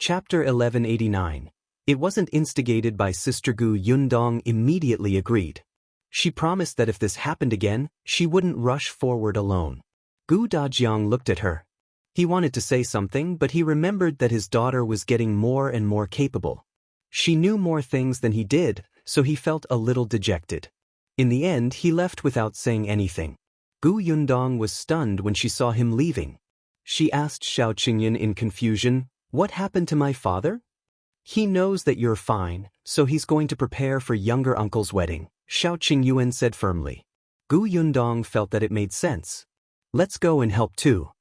Chapter 1189. It wasn't instigated by Sister Gu. Yundong immediately agreed. She promised that if this happened again, she wouldn't rush forward alone. Gu Dajiang looked at her. He wanted to say something, but he remembered that his daughter was getting more and more capable. She knew more things than he did, so he felt a little dejected. In the end, he left without saying anything. Gu Yundong was stunned when she saw him leaving. She asked Xiaoqing in confusion, "What happened to my father?" "He knows that you're fine, so he's going to prepare for younger uncle's wedding," Xiaoqing said firmly. Gu Yundong felt that it made sense. "Let's go and help too."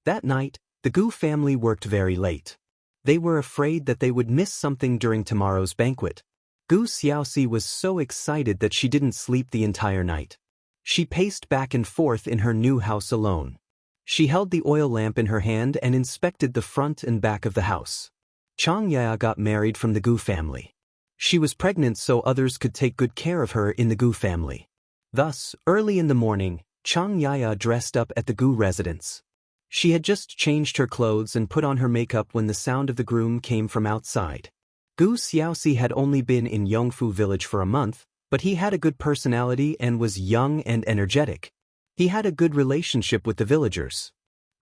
That night, the Gu family worked very late. They were afraid that they would miss something during tomorrow's banquet. Gu Xiaoxi was so excited that she didn't sleep the entire night. She paced back and forth in her new house alone. She held the oil lamp in her hand and inspected the front and back of the house. Chang Ya got married from the Gu family. She was pregnant so others could take good care of her in the Gu family. Thus, early in the morning, Chang Ya dressed up at the Gu residence. She had just changed her clothes and put on her makeup when the sound of the groom came from outside. Gu Xiaoxi had only been in Yongfu village for a month, but he had a good personality and was young and energetic. He had a good relationship with the villagers.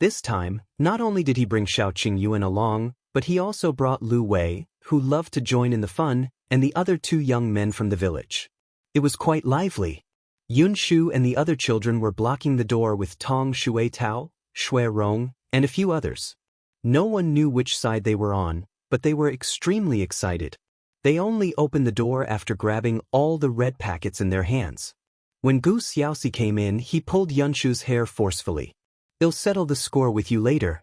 This time, not only did he bring Xiaoqing along, but he also brought Lu Wei, who loved to join in the fun, and the other two young men from the village. It was quite lively. Yun Shu and the other children were blocking the door with Tong Shui Tao, Shui Rong, and a few others. No one knew which side they were on, but they were extremely excited. They only opened the door after grabbing all the red packets in their hands. When Gu Xiaoxi came in, he pulled Yunshu's hair forcefully. "I'll settle the score with you later."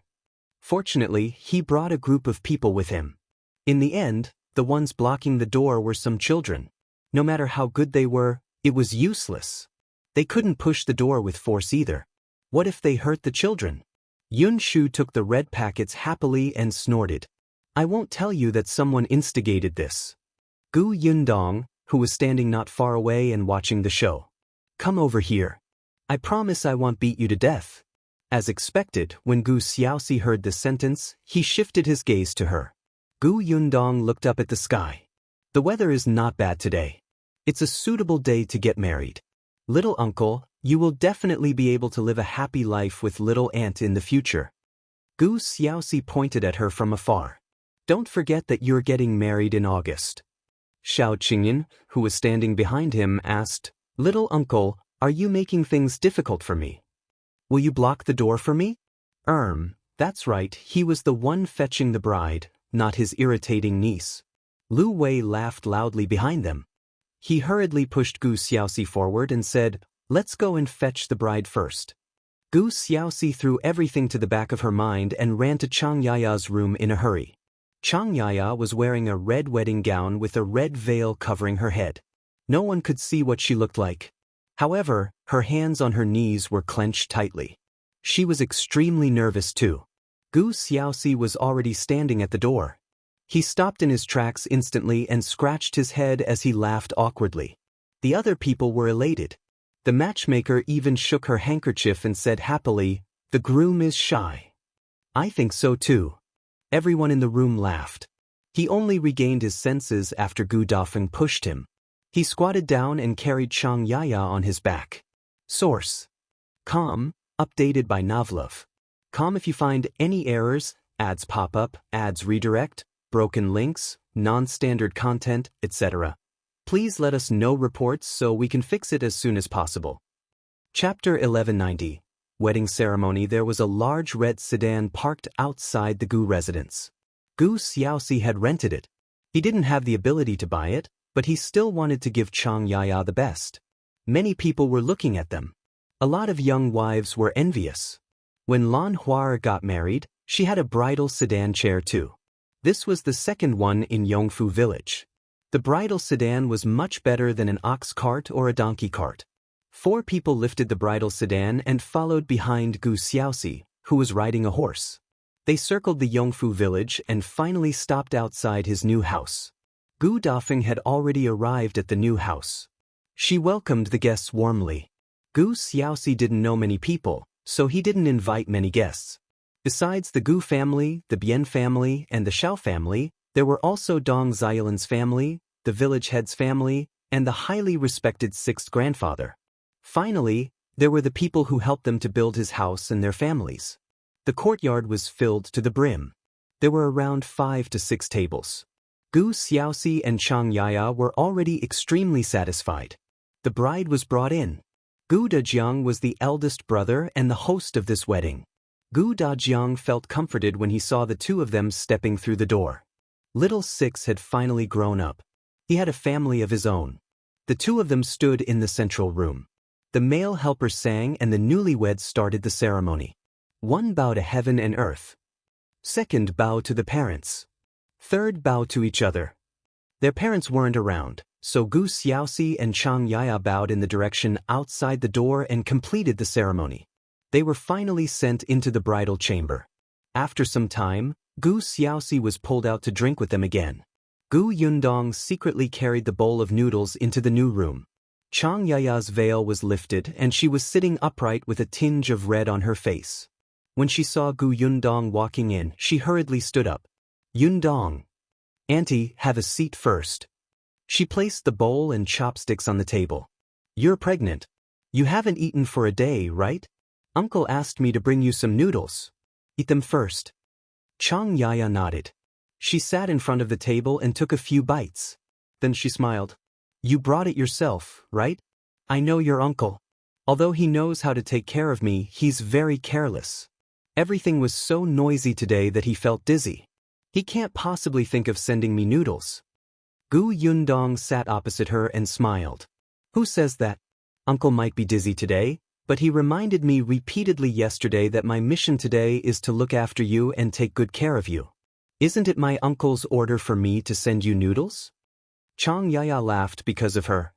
Fortunately, he brought a group of people with him. In the end, the ones blocking the door were some children. No matter how good they were, it was useless. They couldn't push the door with force either. What if they hurt the children? Yun Shu took the red packets happily and snorted. "I won't tell you that someone instigated this." Gu Yundong, who was standing not far away and watching the show. "Come over here. I promise I won't beat you to death." As expected, when Gu Xiaoxi heard this sentence, he shifted his gaze to her. Gu Yundong looked up at the sky. "The weather is not bad today. It's a suitable day to get married. Little uncle, you will definitely be able to live a happy life with little aunt in the future." Gu Xiaoxi pointed at her from afar. "Don't forget that you're getting married in August." Xiaoqing, who was standing behind him, asked, "Little uncle, are you making things difficult for me? Will you block the door for me?" That's right, he was the one fetching the bride, not his irritating niece. Lu Wei laughed loudly behind them. He hurriedly pushed Gu Xiaoxi forward and said, "Let's go and fetch the bride first." Gu Xiaoxi threw everything to the back of her mind and ran to Chang Yaya's room in a hurry. Chang Yaya was wearing a red wedding gown with a red veil covering her head. No one could see what she looked like. However, her hands on her knees were clenched tightly. She was extremely nervous too. Gu Xiaoxi was already standing at the door. He stopped in his tracks instantly and scratched his head as he laughed awkwardly. The other people were elated. The matchmaker even shook her handkerchief and said happily, "The groom is shy." "I think so too." Everyone in the room laughed. He only regained his senses after Gu Dafeng pushed him. He squatted down and carried Chang Yaya on his back. Source: Com, updated by Novlov. Com if you find any errors, ads pop up, ads redirect, broken links, non-standard content, etc. Please let us know reports so we can fix it as soon as possible. Chapter 1190. Wedding ceremony. There was a large red sedan parked outside the Gu residence. Gu Xiaoxi had rented it. He didn't have the ability to buy it, but he still wanted to give Chang Yaya the best. Many people were looking at them. A lot of young wives were envious. When Lan Huar got married, she had a bridal sedan chair too. This was the second one in Yongfu village. The bridal sedan was much better than an ox cart or a donkey cart. 4 people lifted the bridal sedan and followed behind Gu Xiaoxi, who was riding a horse. They circled the Yongfu village and finally stopped outside his new house. Gu Dafeng had already arrived at the new house. She welcomed the guests warmly. Gu Xiaoxi didn't know many people, so he didn't invite many guests. Besides the Gu family, the Bian family, and the Xiao family, there were also Dong Xiaolin's family, the village head's family, and the highly respected sixth grandfather. Finally, there were the people who helped them to build his house and their families. The courtyard was filled to the brim. There were around 5 to 6 tables. Gu Xiaoxi and Chang Yaya were already extremely satisfied. The bride was brought in. Gu Dajiang was the eldest brother and the host of this wedding. Gu Dajiang felt comforted when he saw the two of them stepping through the door. Little Six had finally grown up. He had a family of his own. The two of them stood in the central room. The male helper sang and the newlyweds started the ceremony. One bow to heaven and earth. Second bow to the parents. Third bow to each other. Their parents weren't around, so Gu Xiaoxi and Chang Yaya bowed in the direction outside the door and completed the ceremony. They were finally sent into the bridal chamber. After some time, Gu Xiaoxi was pulled out to drink with them again. Gu Yundong secretly carried the bowl of noodles into the new room. Chang Yaya's veil was lifted and she was sitting upright with a tinge of red on her face. When she saw Gu Yundong walking in, she hurriedly stood up. Yundong. Auntie, have a seat first. She placed the bowl and chopsticks on the table. You're pregnant. You haven't eaten for a day, right? Uncle asked me to bring you some noodles. Eat them first. Chang Yaya nodded. She sat in front of the table and took a few bites. Then she smiled. You brought it yourself, right? I know your uncle. Although he knows how to take care of me, he's very careless. Everything was so noisy today that he felt dizzy. He can't possibly think of sending me noodles. Gu Yundong sat opposite her and smiled. Who says that? Uncle might be dizzy today, but he reminded me repeatedly yesterday that my mission today is to look after you and take good care of you. Isn't it my uncle's order for me to send you noodles? Chang Yaya laughed because of her.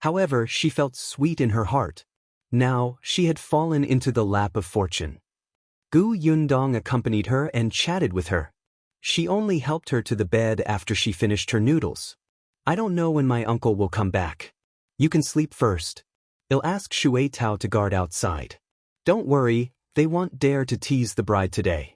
However, she felt sweet in her heart. Now, she had fallen into the lap of fortune. Gu Yundong accompanied her and chatted with her. She only helped her to the bed after she finished her noodles. I don't know when my uncle will come back. You can sleep first. I'll ask Shui Tao to guard outside. Don't worry, they won't dare to tease the bride today.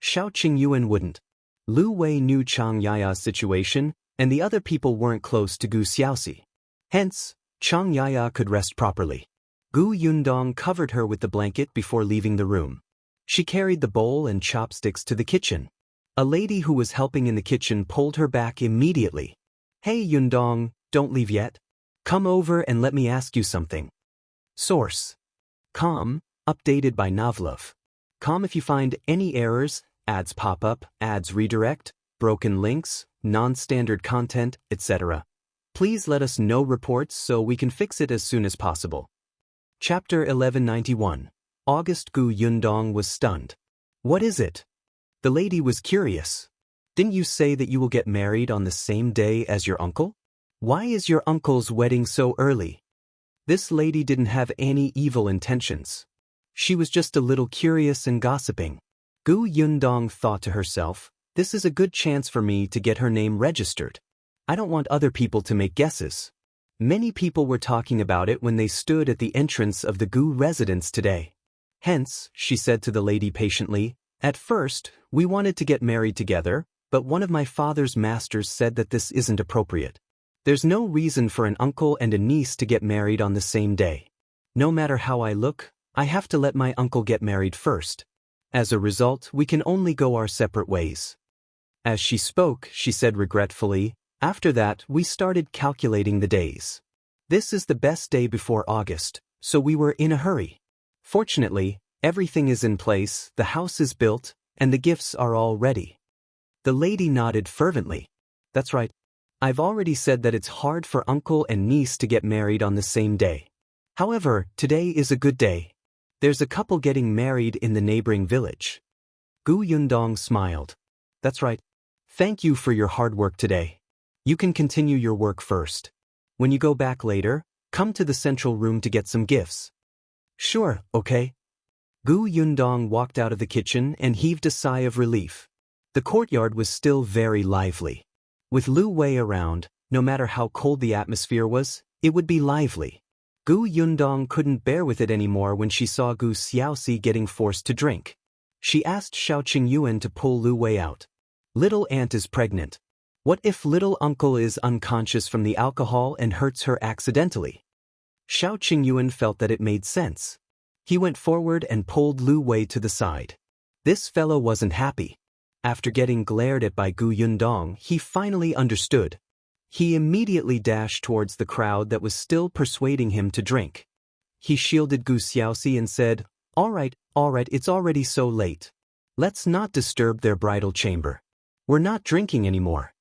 Xiao Qingyuan wouldn't. Lu Wei knew Chang Yaya's situation, and the other people weren't close to Gu Xiaoxi. Hence, Chang Yaya could rest properly. Gu Yundong covered her with the blanket before leaving the room. She carried the bowl and chopsticks to the kitchen. A lady who was helping in the kitchen pulled her back immediately. Hey Yundong, don't leave yet. Come over and let me ask you something. Source. Com, updated by Novlov. Com if you find any errors, ads pop up, ads redirect, broken links, non-standard content, etc. Please let us know reports so we can fix it as soon as possible. Chapter 1191. August. Gu Yundong was stunned. What is it? The lady was curious. Didn't you say that you will get married on the same day as your uncle? Why is your uncle's wedding so early? This lady didn't have any evil intentions. She was just a little curious and gossiping. Gu Yundong thought to herself, this is a good chance for me to get her name registered. I don't want other people to make guesses. Many people were talking about it when they stood at the entrance of the Gu residence today. Hence, she said to the lady patiently, at first, we wanted to get married together, but one of my father's masters said that this isn't appropriate. There's no reason for an uncle and a niece to get married on the same day. No matter how I look, I have to let my uncle get married first. As a result, we can only go our separate ways. As she spoke, she said regretfully, after that, we started calculating the days. This is the best day before August, so we were in a hurry. Fortunately, everything is in place, the house is built, and the gifts are all ready. The lady nodded fervently. That's right. I've already said that it's hard for uncle and niece to get married on the same day. However, today is a good day. There's a couple getting married in the neighboring village. Gu Yundong smiled. That's right. Thank you for your hard work today. You can continue your work first. When you go back later, come to the central room to get some gifts. Sure, okay. Gu Yundong walked out of the kitchen and heaved a sigh of relief. The courtyard was still very lively. With Lu Wei around, no matter how cold the atmosphere was, it would be lively. Gu Yundong couldn't bear with it anymore when she saw Gu Xiaoxi getting forced to drink. She asked Xiao Qingyuan to pull Lu Wei out. Little aunt is pregnant. What if little uncle is unconscious from the alcohol and hurts her accidentally? Xiao Qingyuan felt that it made sense. He went forward and pulled Lu Wei to the side. This fellow wasn't happy. After getting glared at by Gu Yundong, he finally understood. He immediately dashed towards the crowd that was still persuading him to drink. He shielded Gu Xiaoxi and said, all right, it's already so late. Let's not disturb their bridal chamber. We're not drinking anymore.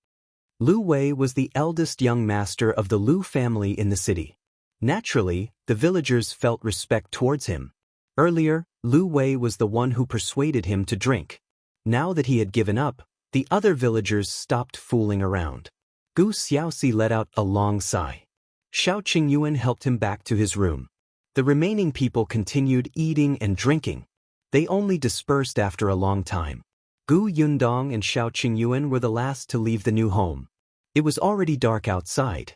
Lu Wei was the eldest young master of the Lu family in the city. Naturally, the villagers felt respect towards him. Earlier, Lu Wei was the one who persuaded him to drink. Now that he had given up, the other villagers stopped fooling around. Gu Xiaoxi let out a long sigh. Xiao Qingyuan helped him back to his room. The remaining people continued eating and drinking. They only dispersed after a long time. Gu Yundong and Xiao Qingyuan were the last to leave the new home. It was already dark outside.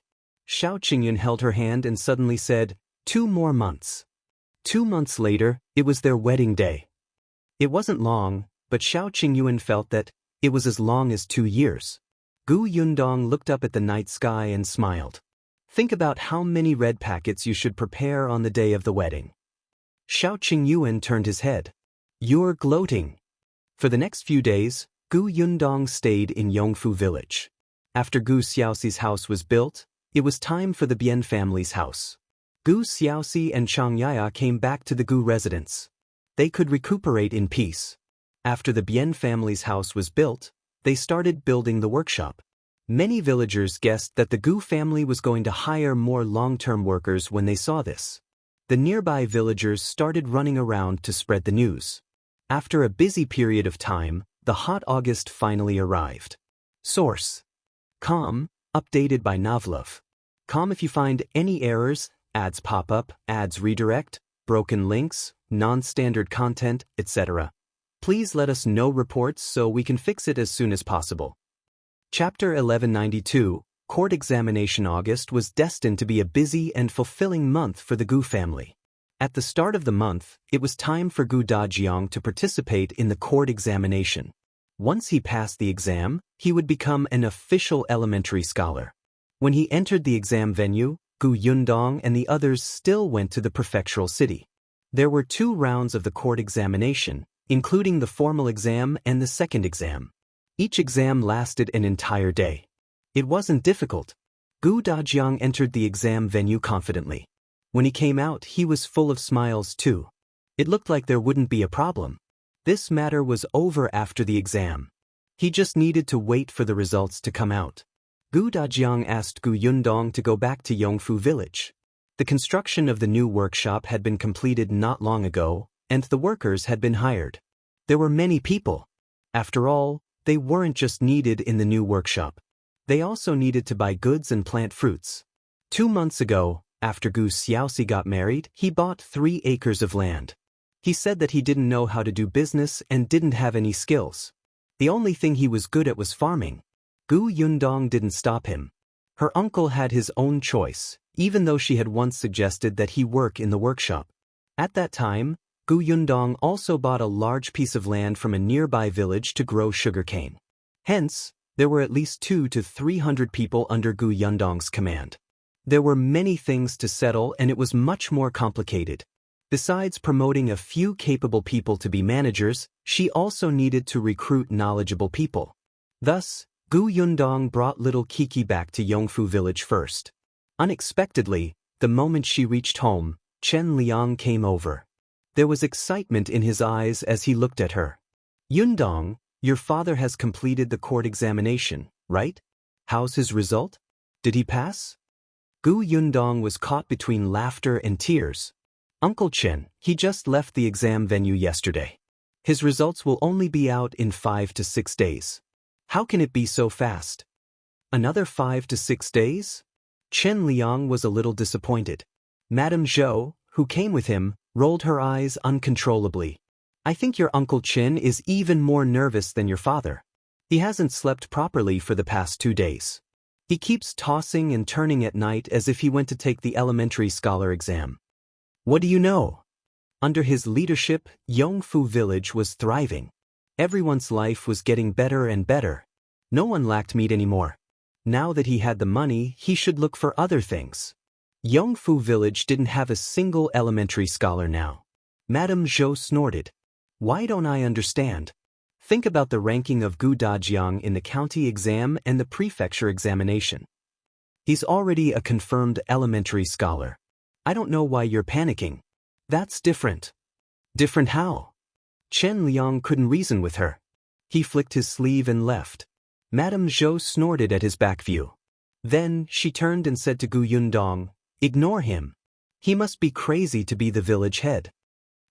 Xiao Qingyuan held her hand and suddenly said, 2 more months. 2 months later, it was their wedding day. It wasn't long, but Xiao Qingyuan felt that it was as long as 2 years. Gu Yundong looked up at the night sky and smiled. Think about how many red packets you should prepare on the day of the wedding. Xiao Qingyuan turned his head. You're gloating. For the next few days, Gu Yundong stayed in Yongfu village. After Gu Xiaoxi's house was built, it was time for the Bian family's house. Gu Xiaoxi and Chang Yaya came back to the Gu residence. They could recuperate in peace. After the Bian family's house was built, they started building the workshop. Many villagers guessed that the Gu family was going to hire more long-term workers when they saw this. The nearby villagers started running around to spread the news. After a busy period of time, the hot August finally arrived. Source: Com, updated by Novlov. Com if you find any errors, ads pop up, ads redirect, broken links, non-standard content, etc. Please let us know reports so we can fix it as soon as possible. Chapter 1192, Court Examination. August was destined to be a busy and fulfilling month for the Gu family. At the start of the month, it was time for Gu Dajiang to participate in the court examination. Once he passed the exam, he would become an official elementary scholar. When he entered the exam venue, Gu Yundong and the others still went to the prefectural city. There were 2 rounds of the court examination, including the formal exam and the second exam. Each exam lasted an entire day. It wasn't difficult. Gu Dajiang entered the exam venue confidently. When he came out, he was full of smiles too. It looked like there wouldn't be a problem. This matter was over after the exam. He just needed to wait for the results to come out. Gu Dajiang asked Gu Yundong to go back to Yongfu village. The construction of the new workshop had been completed not long ago, and the workers had been hired. There were many people. After all, they weren't just needed in the new workshop. They also needed to buy goods and plant fruits. 2 months ago, after Gu Xiaoxi got married, he bought 3 acres of land. He said that he didn't know how to do business and didn't have any skills. The only thing he was good at was farming. Gu Yundong didn't stop him. Her uncle had his own choice, even though she had once suggested that he work in the workshop. At that time, Gu Yundong also bought a large piece of land from a nearby village to grow sugarcane. Hence, there were at least 200 to 300 people under Gu Yundong's command. There were many things to settle and it was much more complicated. Besides promoting a few capable people to be managers, she also needed to recruit knowledgeable people. Thus, Gu Yundong brought little Kiki back to Yongfu village first. Unexpectedly, the moment she reached home, Chen Liang came over. There was excitement in his eyes as he looked at her. Yundong, your father has completed the court examination, right? How's his result? Did he pass? Gu Yundong was caught between laughter and tears. Uncle Chen, he just left the exam venue yesterday. His results will only be out in 5 to 6 days. How can it be so fast? Another 5 to 6 days? Chen Liang was a little disappointed. Madame Zhou, who came with him, rolled her eyes uncontrollably. I think your Uncle Chen is even more nervous than your father. He hasn't slept properly for the past 2 days. He keeps tossing and turning at night as if he went to take the elementary scholar exam. What do you know? Under his leadership, Yongfu village was thriving. Everyone's life was getting better and better. No one lacked meat anymore. Now that he had the money, he should look for other things. Yongfu village didn't have a single elementary scholar now. Madame Zhou snorted. Why don't I understand? Think about the ranking of Gu Dajiang in the county exam and the prefecture examination. He's already a confirmed elementary scholar. I don't know why you're panicking. That's different. Different how? Chen Liang couldn't reason with her. He flicked his sleeve and left. Madame Zhou snorted at his back view. Then she turned and said to Gu Yundong, "Ignore him. He must be crazy to be the village head."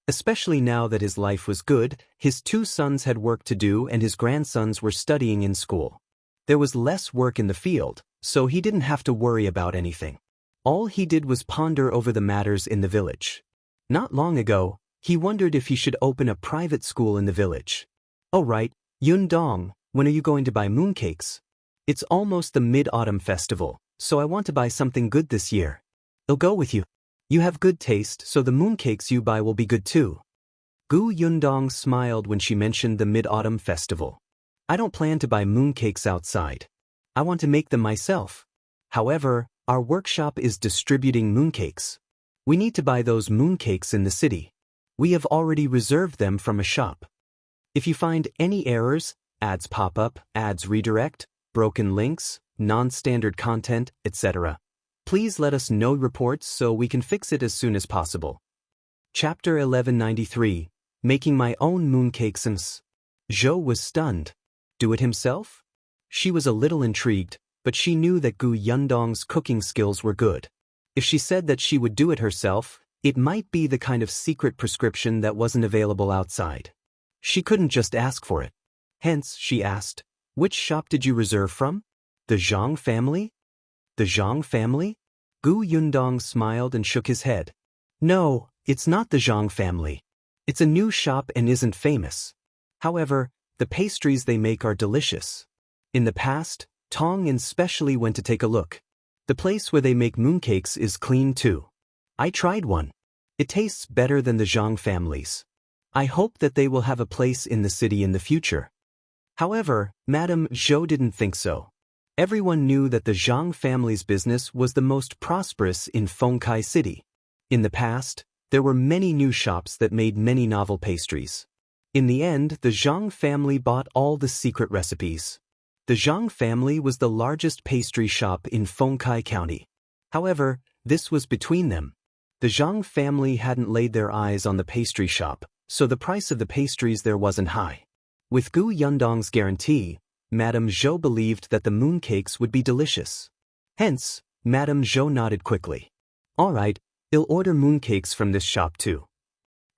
Especially now that his life was good, his 2 sons had work to do and his grandsons were studying in school. There was less work in the field, so he didn't have to worry about anything. All he did was ponder over the matters in the village. Not long ago, he wondered if he should open a private school in the village. "Oh right, Yundong, when are you going to buy mooncakes? It's almost the Mid-Autumn Festival, so I want to buy something good this year. I'll go with you. You have good taste, so the mooncakes you buy will be good too." Gu Yundong smiled when she mentioned the Mid-Autumn Festival. "I don't plan to buy mooncakes outside. I want to make them myself. However, our workshop is distributing mooncakes. We need to buy those mooncakes in the city. We have already reserved them from a shop. If you find any errors, ads pop up, ads redirect, broken links, non-standard content, etc., please let us know reports so we can fix it as soon as possible." Chapter 1193, Making My Own Mooncakes. Zhou was stunned. Do it himself? She was a little intrigued, but she knew that Gu Yundong's cooking skills were good. If she said that she would do it herself, it might be the kind of secret prescription that wasn't available outside. She couldn't just ask for it. Hence, she asked, "Which shop did you reserve from? The Zhang family?" "The Zhang family?" Gu Yundong smiled and shook his head. "No, it's not the Zhang family. It's a new shop and isn't famous. However, the pastries they make are delicious. In the past, Tong especially went to take a look. The place where they make mooncakes is clean too. I tried one. It tastes better than the Zhang family's. I hope that they will have a place in the city in the future." However, Madame Zhou didn't think so. Everyone knew that the Zhang family's business was the most prosperous in Fengkai City. In the past, there were many new shops that made many novel pastries. In the end, the Zhang family bought all the secret recipes. The Zhang family was the largest pastry shop in Fengkai County. However, this was between them. The Zhang family hadn't laid their eyes on the pastry shop, so the price of the pastries there wasn't high. With Gu Yundong's guarantee, Madame Zhou believed that the mooncakes would be delicious. Hence, Madame Zhou nodded quickly. "All right, I'll order mooncakes from this shop too."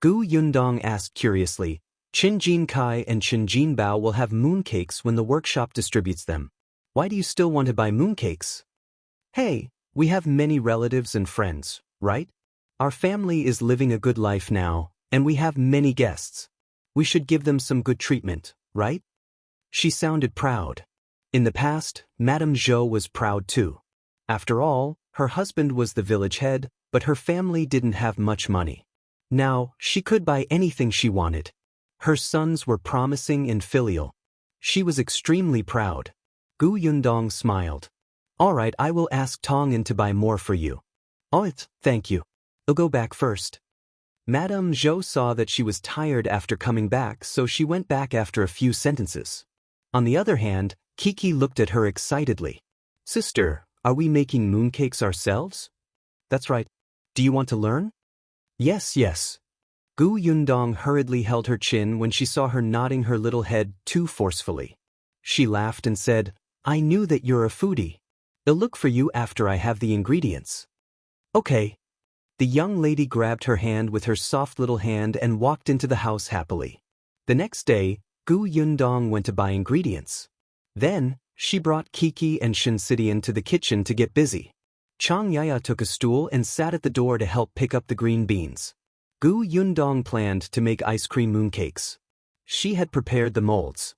Gu Yundong asked curiously, "Qinjin Kai and Qinjin Bao will have mooncakes when the workshop distributes them. Why do you still want to buy mooncakes?" "Hey, we have many relatives and friends, right? Our family is living a good life now, and we have many guests. We should give them some good treatment, right?" She sounded proud. In the past, Madame Zhou was proud too. After all, her husband was the village head, but her family didn't have much money. Now, she could buy anything she wanted. Her sons were promising and filial. She was extremely proud. Gu Yundong smiled. "All right, I will ask Tong'an to buy more for you." "Oh, thank you. I'll go back first." Madame Zhou saw that she was tired after coming back, so she went back after a few sentences. On the other hand, Kiki looked at her excitedly. "Sister, are we making mooncakes ourselves?" "That's right. Do you want to learn?" "Yes, yes." Gu Yundong hurriedly held her chin when she saw her nodding her little head too forcefully. She laughed and said, "I knew that you're a foodie. I'll look for you after I have the ingredients." "Okay." The young lady grabbed her hand with her soft little hand and walked into the house happily. The next day, Gu Yundong went to buy ingredients. Then, she brought Kiki and Shinsidian to the kitchen to get busy. Chang Yaya took a stool and sat at the door to help pick up the green beans. Gu Yundong planned to make ice cream mooncakes. She had prepared the molds.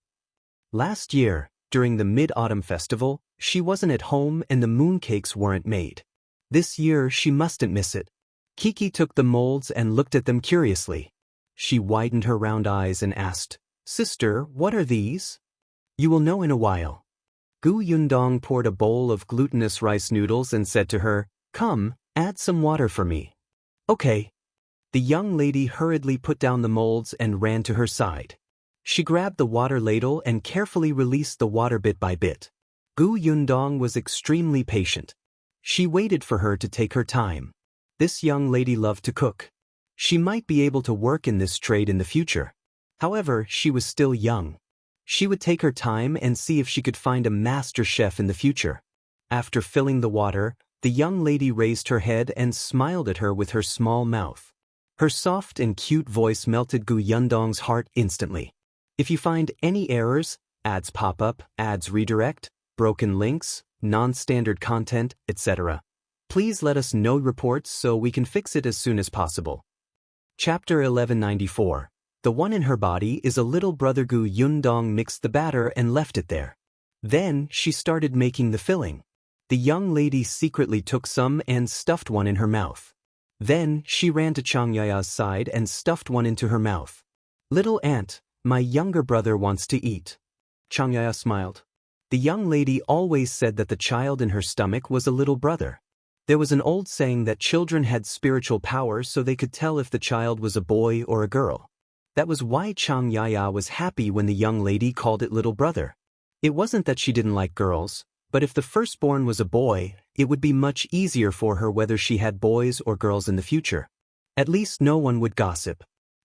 Last year, during the Mid-Autumn Festival, she wasn't at home and the mooncakes weren't made. This year she mustn't miss it. Kiki took the molds and looked at them curiously. She widened her round eyes and asked, "Sister, what are these?" "You will know in a while." Gu Yundong poured a bowl of glutinous rice noodles and said to her, "Come, add some water for me." "Okay." The young lady hurriedly put down the molds and ran to her side. She grabbed the water ladle and carefully released the water bit by bit. Gu Yundong was extremely patient. She waited for her to take her time. This young lady loved to cook. She might be able to work in this trade in the future. However, she was still young. She would take her time and see if she could find a master chef in the future. After filling the water, the young lady raised her head and smiled at her with her small mouth. Her soft and cute voice melted Gu Yundong's heart instantly. If you find any errors, ads pop up, ads redirect, broken links, non-standard content, etc., please let us know reports so we can fix it as soon as possible. Chapter 1194. The one in her body is a little brother. Gu Yundong mixed the batter and left it there. Then she started making the filling. The young lady secretly took some and stuffed one in her mouth. Then she ran to Chang Yaya's side and stuffed one into her mouth. "Little aunt, my younger brother wants to eat." Chang Yaya smiled. The young lady always said that the child in her stomach was a little brother. There was an old saying that children had spiritual power so they could tell if the child was a boy or a girl. That was why Chang Yaya was happy when the young lady called it little brother. It wasn't that she didn't like girls, but if the firstborn was a boy, it would be much easier for her whether she had boys or girls in the future. At least no one would gossip.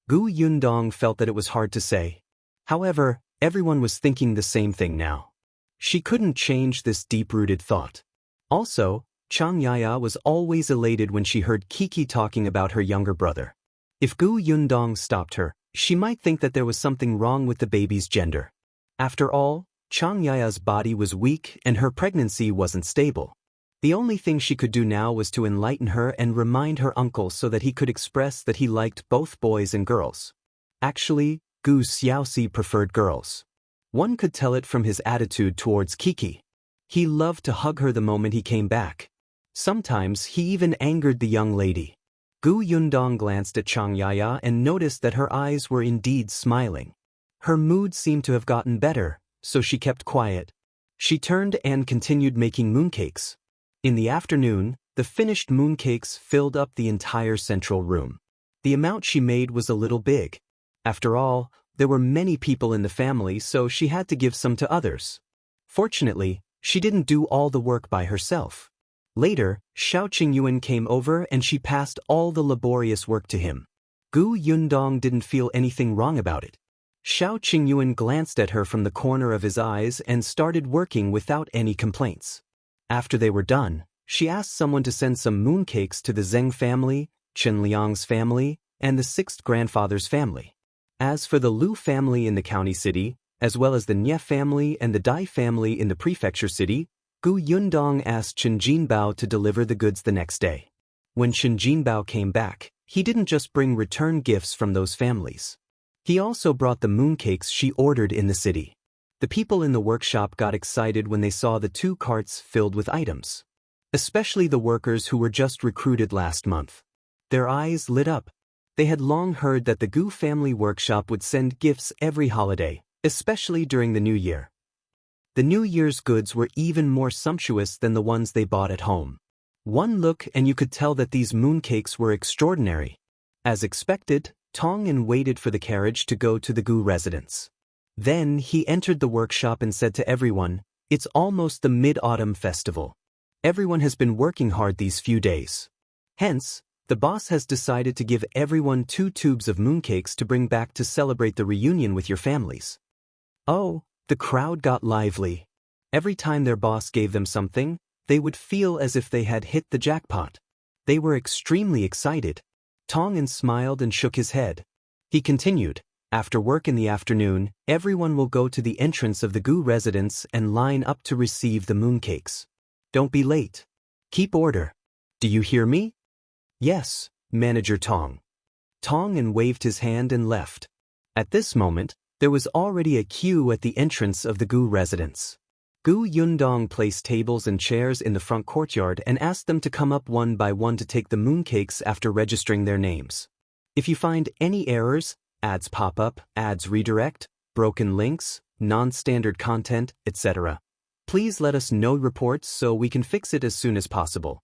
Gu Yundong felt that it was hard to say. However, everyone was thinking the same thing now. She couldn't change this deep-rooted thought. Also, Chang Yaya was always elated when she heard Kiki talking about her younger brother. If Gu Yundong stopped her, she might think that there was something wrong with the baby's gender. After all, Chang Yaya's body was weak and her pregnancy wasn't stable. The only thing she could do now was to enlighten her and remind her uncle so that he could express that he liked both boys and girls. Actually, Gu Xiaoxi preferred girls. One could tell it from his attitude towards Kiki. He loved to hug her the moment he came back. Sometimes he even angered the young lady. Gu Yundong glanced at Chang Yaya and noticed that her eyes were indeed smiling. Her mood seemed to have gotten better, so she kept quiet. She turned and continued making mooncakes. In the afternoon, the finished mooncakes filled up the entire central room. The amount she made was a little big. After all, there were many people in the family, so she had to give some to others. Fortunately, she didn't do all the work by herself. Later, Xiaoqing came over and she passed all the laborious work to him. Gu Yundong didn't feel anything wrong about it. Xiaoqing glanced at her from the corner of his eyes and started working without any complaints. After they were done, she asked someone to send some mooncakes to the Zhang family, Chen Liang's family, and the sixth grandfather's family. As for the Lu family in the county city, as well as the Nye family and the Dai family in the prefecture city, Gu Yundong asked Chen Jinbao to deliver the goods the next day. When Chen Jinbao came back, he didn't just bring return gifts from those families. He also brought the mooncakes she ordered in the city. The people in the workshop got excited when they saw the 2 carts filled with items. Especially the workers who were just recruited last month. Their eyes lit up. They had long heard that the Gu family workshop would send gifts every holiday, especially during the New Year. The New Year's goods were even more sumptuous than the ones they bought at home. One look and you could tell that these mooncakes were extraordinary. As expected, Tong'an waited for the carriage to go to the Gu residence. Then he entered the workshop and said to everyone, "It's almost the Mid-Autumn festival. Everyone has been working hard these few days. Hence, the boss has decided to give everyone 2 tubes of mooncakes to bring back to celebrate the reunion with your families." Oh, the crowd got lively. Every time their boss gave them something, they would feel as if they had hit the jackpot. They were extremely excited. Tong'an smiled and shook his head. He continued, "After work in the afternoon, everyone will go to the entrance of the Gu residence and line up to receive the mooncakes. Don't be late. Keep order. Do you hear me?" "Yes, Manager Tong." Tong'an waved his hand and left. At this moment, there was already a queue at the entrance of the Gu residence. Gu Yundong placed tables and chairs in the front courtyard and asked them to come up one by one to take the mooncakes after registering their names. If you find any errors, ads pop up, ads redirect, broken links, non-standard content, etc., please let us know reports so we can fix it as soon as possible.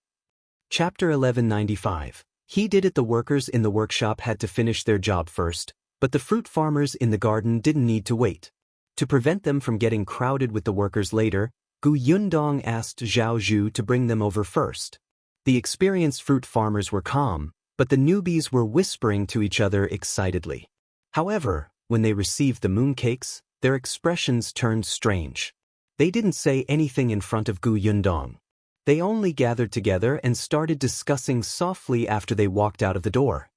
Chapter 1195. He did it. The workers in the workshop had to finish their job first, but the fruit farmers in the garden didn't need to wait. To prevent them from getting crowded with the workers later, Gu Yundong asked Zhou to bring them over first. The experienced fruit farmers were calm, but the newbies were whispering to each other excitedly. However, when they received the mooncakes, their expressions turned strange. They didn't say anything in front of Gu Yundong. They only gathered together and started discussing softly after they walked out of the door.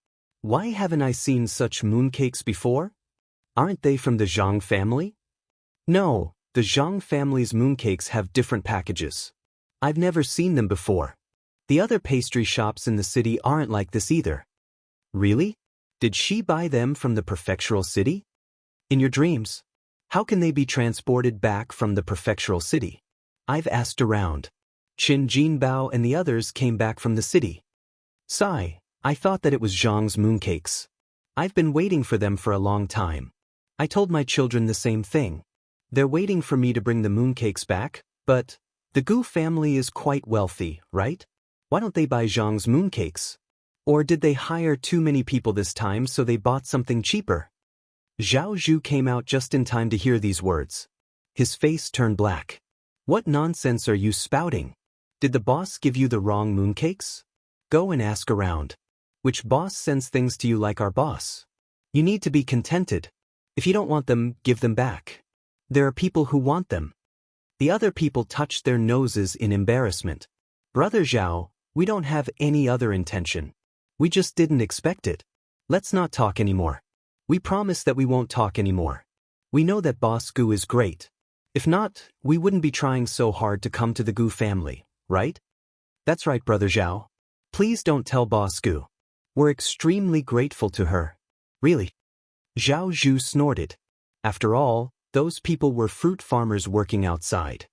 Why haven't I seen such mooncakes before? Aren't they from the Zhang family? No, the Zhang family's mooncakes have different packages. I've never seen them before. The other pastry shops in the city aren't like this either. Really? Did she buy them from the prefectural city? In your dreams? How can they be transported back from the prefectural city? I've asked around. Qin Jinbao and the others came back from the city. Sigh, I thought that it was Zhang's mooncakes. I've been waiting for them for a long time. I told my children the same thing. They're waiting for me to bring the mooncakes back, but the Gu family is quite wealthy, right? Why don't they buy Zhang's mooncakes? Or did they hire too many people this time so they bought something cheaper? Zhou came out just in time to hear these words. His face turned black. What nonsense are you spouting? Did the boss give you the wrong mooncakes? Go and ask around. Which boss sends things to you like our boss? You need to be contented. If you don't want them, give them back. There are people who want them. The other people touched their noses in embarrassment. Brother Zhou, we don't have any other intention. We just didn't expect it. Let's not talk anymore. We promise that we won't talk anymore. We know that Boss Gu is great. If not, we wouldn't be trying so hard to come to the Gu family, right? That's right, Brother Zhou. Please don't tell Boss Gu. We're extremely grateful to her. Really? Zhou snorted. After all, those people were fruit farmers working outside.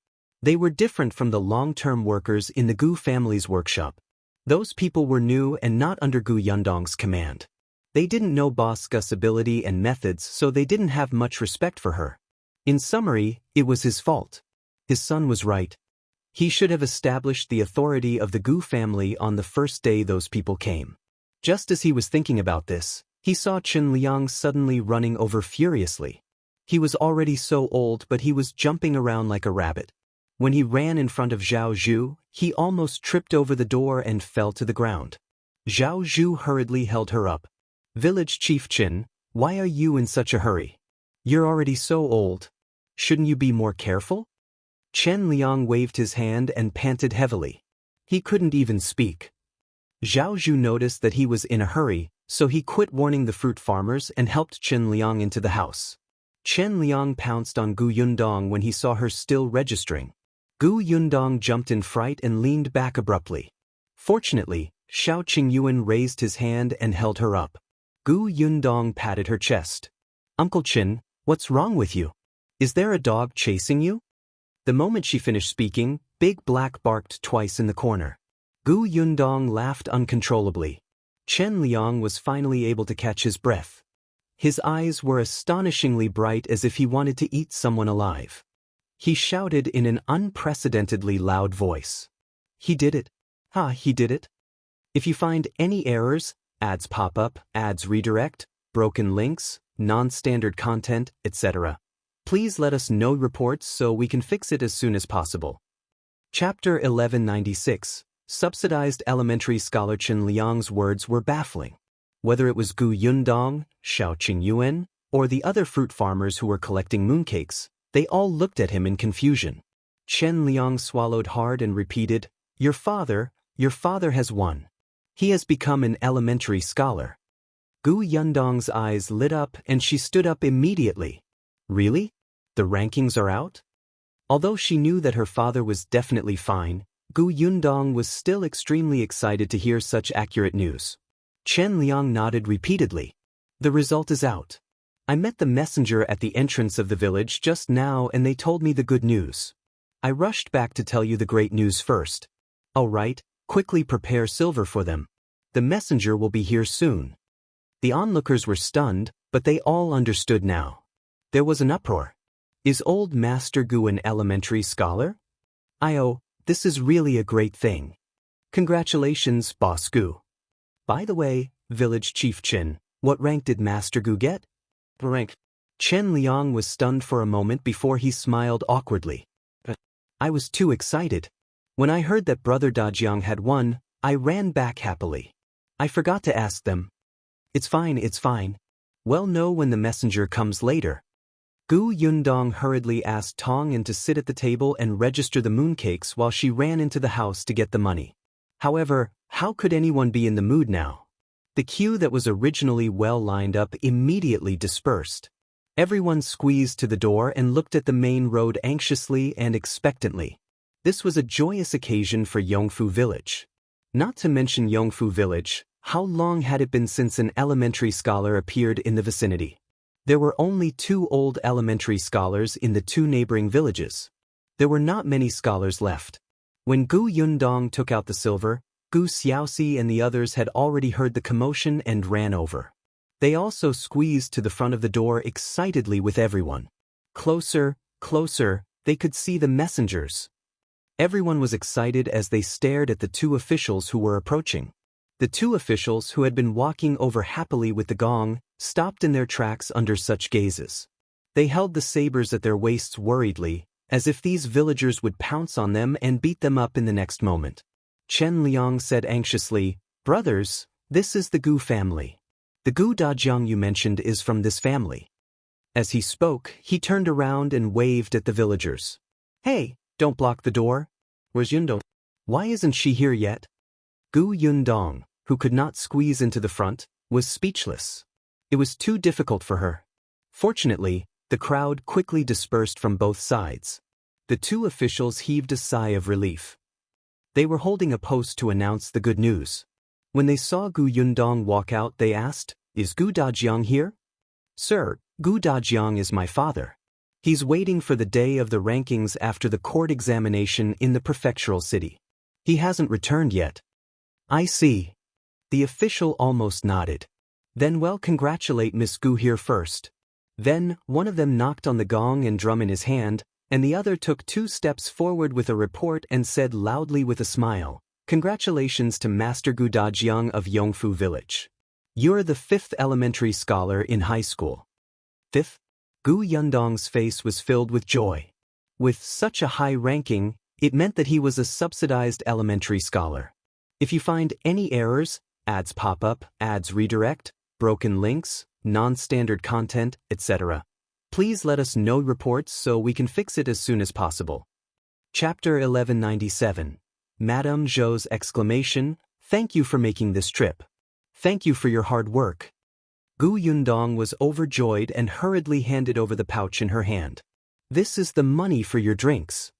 They were different from the long-term workers in the Gu family's workshop. Those people were new and not under Gu Yundong's command. They didn't know Boss Gu's ability and methods, so they didn't have much respect for her. In summary, it was his fault. His son was right. He should have established the authority of the Gu family on the first day those people came. Just as he was thinking about this, he saw Chen Liang suddenly running over furiously. He was already so old, but he was jumping around like a rabbit. When he ran in front of Zhou, he almost tripped over the door and fell to the ground. Zhou hurriedly held her up. Village Chief Qin, why are you in such a hurry? You're already so old. Shouldn't you be more careful? Chen Liang waved his hand and panted heavily. He couldn't even speak. Zhou noticed that he was in a hurry, so he quit warning the fruit farmers and helped Chen Liang into the house. Chen Liang pounced on Gu Yundong when he saw her still registering. Gu Yundong jumped in fright and leaned back abruptly. Fortunately, Xiao Qingyuan raised his hand and held her up. Gu Yundong patted her chest. Uncle Qin, what's wrong with you? Is there a dog chasing you? The moment she finished speaking, Big Black barked twice in the corner. Gu Yundong laughed uncontrollably. Chen Liang was finally able to catch his breath. His eyes were astonishingly bright, as if he wanted to eat someone alive. He shouted in an unprecedentedly loud voice. He did it. He did it. If you find any errors, ads pop up, ads redirect, broken links, non-standard content, etc., please let us know reports so we can fix it as soon as possible. Chapter 1196. Subsidized. Elementary scholar Chen Liang's words were baffling. Whether it was Gu Yundong, Xiao Qingyuan, or the other fruit farmers who were collecting mooncakes, they all looked at him in confusion. Chen Liang swallowed hard and repeated, your father has won. He has become an elementary scholar. Gu Yundong's eyes lit up and she stood up immediately. Really? The rankings are out? Although she knew that her father was definitely fine, Gu Yundong was still extremely excited to hear such accurate news. Chen Liang nodded repeatedly. The result is out. I met the messenger at the entrance of the village just now and they told me the good news. I rushed back to tell you the great news first. All right, quickly prepare silver for them. The messenger will be here soon. The onlookers were stunned, but they all understood now. There was an uproar. Is old Master Gu an elementary scholar? This is really a great thing. Congratulations, Boss Gu. By the way, Village Chief Chen, what rank did Master Gu get? Rank. Chen Liang was stunned for a moment before he smiled awkwardly. I was too excited. When I heard that Brother Dajiang had won, I ran back happily. I forgot to ask them. It's fine. We'll know when the messenger comes later. Gu Yundong hurriedly asked Tong in to sit at the table and register the mooncakes while she ran into the house to get the money. However, how could anyone be in the mood now? The queue that was originally well lined up immediately dispersed. Everyone squeezed to the door and looked at the main road anxiously and expectantly. This was a joyous occasion for Yongfu Village. Not to mention Yongfu Village, how long had it been since an elementary scholar appeared in the vicinity? There were only 2 old elementary scholars in the 2 neighboring villages. There were not many scholars left. When Gu Yundong took out the silver, Gu Xiaoxi and the others had already heard the commotion and ran over. They also squeezed to the front of the door excitedly with everyone. Closer, they could see the messengers. Everyone was excited as they stared at the 2 officials who were approaching. The 2 officials who had been walking over happily with the gong stopped in their tracks under such gazes. They held the sabers at their waists worriedly, as if these villagers would pounce on them and beat them up in the next moment. Chen Liang said anxiously, "Brothers, this is the Gu family. The Gu Dajiang you mentioned is from this family." As he spoke, he turned around and waved at the villagers. "Hey, don't block the door. Where's Yundong? Why isn't she here yet?" Gu Yundong, who could not squeeze into the front, was speechless. It was too difficult for her. Fortunately, the crowd quickly dispersed from both sides. The 2 officials heaved a sigh of relief. They were holding a post to announce the good news. When they saw Gu Yundong walk out, they asked, "Is Gu Dajiang here?" "Sir, Gu Dajiang is my father. He's waiting for the day of the rankings after the court examination in the prefectural city. He hasn't returned yet." "I see." The official almost nodded. "Then well, congratulate Miss Gu here first." Then, one of them knocked on the gong and drum in his hand, and the other took 2 steps forward with a report and said loudly with a smile, "Congratulations to Master Gu Dajiang of Yongfu Village. You're the 5th elementary scholar in high school." 5th? Gu Yundong's face was filled with joy. With such a high ranking, it meant that he was a subsidized elementary scholar. If you find any errors, ads pop up, ads redirect, broken links, non-standard content, etc., please let us know reports so we can fix it as soon as possible. Chapter 1197. Madame Zhou's exclamation, "Thank you for making this trip. Thank you for your hard work." Gu Yundong was overjoyed and hurriedly handed over the pouch in her hand. "This is the money for your drinks."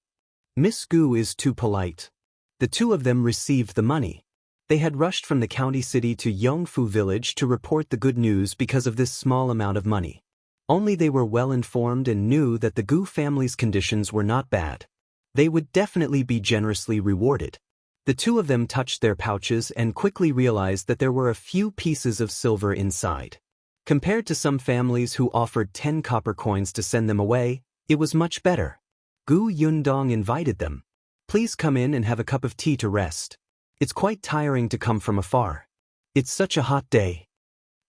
Miss Gu is too polite. The 2 of them received the money. They had rushed from the county city to Yongfu Village to report the good news because of this small amount of money. Only they were well informed and knew that the Gu family's conditions were not bad. They would definitely be generously rewarded. The 2 of them touched their pouches and quickly realized that there were a few pieces of silver inside. Compared to some families who offered 10 copper coins to send them away, it was much better. Gu Yundong invited them. "Please come in and have a cup of tea to rest. It's quite tiring to come from afar. It's such a hot day."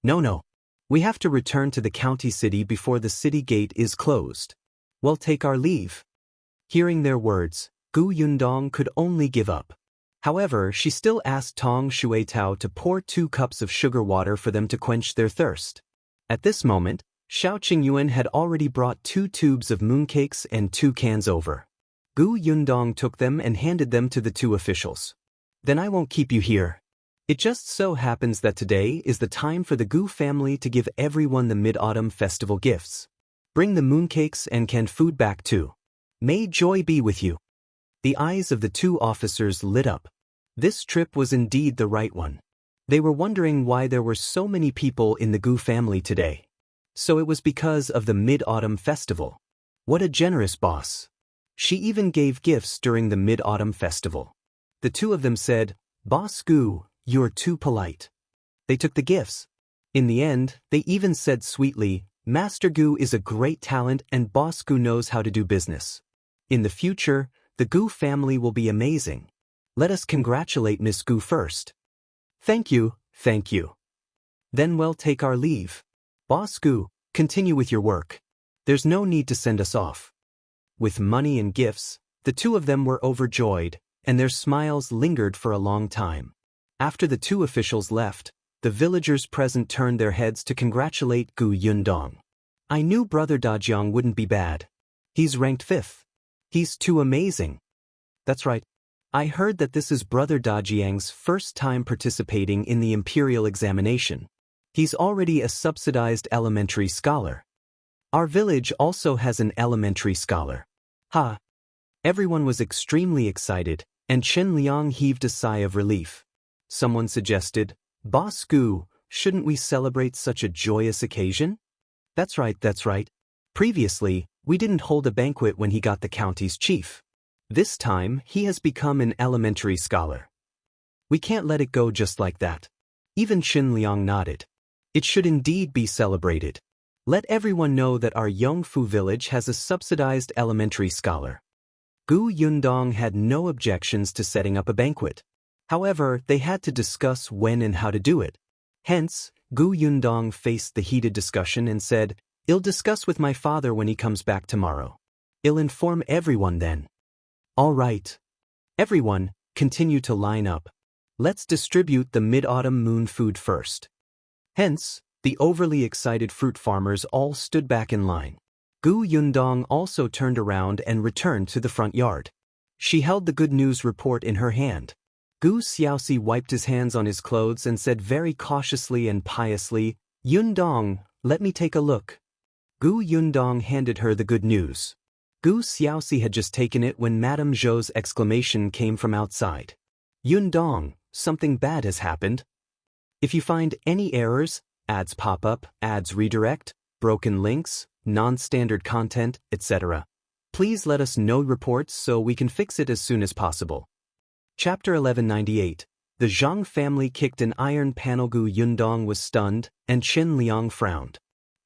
No. We have to return to the county city before the city gate is closed. We'll take our leave." Hearing their words, Gu Yundong could only give up. However, she still asked Tong Shuetao to pour 2 cups of sugar water for them to quench their thirst. At this moment, Xiao Qingyuan had already brought 2 tubes of mooncakes and 2 cans over. Gu Yundong took them and handed them to the 2 officials. "Then I won't keep you here. It just so happens that today is the time for the Gu family to give everyone the Mid-Autumn Festival gifts. Bring the mooncakes and canned food back too. May joy be with you." The eyes of the 2 officers lit up. This trip was indeed the right one. They were wondering why there were so many people in the Gu family today. So it was because of the Mid-Autumn Festival. What a generous boss. She even gave gifts during the Mid-Autumn Festival. The two of them said, "Boss Gu, you're too polite." They took the gifts. In the end, they even said sweetly, "Master Gu is a great talent and Boss Gu knows how to do business. In the future, the Gu family will be amazing. Let us congratulate Miss Gu first." "Thank you, thank you." "Then we'll take our leave. Boss Gu, continue with your work. There's no need to send us off." With money and gifts, the two of them were overjoyed, and their smiles lingered for a long time. After the two officials left, the villagers present turned their heads to congratulate Gu Yundong. "I knew Brother Dajiang wouldn't be bad. He's ranked 5th. He's too amazing." "That's right. I heard that this is Brother Dajiang's first time participating in the imperial examination. He's already a subsidized elementary scholar. Our village also has an elementary scholar." Ha! Everyone was extremely excited, and Chen Liang heaved a sigh of relief. Someone suggested, "Boss Gu, shouldn't we celebrate such a joyous occasion?" That's right. Previously, we didn't hold a banquet when he got the county's chief. This time, he has become an elementary scholar. We can't let it go just like that." Even Chen Liang nodded. "It should indeed be celebrated. Let everyone know that our Yongfu village has a subsidized elementary scholar." Gu Yundong had no objections to setting up a banquet. However, they had to discuss when and how to do it. Hence, Gu Yundong faced the heated discussion and said, "I'll discuss with my father when he comes back tomorrow. I'll inform everyone then." "All right. Everyone, continue to line up. Let's distribute the mid-autumn moon food first." Hence, the overly excited fruit farmers all stood back in line. Gu Yundong also turned around and returned to the front yard. She held the good news report in her hand. Gu Xiaoxi wiped his hands on his clothes and said very cautiously and piously, "Yundong, let me take a look." Gu Yundong handed her the good news. Gu Xiaoxi had just taken it when Madame Zhou's exclamation came from outside. "Yundong, something bad has happened. If you find any errors, ads pop up, ads redirect, broken links, non-standard content, etc., please let us know reports so we can fix it as soon as possible." Chapter 1198. The Zhang family kicked an iron panel. Gu Yundong was stunned, and Chen Liang frowned.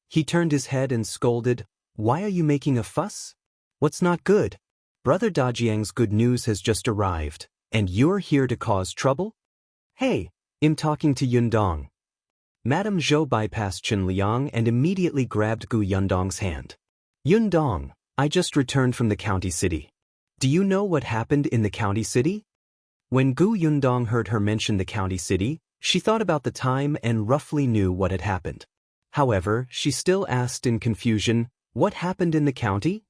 He turned his head and scolded, "Why are you making a fuss? What's not good? Brother Dajiang's good news has just arrived, and you're here to cause trouble?" "Hey, I'm talking to Yundong." Madame Zhou bypassed Chen Liang and immediately grabbed Gu Yundong's hand. "Yundong, I just returned from the county city. Do you know what happened in the county city?" When Gu Yundong heard her mention the county city, she thought about the time and roughly knew what had happened. However, she still asked in confusion, "What happened in the county?"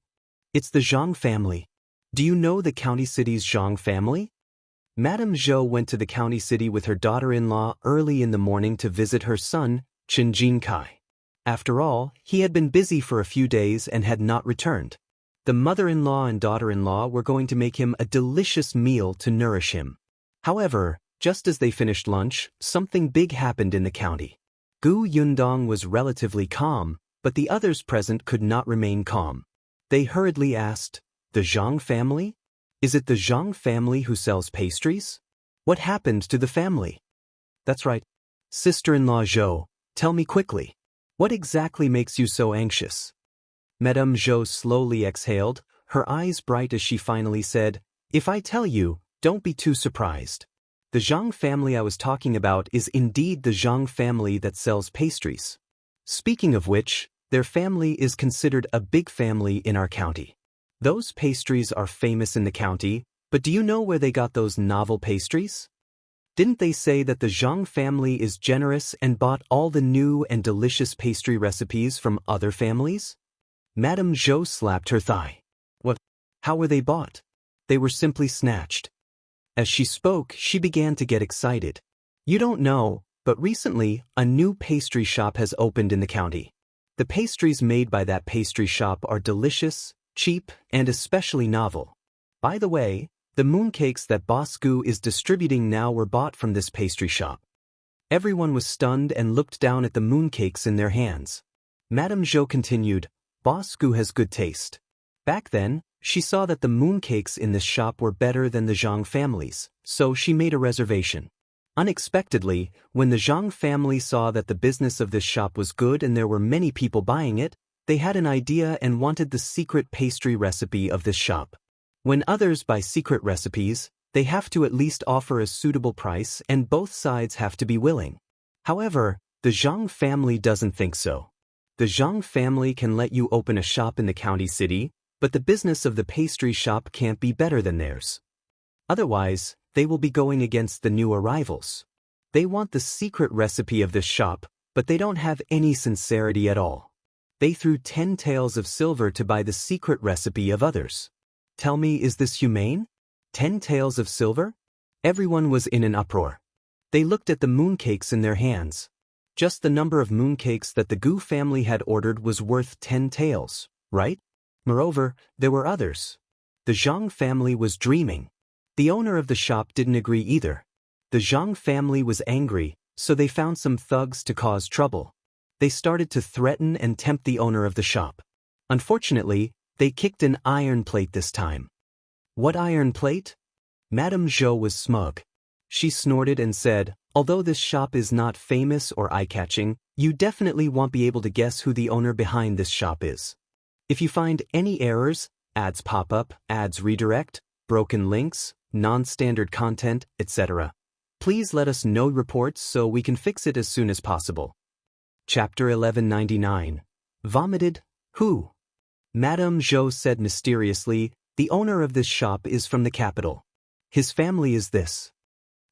"It's the Zhang family. Do you know the county city's Zhang family?" Madame Zhou went to the county city with her daughter-in-law early in the morning to visit her son, Chen Jinkai. After all, he had been busy for a few days and had not returned. The mother-in-law and daughter-in-law were going to make him a delicious meal to nourish him. However, just as they finished lunch, something big happened in the county. Gu Yundong was relatively calm, but the others present could not remain calm. They hurriedly asked, "The Zhang family? Is it the Zhang family who sells pastries? What happened to the family?" "That's right. Sister-in-law Zhou, tell me quickly. What exactly makes you so anxious?" Madame Zhou slowly exhaled, her eyes bright as she finally said, "If I tell you, don't be too surprised. The Zhang family I was talking about is indeed the Zhang family that sells pastries. Speaking of which, their family is considered a big family in our county. Those pastries are famous in the county, but do you know where they got those novel pastries? Didn't they say that the Zhang family is generous and bought all the new and delicious pastry recipes from other families?" Madame Zhou slapped her thigh. "What? How were they bought?" "They were simply snatched." As she spoke, she began to get excited. "You don't know, but recently, a new pastry shop has opened in the county. The pastries made by that pastry shop are delicious, cheap, and especially novel. By the way, the mooncakes that Boss Gu is distributing now were bought from this pastry shop." Everyone was stunned and looked down at the mooncakes in their hands. Madame Zhou continued, "Boss Gu has good taste. Back then, She saw that the mooncakes in this shop were better than the Zhang family's, so she made a reservation. Unexpectedly, when the Zhang family saw that the business of this shop was good and there were many people buying it, they had an idea and wanted the secret pastry recipe of this shop. When others buy secret recipes, they have to at least offer a suitable price and both sides have to be willing. However, the Zhang family doesn't think so. The Zhang family can let you open a shop in the county city, but the business of the pastry shop can't be better than theirs. Otherwise, they will be going against the new arrivals. They want the secret recipe of this shop, but they don't have any sincerity at all. They threw 10 taels of silver to buy the secret recipe of others. Tell me, is this humane? 10 taels of silver? Everyone was in an uproar. They looked at the mooncakes in their hands. Just the number of mooncakes that the Gu family had ordered was worth 10 taels, right? Moreover, there were others. The Zhang family was dreaming. The owner of the shop didn't agree either. The Zhang family was angry, so they found some thugs to cause trouble. They started to threaten and tempt the owner of the shop. Unfortunately, they kicked an iron plate this time. What iron plate? Madame Zhou was smug. She snorted and said, although this shop is not famous or eye-catching, you definitely won't be able to guess who the owner behind this shop is. If you find any errors, ads pop up, ads redirect, broken links, non-standard content, etc., please let us know reports so we can fix it as soon as possible. Chapter 1199. Vomited? Who? Madame Zhou said mysteriously, the owner of this shop is from the capital. His family is this.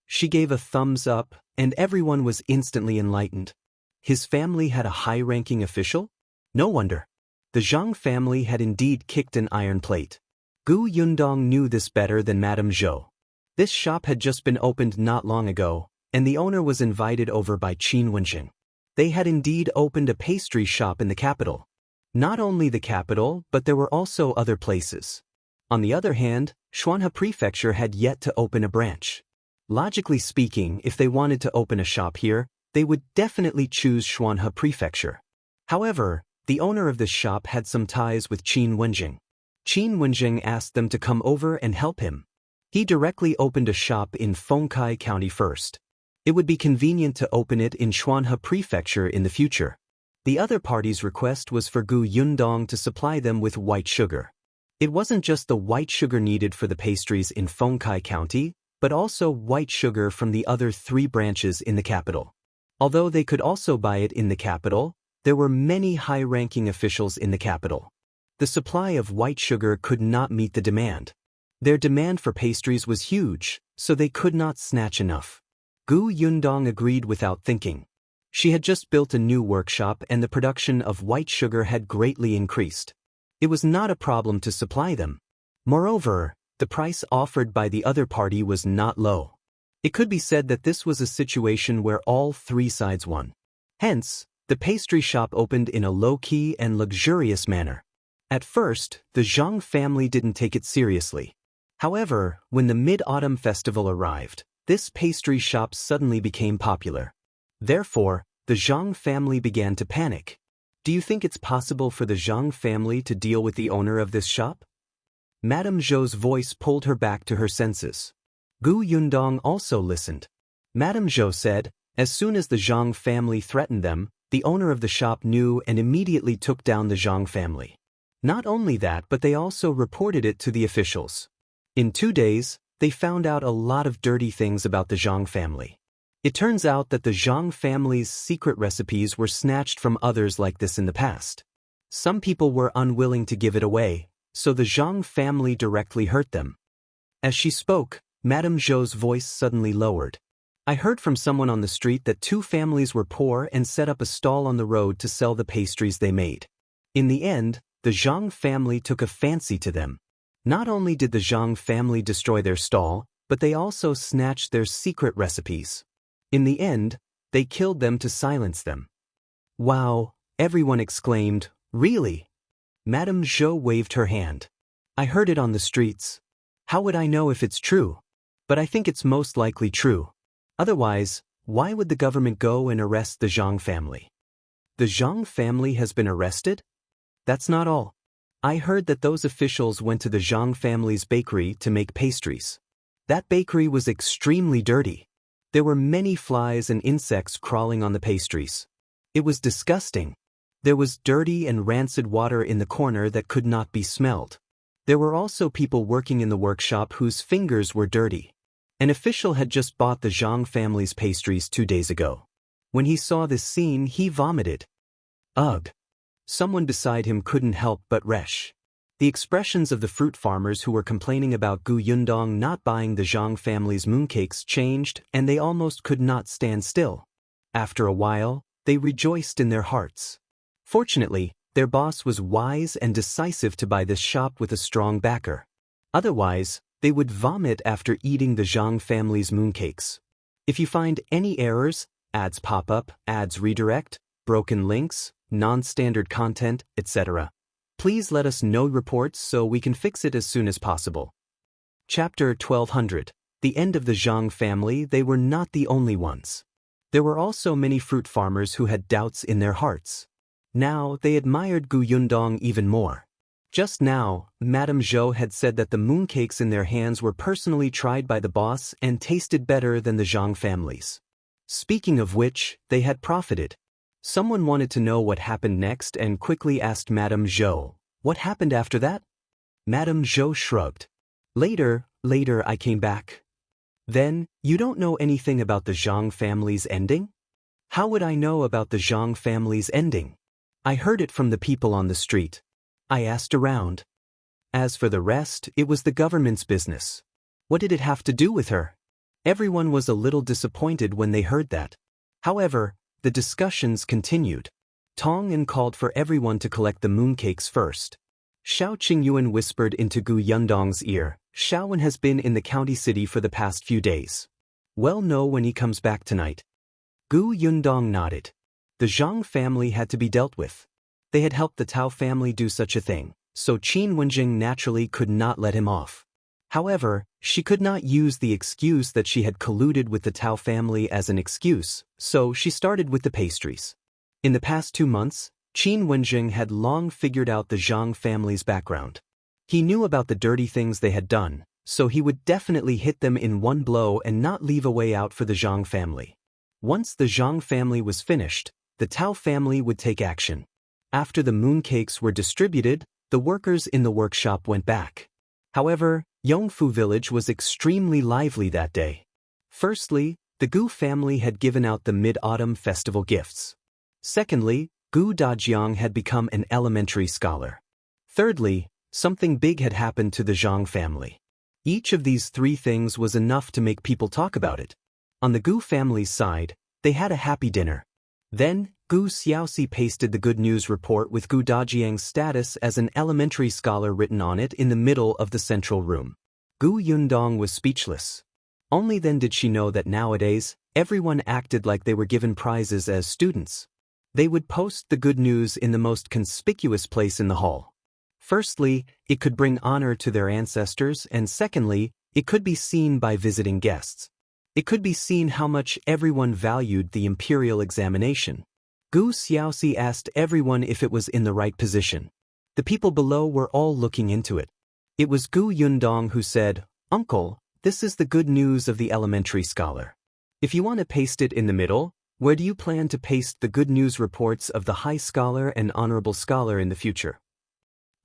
She gave a thumbs up, and everyone was instantly enlightened. His family had a high-ranking official? No wonder. The Zhang family had indeed kicked an iron plate. Gu Yundong knew this better than Madame Zhou. This shop had just been opened not long ago, and the owner was invited over by Wenzheng. They had indeed opened a pastry shop in the capital. Not only the capital, but there were also other places. On the other hand, Xuanhe Prefecture had yet to open a branch. Logically speaking, if they wanted to open a shop here, they would definitely choose Xuanhe Prefecture. However, the owner of this shop had some ties with Wenzheng. Wenzheng asked them to come over and help him. He directly opened a shop in Fengkai County first. It would be convenient to open it in Xuanhe Prefecture in the future. The other party's request was for Gu Yundong to supply them with white sugar. It wasn't just the white sugar needed for the pastries in Fengkai County, but also white sugar from the other 3 branches in the capital. Although they could also buy it in the capital, there were many high-ranking officials in the capital. The supply of white sugar could not meet the demand. Their demand for pastries was huge, so they could not snatch enough. Gu Yundong agreed without thinking. She had just built a new workshop and the production of white sugar had greatly increased. It was not a problem to supply them. Moreover, the price offered by the other party was not low. It could be said that this was a situation where all 3 sides won. Hence, the pastry shop opened in a low-key and luxurious manner. At first, the Zhang family didn't take it seriously. However, when the Mid-Autumn Festival arrived, this pastry shop suddenly became popular. Therefore, the Zhang family began to panic. Do you think it's possible for the Zhang family to deal with the owner of this shop? Madame Zhou's voice pulled her back to her senses. Gu Yundong also listened. Madame Zhou said, as soon as the Zhang family threatened them, the owner of the shop knew and immediately took down the Zhang family. Not only that, but they also reported it to the officials. In 2 days, they found out a lot of dirty things about the Zhang family. It turns out that the Zhang family's secret recipes were snatched from others like this in the past. Some people were unwilling to give it away, so the Zhang family directly hurt them. As she spoke, Madame Zhou's voice suddenly lowered. I heard from someone on the street that 2 families were poor and set up a stall on the road to sell the pastries they made. In the end, the Zhang family took a fancy to them. Not only did the Zhang family destroy their stall, but they also snatched their secret recipes. In the end, they killed them to silence them. Wow, everyone exclaimed, really? Madame Zhou waved her hand. I heard it on the streets. How would I know if it's true? But I think it's most likely true. Otherwise, why would the government go and arrest the Zhang family? The Zhang family has been arrested? That's not all. I heard that those officials went to the Zhang family's bakery to make pastries. That bakery was extremely dirty. There were many flies and insects crawling on the pastries. It was disgusting. There was dirty and rancid water in the corner that could not be smelled. There were also people working in the workshop whose fingers were dirty. An official had just bought the Zhang family's pastries 2 days ago. When he saw this scene, he vomited. Ugh. Someone beside him couldn't help but resh. The expressions of the fruit farmers who were complaining about Gu Yundong not buying the Zhang family's mooncakes changed, and they almost could not stand still. After a while, they rejoiced in their hearts. Fortunately, their boss was wise and decisive to buy this shop with a strong backer. Otherwise, they would vomit after eating the Zhang family's mooncakes. If you find any errors, ads pop up, ads redirect, broken links, non-standard content, etc., please let us know reports so we can fix it as soon as possible. Chapter 1200. The end of the Zhang family. They were not the only ones. There were also many fruit farmers who had doubts in their hearts. Now, they admired Gu Yundong even more. Just now, Madame Zhou had said that the mooncakes in their hands were personally tried by the boss and tasted better than the Zhang family's. Speaking of which, they had profited. Someone wanted to know what happened next and quickly asked Madame Zhou, "What happened after that?" Madame Zhou shrugged. Later I came back." "Then, you don't know anything about the Zhang family's ending?" "How would I know about the Zhang family's ending? I heard it from the people on the street. I asked around. As for the rest, it was the government's business. What did it have to do with her?" Everyone was a little disappointed when they heard that. However, the discussions continued. Tong called for everyone to collect the mooncakes first. Xiao Qingyuan whispered into Gu Yundong's ear, "Xiaowen has been in the county city for the past few days. We'll know when he comes back tonight." Gu Yundong nodded. The Zhang family had to be dealt with. They had helped the Tao family do such a thing, so Qin Wenjing naturally could not let him off. However, she could not use the excuse that she had colluded with the Tao family as an excuse, so she started with the pastries. In the past 2 months, Qin Wenjing had long figured out the Zhang family's background. He knew about the dirty things they had done, so he would definitely hit them in one blow and not leave a way out for the Zhang family. Once the Zhang family was finished, the Tao family would take action. After the mooncakes were distributed, the workers in the workshop went back. However, Yongfu village was extremely lively that day. Firstly, the Gu family had given out the mid-autumn festival gifts. Secondly, Gu Dajiang had become an elementary scholar. Thirdly, something big had happened to the Zhang family. Each of these 3 things was enough to make people talk about it. On the Gu family's side, they had a happy dinner. Then, Gu Xiaoxi pasted the good news report with Gu Dajiang's status as an elementary scholar written on it in the middle of the central room. Gu Yundong was speechless. Only then did she know that nowadays, everyone acted like they were given prizes as students. They would post the good news in the most conspicuous place in the hall. Firstly, it could bring honor to their ancestors, and secondly, it could be seen by visiting guests. It could be seen how much everyone valued the imperial examination. Gu Xiaoxi asked everyone if it was in the right position. The people below were all looking into it. It was Gu Yundong who said, "Uncle, this is the good news of the elementary scholar. If you want to paste it in the middle, where do you plan to paste the good news reports of the high scholar and honorable scholar in the future?"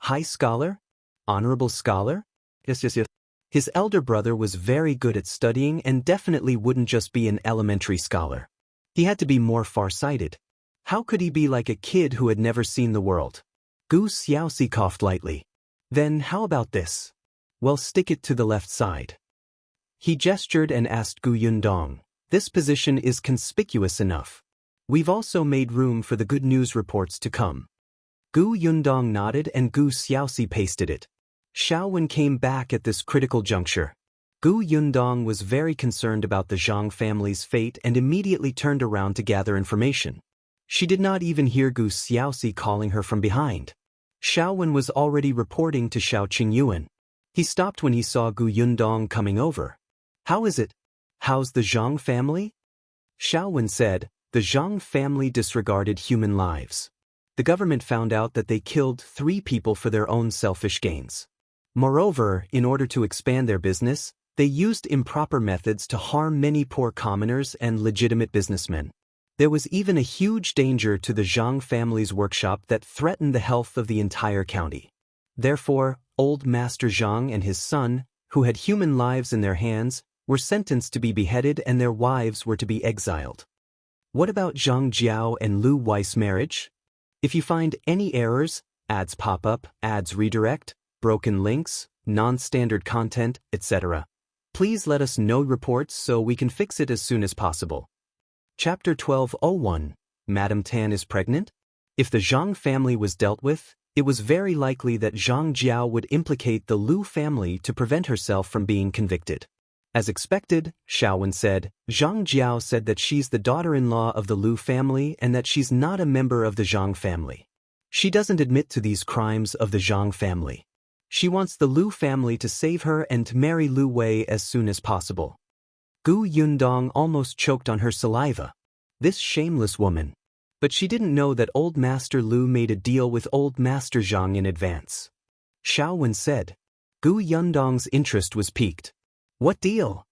"High scholar? Honorable scholar?" Yes. His elder brother was very good at studying and definitely wouldn't just be an elementary scholar. He had to be more far-sighted. How could he be like a kid who had never seen the world? Gu Xiaoxi coughed lightly. "Then how about this? Well, stick it to the left side." He gestured and asked Gu Yundong, "This position is conspicuous enough. We've also made room for the good news reports to come." Gu Yundong nodded and Gu Xiaoxi pasted it. Xiaowen came back at this critical juncture. Gu Yundong was very concerned about the Zhang family's fate and immediately turned around to gather information. She did not even hear Gu Xiaoxi calling her from behind. Xiaowen was already reporting to Xiao Qingyuan. He stopped when he saw Gu Yundong coming over. "How is it? How's the Zhang family?" Xiaowen said, "The Zhang family disregarded human lives. the government found out that they killed 3 people for their own selfish gains. Moreover, in order to expand their business, they used improper methods to harm many poor commoners and legitimate businessmen. There was even a huge danger to the Zhang family's workshop that threatened the health of the entire county. Therefore, old Master Zhang and his son, who had human lives in their hands, were sentenced to be beheaded and their wives were to be exiled. What about Zhang Jiao and Lu Wei's marriage? If you find any errors, ads pop up, ads redirect, broken links, non-standard content, etc., please let us know reports so we can fix it as soon as possible. Chapter 12:01 Madame Tan is pregnant? If the Zhang family was dealt with, it was very likely that Zhang Jiao would implicate the Lu family to prevent herself from being convicted. As expected, Xiaowen said, Zhang Jiao said that she's the daughter-in-law of the Lu family and that she's not a member of the Zhang family. She doesn't admit to these crimes of the Zhang family. She wants the Lu family to save her and to marry Lu Wei as soon as possible. Gu Yundong almost choked on her saliva. This shameless woman. But she didn't know that old Master Lu made a deal with old Master Zhang in advance. Xiaowen said. Gu Yundong's interest was piqued. What deal?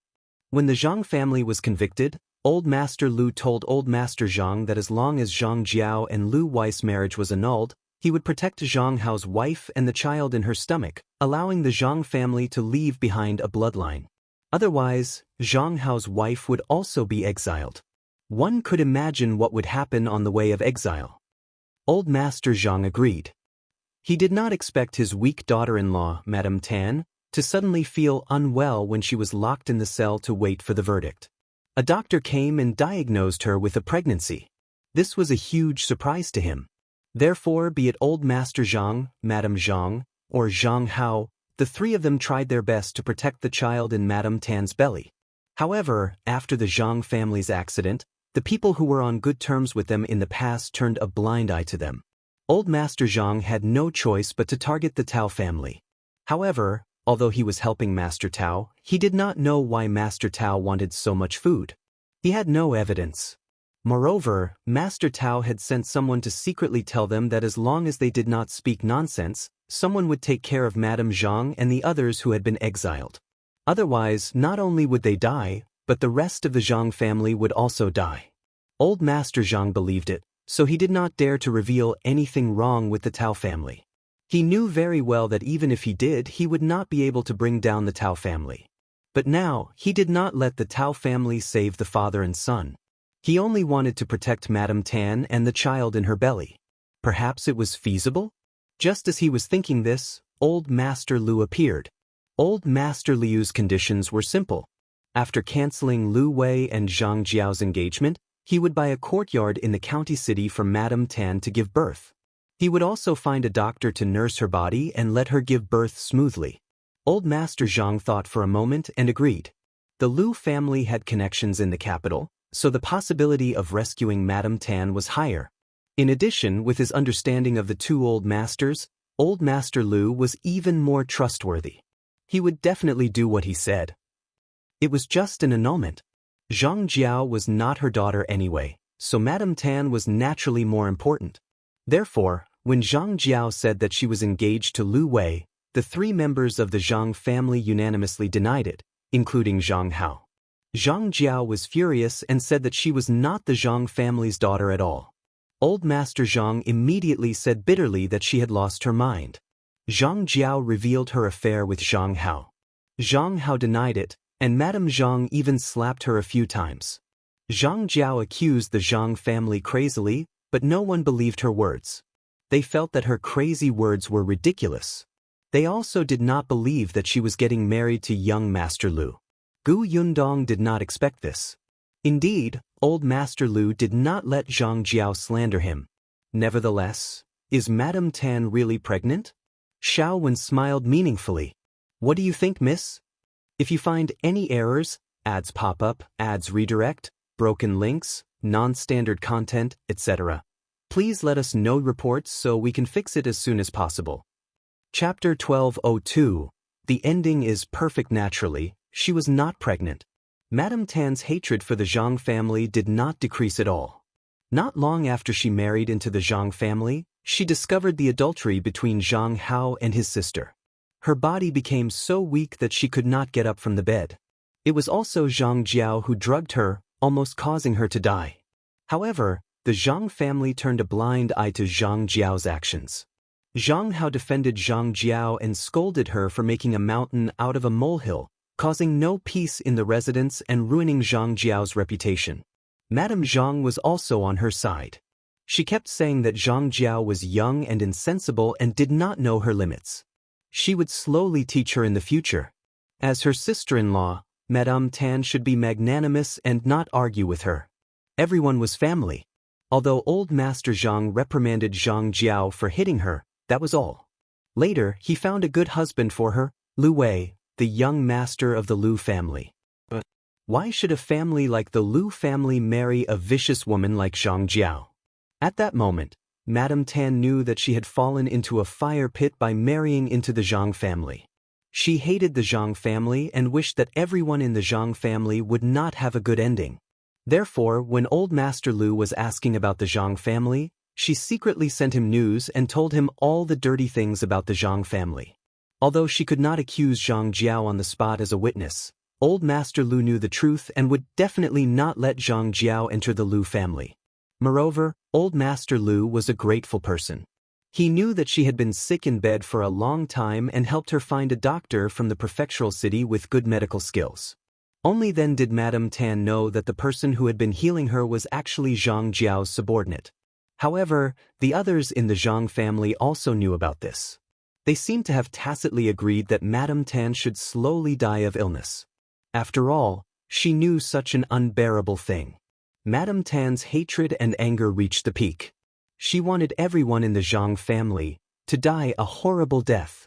When the Zhang family was convicted, old Master Lu told old Master Zhang that as long as Zhang Jiao and Lu Wei's marriage was annulled, he would protect Zhang Hao's wife and the child in her stomach, allowing the Zhang family to leave behind a bloodline. Otherwise, Zhang Hao's wife would also be exiled. One could imagine what would happen on the way of exile. Old Master Zhang agreed. He did not expect his weak daughter-in-law, Madame Tan, to suddenly feel unwell when she was locked in the cell to wait for the verdict. A doctor came and diagnosed her with a pregnancy. This was a huge surprise to him. Therefore, be it old Master Zhang, Madame Zhang, or Zhang Hao, the 3 of them tried their best to protect the child in Madame Tan's belly. However, after the Zhang family's accident, the people who were on good terms with them in the past turned a blind eye to them. Old Master Zhang had no choice but to target the Tao family. However, although he was helping Master Tao, he did not know why Master Tao wanted so much food. He had no evidence. Moreover, Master Tao had sent someone to secretly tell them that as long as they did not speak nonsense, someone would take care of Madame Zhang and the others who had been exiled. Otherwise, not only would they die, but the rest of the Zhang family would also die. Old Master Zhang believed it, so he did not dare to reveal anything wrong with the Tao family. He knew very well that even if he did, he would not be able to bring down the Tao family. But now, he did not let the Tao family save the father and son. He only wanted to protect Madame Tan and the child in her belly. Perhaps it was feasible? Just as he was thinking this, old Master Lu appeared. Old Master Liu's conditions were simple. After canceling Lu Wei and Zhang Jiao's engagement, he would buy a courtyard in the county city for Madame Tan to give birth. He would also find a doctor to nurse her body and let her give birth smoothly. Old Master Zhang thought for a moment and agreed. The Lu family had connections in the capital, so the possibility of rescuing Madame Tan was higher. In addition, with his understanding of the 2 old masters, old Master Lu was even more trustworthy. He would definitely do what he said. It was just an annulment. Zhang Jiao was not her daughter anyway, so Madame Tan was naturally more important. Therefore, when Zhang Jiao said that she was engaged to Lu Wei, the 3 members of the Zhang family unanimously denied it, including Zhang Hao. Zhang Jiao was furious and said that she was not the Zhang family's daughter at all. Old Master Zhang immediately said bitterly that she had lost her mind. Zhang Jiao revealed her affair with Zhang Hao. Zhang Hao denied it, and Madame Zhang even slapped her a few times. Zhang Jiao accused the Zhang family crazily, but no one believed her words. They felt that her crazy words were ridiculous. They also did not believe that she was getting married to young Master Lu. Gu Yundong did not expect this. Indeed, old Master Lu did not let Zhang Jiao slander him. Nevertheless, is Madame Tan really pregnant? Xiaowen smiled meaningfully. What do you think, miss? If you find any errors, ads pop up, ads redirect, broken links, non-standard content, etc., please let us know reports so we can fix it as soon as possible. Chapter 12:02 The ending is perfect naturally, she was not pregnant. Madame Tan's hatred for the Zhang family did not decrease at all. Not long after she married into the Zhang family, She discovered the adultery between Zhang Hao and his sister. Her body became so weak that she could not get up from the bed. It was also Zhang Jiao who drugged her, almost causing her to die. However, the Zhang family turned a blind eye to Zhang Jiao's actions. Zhang Hao defended Zhang Jiao and scolded her for making a mountain out of a molehill, causing no peace in the residence and ruining Zhang Jiao's reputation. Madame Zhang was also on her side. She kept saying that Zhang Jiao was young and insensible and did not know her limits. She would slowly teach her in the future. As her sister-in-law, Madame Tan should be magnanimous and not argue with her. Everyone was family. Although old Master Zhang reprimanded Zhang Jiao for hitting her, that was all. Later, he found a good husband for her, Lu Wei, the young master of the Lu family. But why should a family like the Lu family marry a vicious woman like Zhang Jiao? At that moment, Madame Tan knew that she had fallen into a fire pit by marrying into the Zhang family. She hated the Zhang family and wished that everyone in the Zhang family would not have a good ending. Therefore, when old Master Lu was asking about the Zhang family, she secretly sent him news and told him all the dirty things about the Zhang family. Although she could not accuse Zhang Jiao on the spot as a witness, old Master Lu knew the truth and would definitely not let Zhang Jiao enter the Lu family. Moreover, old Master Lu was a grateful person. He knew that she had been sick in bed for a long time and helped her find a doctor from the prefectural city with good medical skills. Only then did Madame Tan know that the person who had been healing her was actually Zhang Jiao's subordinate. However, the others in the Zhang family also knew about this. They seemed to have tacitly agreed that Madame Tan should slowly die of illness. After all, she knew such an unbearable thing. Madame Tan's hatred and anger reached the peak. She wanted everyone in the Zhang family to die a horrible death.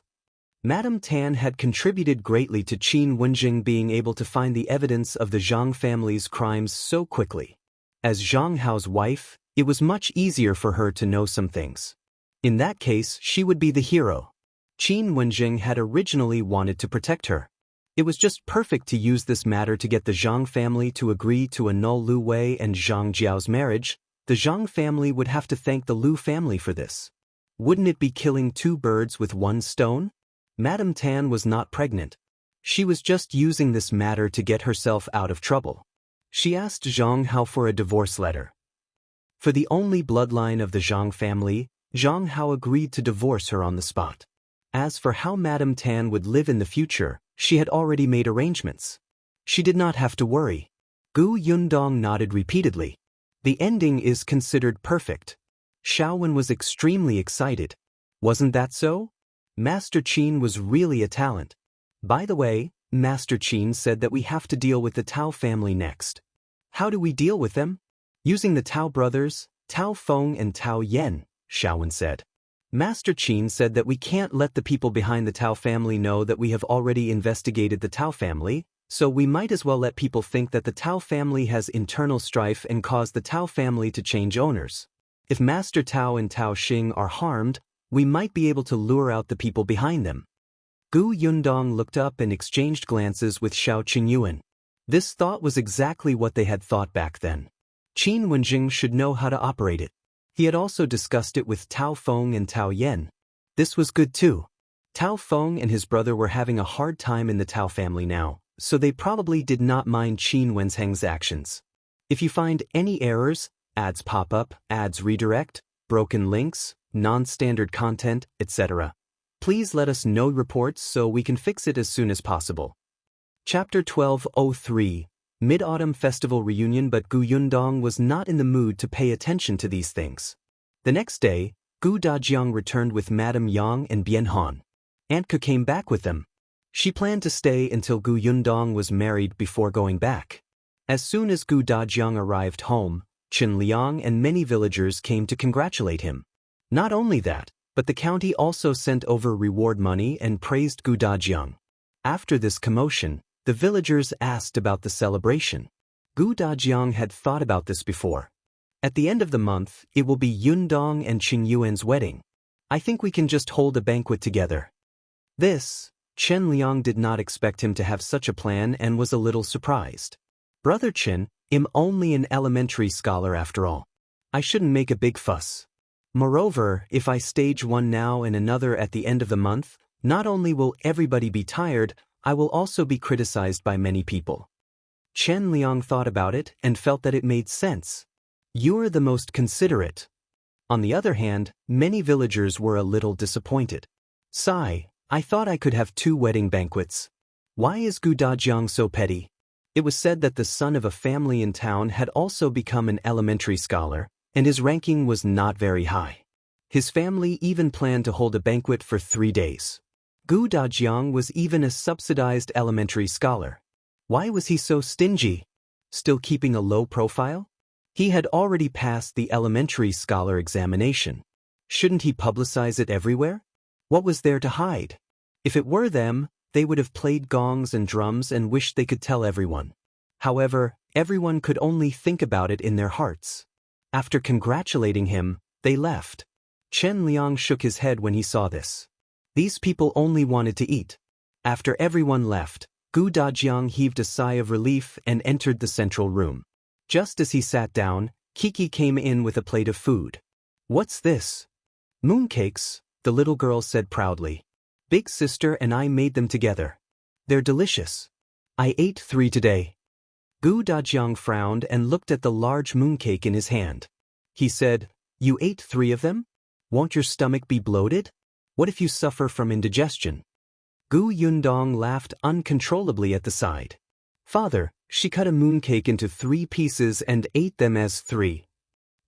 Madame Tan had contributed greatly to Qin Wenzheng being able to find the evidence of the Zhang family's crimes so quickly. As Zhang Hao's wife, it was much easier for her to know some things. In that case, she would be the hero. Qin Wenzheng had originally wanted to protect her. It was just perfect to use this matter to get the Zhang family to agree to annul Lu Wei and Zhang Jiao's marriage. The Zhang family would have to thank the Lu family for this. Wouldn't it be killing two birds with one stone? Madame Tan was not pregnant. She was just using this matter to get herself out of trouble. She asked Zhang Hao for a divorce letter. For the only bloodline of the Zhang family, Zhang Hao agreed to divorce her on the spot. As for how Madame Tan would live in the future, she had already made arrangements. She did not have to worry. Gu Yundong nodded repeatedly. The ending is considered perfect. Xiaowen was extremely excited. Wasn't that so? Master Qin was really a talent. By the way, Master Qin said that we have to deal with the Tao family next. How do we deal with them? Using the Tao brothers, Tao Feng and Tao Yen, Xiaowen said. Master Qin said that we can't let the people behind the Tao family know that we have already investigated the Tao family, so we might as well let people think that the Tao family has internal strife and cause the Tao family to change owners. If Master Tao and Tao Xing are harmed, we might be able to lure out the people behind them. Gu Yundong looked up and exchanged glances with Xiao Qingyuan. This thought was exactly what they had thought back then. Qin Wenzheng should know how to operate it. He had also discussed it with Tao Feng and Tao Yen. This was good too. Tao Feng and his brother were having a hard time in the Tao family now, so they probably did not mind Qin Wenzheng's actions. If you find any errors, ads pop up, ads redirect, broken links, non-standard content, etc., please let us know reports so we can fix it as soon as possible. Chapter 1203, Mid-Autumn Festival Reunion. But Gu Yundong was not in the mood to pay attention to these things. The next day, Gu Dajiang returned with Madame Yang and Bianhan. Aunt Ke came back with them. She planned to stay until Gu Yundong was married before going back. As soon as Gu Dajiang arrived home, Chen Liang and many villagers came to congratulate him. Not only that, but the county also sent over reward money and praised Gu Dajiang. After this commotion, the villagers asked about the celebration. Gu Dajiang had thought about this before. At the end of the month, it will be Yundong and Qingyuan's wedding. I think we can just hold a banquet together. This, Chen Liang did not expect him to have such a plan and was a little surprised. Brother Chen, I'm only an elementary scholar after all. I shouldn't make a big fuss. Moreover, if I stage one now and another at the end of the month, not only will everybody be tired, I will also be criticized by many people. Chen Liang thought about it and felt that it made sense. You're the most considerate. On the other hand, many villagers were a little disappointed. Sigh, I thought I could have 2 wedding banquets. Why is Gu Dajiang so petty? It was said that the son of a family in town had also become an elementary scholar, and his ranking was not very high. His family even planned to hold a banquet for 3 days. Gu Dajiang was even a subsidized elementary scholar. Why was he so stingy? Still keeping a low profile? He had already passed the elementary scholar examination. Shouldn't he publicize it everywhere? What was there to hide? If it were them, they would have played gongs and drums and wished they could tell everyone. However, everyone could only think about it in their hearts. After congratulating him, they left. Chen Liang shook his head when he saw this. These people only wanted to eat. After everyone left, Gu Dajiang heaved a sigh of relief and entered the central room. Just as he sat down, Kiki came in with a plate of food. What's this? Mooncakes, the little girl said proudly. Big sister and I made them together. They're delicious. I ate 3 today. Gu Dajiang frowned and looked at the large mooncake in his hand. He said, You ate 3 of them? Won't your stomach be bloated? What if you suffer from indigestion? Gu Yundong laughed uncontrollably at the side. Father, she cut a mooncake into 3 pieces and ate them as 3.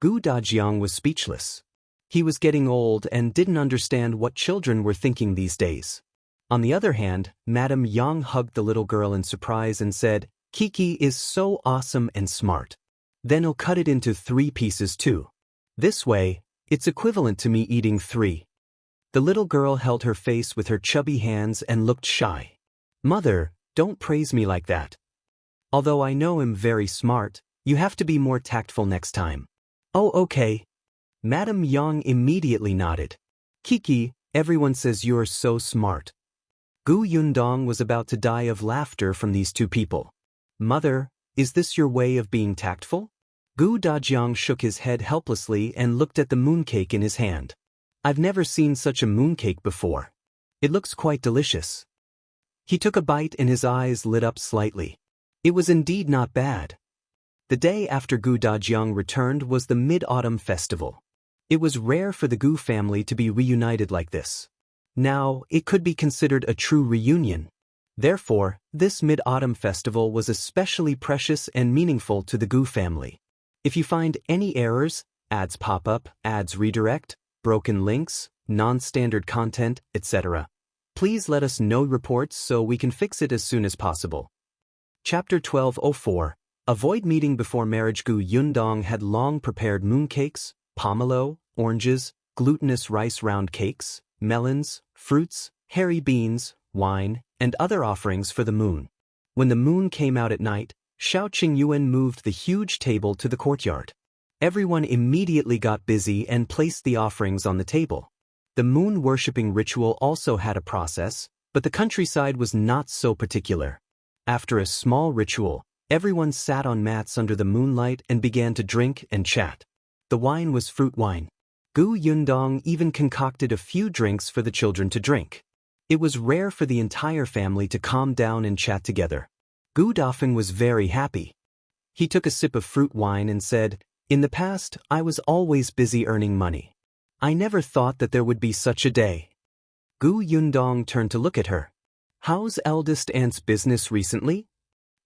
Gu Dajiang was speechless. He was getting old and didn't understand what children were thinking these days. On the other hand, Madame Yang hugged the little girl in surprise and said, Kiki is so awesome and smart. Then he'll cut it into 3 pieces too. This way, it's equivalent to me eating 3. The little girl held her face with her chubby hands and looked shy. Mother, don't praise me like that. Although I know I'm very smart, you have to be more tactful next time. Oh, okay. Madame Yang immediately nodded. Kiki, everyone says you're so smart. Gu Yundong was about to die of laughter from these 2 people. Mother, is this your way of being tactful? Gu Dajiang shook his head helplessly and looked at the mooncake in his hand. I've never seen such a mooncake before. It looks quite delicious. He took a bite and his eyes lit up slightly. It was indeed not bad. The day after Gu Dajiang returned was the Mid-Autumn Festival. It was rare for the Gu family to be reunited like this. Now, it could be considered a true reunion. Therefore, this Mid-Autumn Festival was especially precious and meaningful to the Gu family. If you find any errors, ads pop up, ads redirect, broken links, non-standard content, etc., please let us know reports so we can fix it as soon as possible. Chapter 1204. Avoid meeting before marriage. Gu Yundong had long prepared mooncakes, pomelo, oranges, glutinous rice round cakes, melons, fruits, hairy beans, wine, and other offerings for the moon. When the moon came out at night, Xiaoxi Yuan moved the huge table to the courtyard. Everyone immediately got busy and placed the offerings on the table. The moon-worshipping ritual also had a process, but the countryside was not so particular. After a small ritual, everyone sat on mats under the moonlight and began to drink and chat. The wine was fruit wine. Gu Yundong even concocted a few drinks for the children to drink. It was rare for the entire family to calm down and chat together. Gu Dafeng was very happy. He took a sip of fruit wine and said, In the past, I was always busy earning money. I never thought that there would be such a day. Gu Yundong turned to look at her. How's Eldest Aunt's business recently?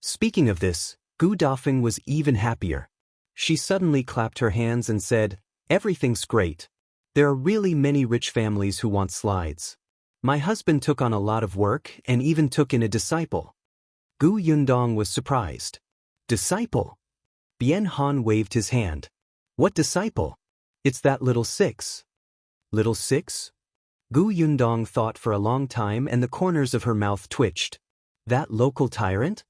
Speaking of this, Gu Dafeng was even happier. She suddenly clapped her hands and said, Everything's great. There are really many rich families who want slides. My husband took on a lot of work and even took in a disciple. Gu Yundong was surprised. Disciple? Bien Han waved his hand. What disciple? It's that little 6. Little 6? Gu Yundong thought for a long time and the corners of her mouth twitched. That local tyrant?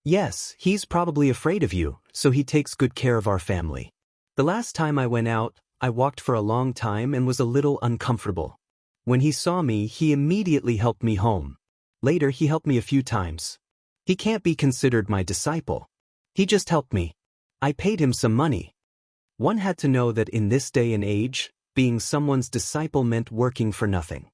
Yes, he's probably afraid of you, so he takes good care of our family. The last time I went out, I walked for a long time and was a little uncomfortable. When he saw me, he immediately helped me home. Later, he helped me a few times. He can't be considered my disciple. He just helped me. I paid him some money. One had to know that in this day and age, being someone's disciple meant working for nothing.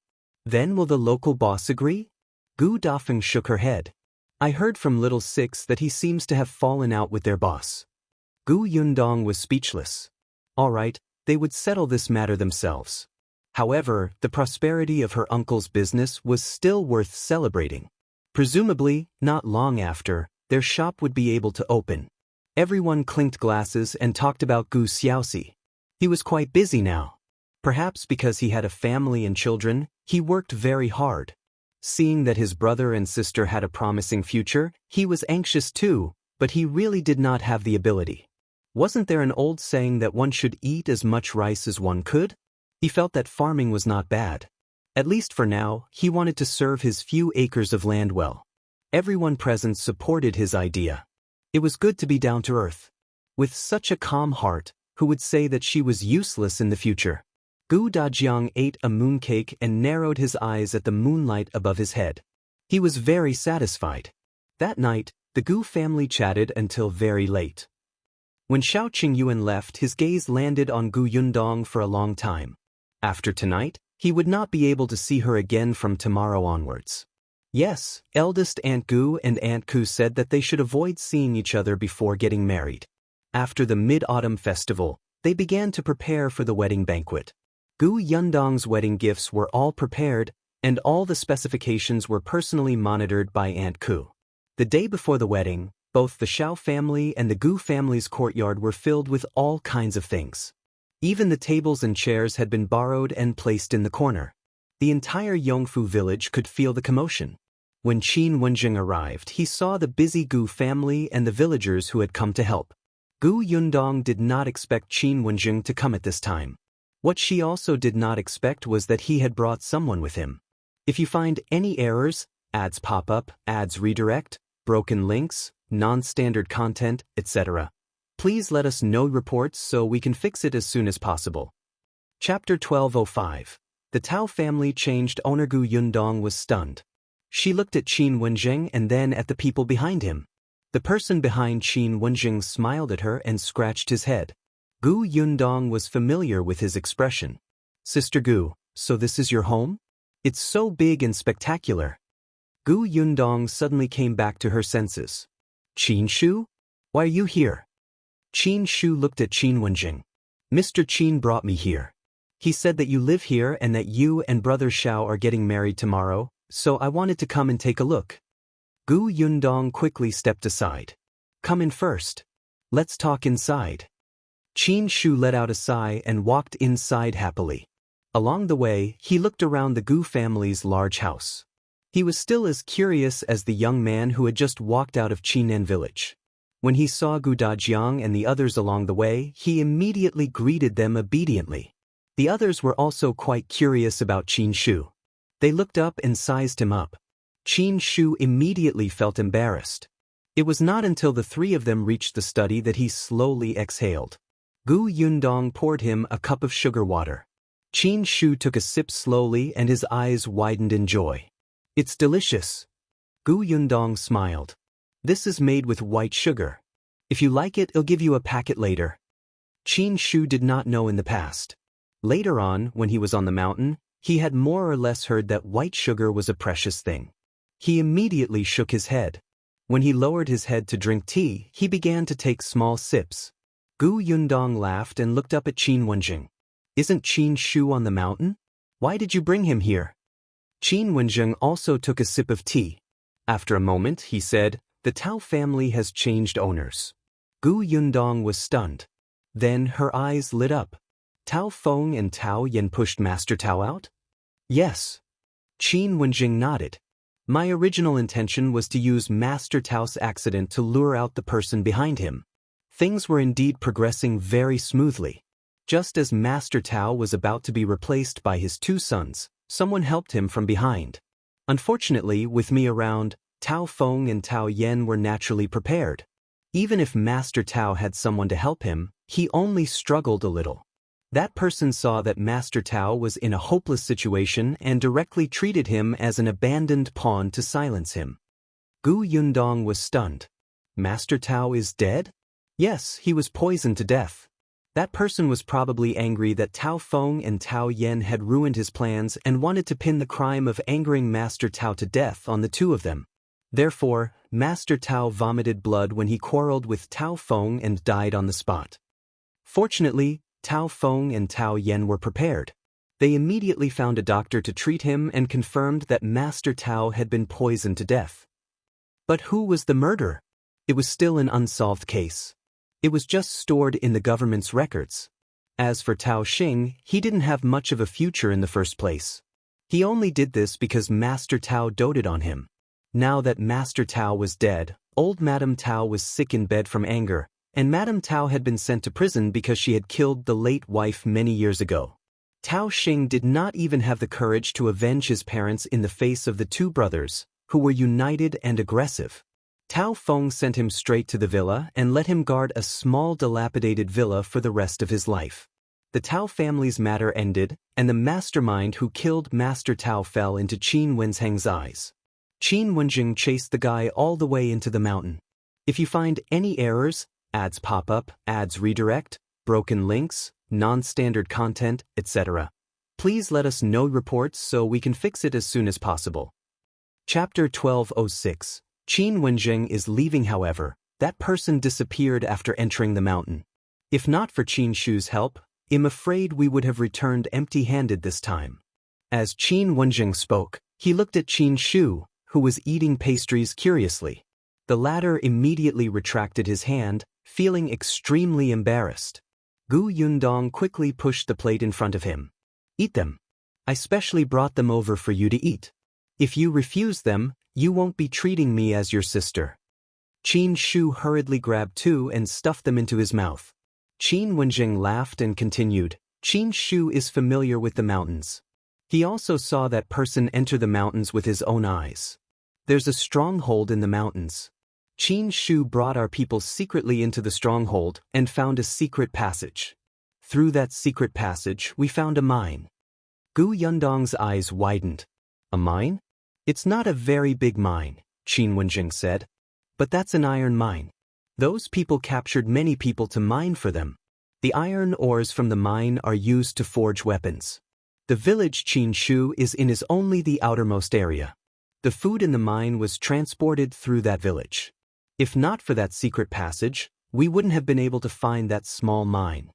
Then will the local boss agree? Gu Dafeng shook her head. I heard from Little Six that he seems to have fallen out with their boss. Gu Yundong was speechless. All right, they would settle this matter themselves. However, the prosperity of her uncle's business was still worth celebrating. Presumably, not long after, their shop would be able to open. Everyone clinked glasses and talked about Gu Xiaoxi. He was quite busy now. Perhaps because he had a family and children, he worked very hard. Seeing that his brother and sister had a promising future, he was anxious too, but he really did not have the ability. Wasn't there an old saying that one should eat as much rice as one could? He felt that farming was not bad. At least for now, he wanted to serve his few acres of land well. Everyone present supported his idea. It was good to be down to earth. With such a calm heart, who would say that she was useless in the future? Gu Dajiang ate a mooncake and narrowed his eyes at the moonlight above his head. He was very satisfied. That night, the Gu family chatted until very late. When Xiao Qingyuan left, his gaze landed on Gu Yundong for a long time. After tonight, he would not be able to see her again from tomorrow onwards. Yes, eldest Aunt Gu and Aunt Ku said that they should avoid seeing each other before getting married. After the Mid-Autumn Festival, they began to prepare for the wedding banquet. Gu Yundong's wedding gifts were all prepared, and all the specifications were personally monitored by Aunt Ku. The day before the wedding, both the Xiao family and the Gu family's courtyard were filled with all kinds of things. Even the tables and chairs had been borrowed and placed in the corner. The entire Yongfu village could feel the commotion. When Qin Wenzheng arrived, he saw the busy Gu family and the villagers who had come to help. Gu Yundong did not expect Qin Wenzheng to come at this time. What she also did not expect was that he had brought someone with him. If you find any errors, ads pop up, ads redirect, broken links, non-standard content, etc., please let us know reports so we can fix it as soon as possible. Chapter 1205. The Tao family changed owner. Gu Yundong was stunned. She looked at Qin Wenzheng and then at the people behind him. The person behind Qin Wenzheng smiled at her and scratched his head. Gu Yundong was familiar with his expression. Sister Gu, so this is your home? It's so big and spectacular. Gu Yundong suddenly came back to her senses. Qin Shu? Why are you here? Qin Shu looked at Qin Wenzheng. Mr. Qin brought me here. He said that you live here and that you and brother Xiao are getting married tomorrow, so I wanted to come and take a look. Gu Yundong quickly stepped aside. Come in first. Let's talk inside. Qin Shu let out a sigh and walked inside happily. Along the way, he looked around the Gu family's large house. He was still as curious as the young man who had just walked out of Qinan village. When he saw Gu Dajiang and the others along the way, he immediately greeted them obediently. The others were also quite curious about Qin Shu. They looked up and sized him up. Qin Shu immediately felt embarrassed. It was not until the three of them reached the study that he slowly exhaled. Gu Yundong poured him a cup of sugar water. Qin Shu took a sip slowly and his eyes widened in joy. It's delicious. Gu Yundong smiled. This is made with white sugar. If you like it, I'll give you a packet later. Qin Shu did not know in the past. Later on, when he was on the mountain, he had more or less heard that white sugar was a precious thing. He immediately shook his head. When he lowered his head to drink tea, he began to take small sips. Gu Yundong laughed and looked up at Qin Wenzheng. Isn't Qin Shu on the mountain? Why did you bring him here? Qin Wenzheng also took a sip of tea. After a moment, he said, the Tao family has changed owners. Gu Yundong was stunned. Then her eyes lit up. Tao Feng and Tao Yan pushed Master Tao out? Yes. Qin Wenzheng nodded. My original intention was to use Master Tao's accident to lure out the person behind him. Things were indeed progressing very smoothly. Just as Master Tao was about to be replaced by his two sons, someone helped him from behind. Unfortunately, with me around, Tao Feng and Tao Yan were naturally prepared. Even if Master Tao had someone to help him, he only struggled a little. That person saw that Master Tao was in a hopeless situation and directly treated him as an abandoned pawn to silence him. Gu Yundong was stunned. Master Tao is dead? Yes, he was poisoned to death. That person was probably angry that Tao Feng and Tao Yen had ruined his plans and wanted to pin the crime of angering Master Tao to death on the two of them. Therefore, Master Tao vomited blood when he quarreled with Tao Feng and died on the spot. Fortunately, Tao Feng and Tao Yen were prepared. They immediately found a doctor to treat him and confirmed that Master Tao had been poisoned to death. But who was the murderer? It was still an unsolved case. It was just stored in the government's records. As for Tao Xing, he didn't have much of a future in the first place. He only did this because Master Tao doted on him. Now that Master Tao was dead, old Madame Tao was sick in bed from anger, and Madame Tao had been sent to prison because she had killed the late wife many years ago. Tao Xing did not even have the courage to avenge his parents in the face of the two brothers, who were united and aggressive. Tao Feng sent him straight to the villa and let him guard a small dilapidated villa for the rest of his life. The Tao family's matter ended, and the mastermind who killed Master Tao fell into Qin Wenzheng's eyes. Qin Wenzheng chased the guy all the way into the mountain. If you find any errors, ads pop up, ads redirect, broken links, non-standard content, etc., please let us know reports so we can fix it as soon as possible. Chapter 1206. Qin Wenzheng is leaving. However, that person disappeared after entering the mountain. If not for Qin Shu's help, I'm afraid we would have returned empty-handed this time. As Qin Wenzheng spoke, he looked at Qin Shu, who was eating pastries curiously. The latter immediately retracted his hand, feeling extremely embarrassed. Gu Yundong quickly pushed the plate in front of him. Eat them. I specially brought them over for you to eat. If you refuse them, you won't be treating me as your sister. Qin Shu hurriedly grabbed two and stuffed them into his mouth. Qin Wenzheng laughed and continued, Qin Shu is familiar with the mountains. He also saw that person enter the mountains with his own eyes. There's a stronghold in the mountains. Qin Shu brought our people secretly into the stronghold and found a secret passage. Through that secret passage, we found a mine. Gu Yundong's eyes widened. A mine? It's not a very big mine, Qin Wenzheng said. But that's an iron mine. Those people captured many people to mine for them. The iron ores from the mine are used to forge weapons. The village Qin Shu is in is only the outermost area. The food in the mine was transported through that village. If not for that secret passage, we wouldn't have been able to find that small mine.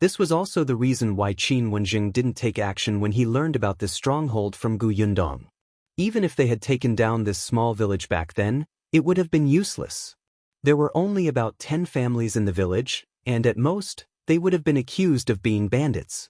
This was also the reason why Qin Wenzheng didn't take action when he learned about this stronghold from Gu Yundong. Even if they had taken down this small village back then, it would have been useless. There were only about 10 families in the village, and at most, they would have been accused of being bandits.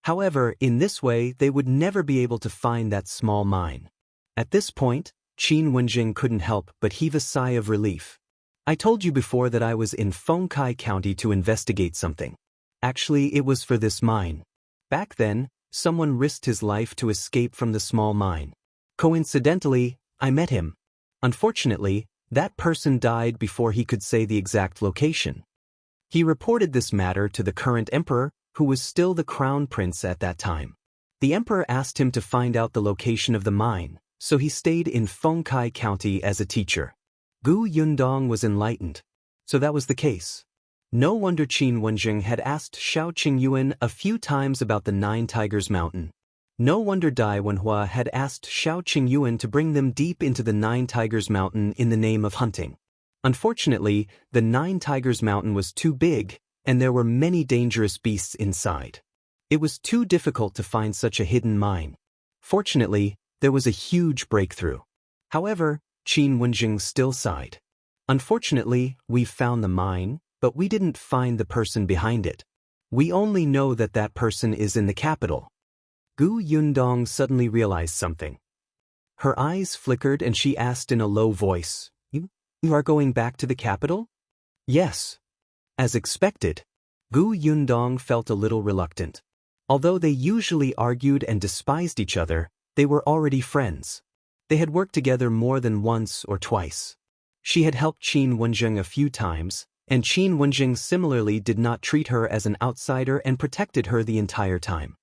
However, in this way, they would never be able to find that small mine. At this point, Qin Wenzheng couldn't help but heave a sigh of relief. I told you before that I was in Fengkai County to investigate something. Actually, it was for this mine. Back then, someone risked his life to escape from the small mine. Coincidentally, I met him. Unfortunately, that person died before he could say the exact location. He reported this matter to the current emperor, who was still the crown prince at that time. The emperor asked him to find out the location of the mine, so he stayed in Fengkai County as a teacher. Gu Yundong was enlightened. So that was the case. No wonder Qin Wenzheng had asked Xiao Qingyuan a few times about the Nine Tigers Mountain. No wonder Dai Wenhua had asked Xiao Qingyuan to bring them deep into the Nine Tigers Mountain in the name of hunting. Unfortunately, the Nine Tigers Mountain was too big, and there were many dangerous beasts inside. It was too difficult to find such a hidden mine. Fortunately, there was a huge breakthrough. However, Qin Wenzheng still sighed. Unfortunately, we've found the mine, but we didn't find the person behind it. We only know that that person is in the capital. Gu Yundong suddenly realized something. Her eyes flickered and she asked in a low voice, You are going back to the capital? Yes. As expected, Gu Yundong felt a little reluctant. Although they usually argued and despised each other, they were already friends. They had worked together more than once or twice. She had helped Qin Wenzheng a few times, and Qin Wenzheng similarly did not treat her as an outsider and protected her the entire time.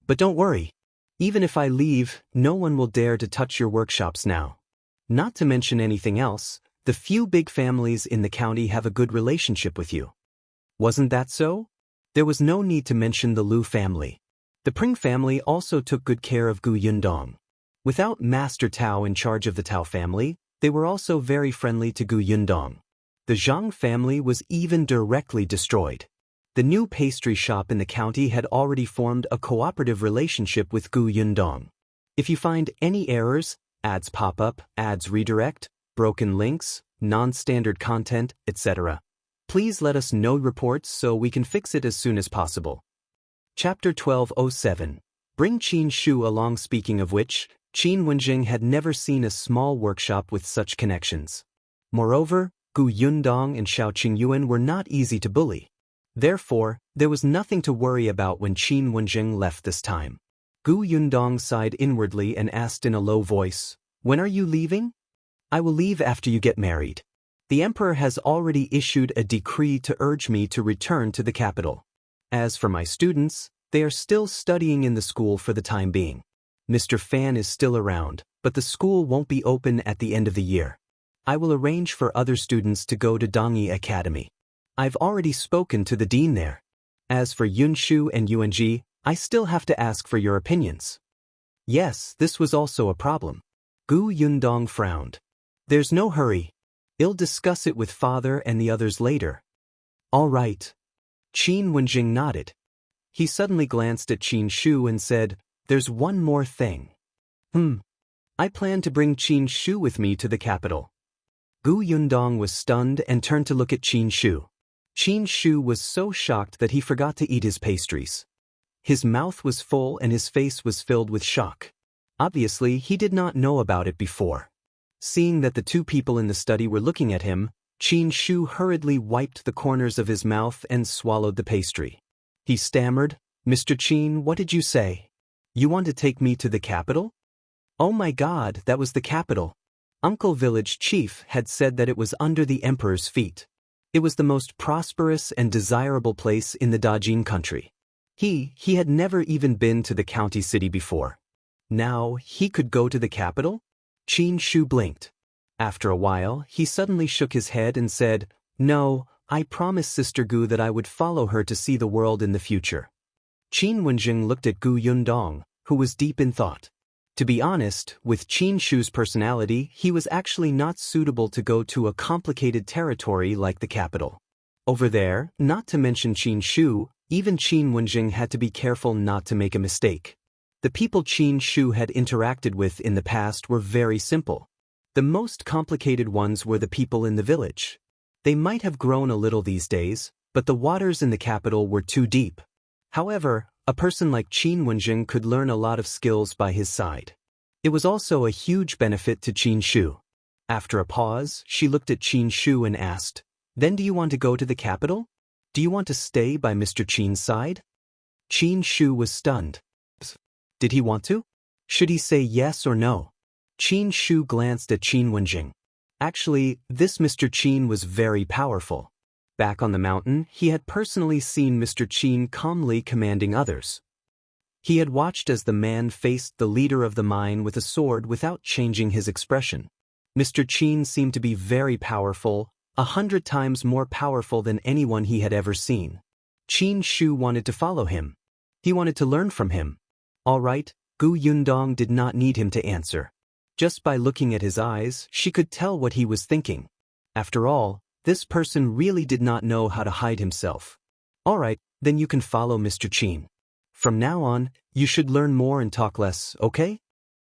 But don't worry. Even if I leave, no one will dare to touch your workshops now. Not to mention anything else, the few big families in the county have a good relationship with you. Wasn't that so? There was no need to mention the Lu family. The Pring family also took good care of Gu Yundong. Without Master Tao in charge of the Tao family, they were also very friendly to Gu Yundong. The Zhang family was even directly destroyed. The new pastry shop in the county had already formed a cooperative relationship with Gu Yundong. If you find any errors, ads pop up, ads redirect, broken links, non-standard content, etc., please let us know reports so we can fix it as soon as possible. Chapter 1207. Bring Qin Shu along. Speaking of which, Qin Wenzheng had never seen a small workshop with such connections. Moreover, Gu Yundong and Xiaoqi Yuan were not easy to bully. Therefore, there was nothing to worry about when Qin Wenzheng left this time. Gu Yundong sighed inwardly and asked in a low voice, "When are you leaving?" "I will leave after you get married. The emperor has already issued a decree to urge me to return to the capital. As for my students, they are still studying in the school for the time being. Mr. Fan is still around, but the school won't be open at the end of the year. I will arrange for other students to go to Dongyi Academy. I've already spoken to the dean there. As for Yunshu and Yuanji, I still have to ask for your opinions." Yes, this was also a problem. Gu Yundong frowned. "There's no hurry. I'll discuss it with father and the others later." "All right." Qin Wenjing nodded. He suddenly glanced at Qin Shu and said, "There's one more thing. I plan to bring Qin Shu with me to the capital." Gu Yundong was stunned and turned to look at Qin Shu. Qin Shu was so shocked that he forgot to eat his pastries. His mouth was full and his face was filled with shock. Obviously, he did not know about it before. Seeing that the two people in the study were looking at him, Qin Shu hurriedly wiped the corners of his mouth and swallowed the pastry. He stammered, "Mr. Qin, what did you say? You want to take me to the capital?" "Oh my God, that was the capital. Uncle Village Chief had said that it was under the emperor's feet. It was the most prosperous and desirable place in the Dajin country. He had never even been to the county city before. Now he could go to the capital?" Qin Shu blinked. After a while, he suddenly shook his head and said, "No, I promised Sister Gu that I would follow her to see the world in the future." Qin Wenjing looked at Gu Yundong, who was deep in thought. To be honest, with Qin Shu's personality, he was actually not suitable to go to a complicated territory like the capital. Over there, not to mention Qin Shu, even Qin Wenjing had to be careful not to make a mistake. The people Qin Shu had interacted with in the past were very simple. The most complicated ones were the people in the village. They might have grown a little these days, but the waters in the capital were too deep. However, a person like Qin Wenjing could learn a lot of skills by his side. It was also a huge benefit to Qin Shu. After a pause, she looked at Qin Shu and asked, "Then do you want to go to the capital? Do you want to stay by Mr. Qin's side?" Qin Shu was stunned. Did he want to? Should he say yes or no? Qin Shu glanced at Qin Wenjing. Actually, this Mr. Qin was very powerful. Back on the mountain, he had personally seen Mr. Qin calmly commanding others. He had watched as the man faced the leader of the mine with a sword without changing his expression. Mr. Qin seemed to be very powerful, 100 times more powerful than anyone he had ever seen. Qin Shu wanted to follow him. He wanted to learn from him. All right, Gu Yundong did not need him to answer. Just by looking at his eyes, she could tell what he was thinking. After all, this person really did not know how to hide himself. All right, then you can follow Mr. Qin. From now on, you should learn more and talk less, okay?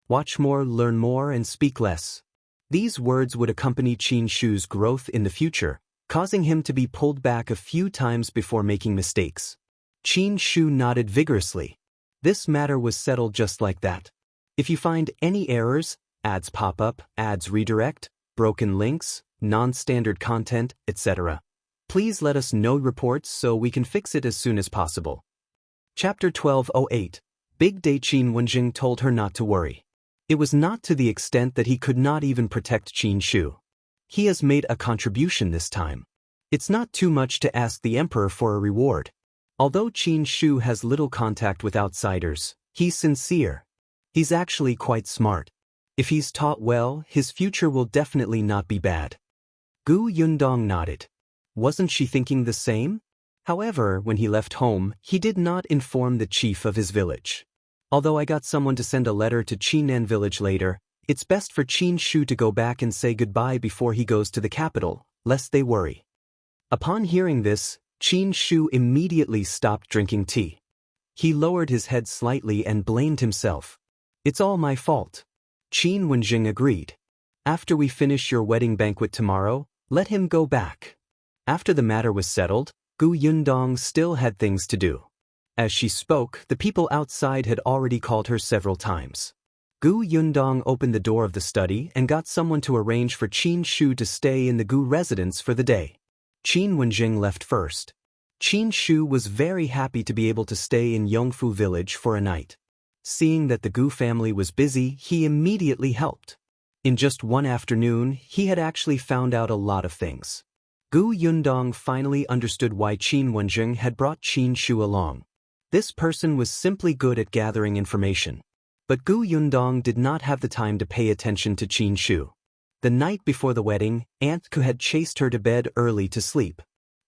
Watch more, learn more, and speak less. These words would accompany Qin Shu's growth in the future, causing him to be pulled back a few times before making mistakes. Qin Shu nodded vigorously. This matter was settled just like that. If you find any errors, ads pop up, ads redirect, broken links, non-standard content, etc., please let us know reports so we can fix it as soon as possible. Chapter 1208. Big Day. Qin Wenjing told her not to worry. It was not to the extent that he could not even protect Qin Shu. He has made a contribution this time. It's not too much to ask the emperor for a reward. Although Qin Shu has little contact with outsiders, he's sincere. He's actually quite smart. If he's taught well, his future will definitely not be bad. Gu Yundong nodded. Wasn't she thinking the same? However, when he left home, he did not inform the chief of his village. Although I got someone to send a letter to Qinan village later, it's best for Qin Shu to go back and say goodbye before he goes to the capital, lest they worry. Upon hearing this, Qin Shu immediately stopped drinking tea. He lowered his head slightly and blamed himself. It's all my fault. Qin Wenzheng agreed. After we finish your wedding banquet tomorrow, let him go back. After the matter was settled, Gu Yundong still had things to do. As she spoke, the people outside had already called her several times. Gu Yundong opened the door of the study and got someone to arrange for Qin Shu to stay in the Gu residence for the day. Qin Wenzheng left first. Qin Shu was very happy to be able to stay in Yongfu village for a night. Seeing that the Gu family was busy, he immediately helped. In just one afternoon, he had actually found out a lot of things. Gu Yundong finally understood why Qin Wenzheng had brought Qin Shu along. This person was simply good at gathering information. But Gu Yundong did not have the time to pay attention to Qin Shu. The night before the wedding, Aunt Ku had chased her to bed early to sleep.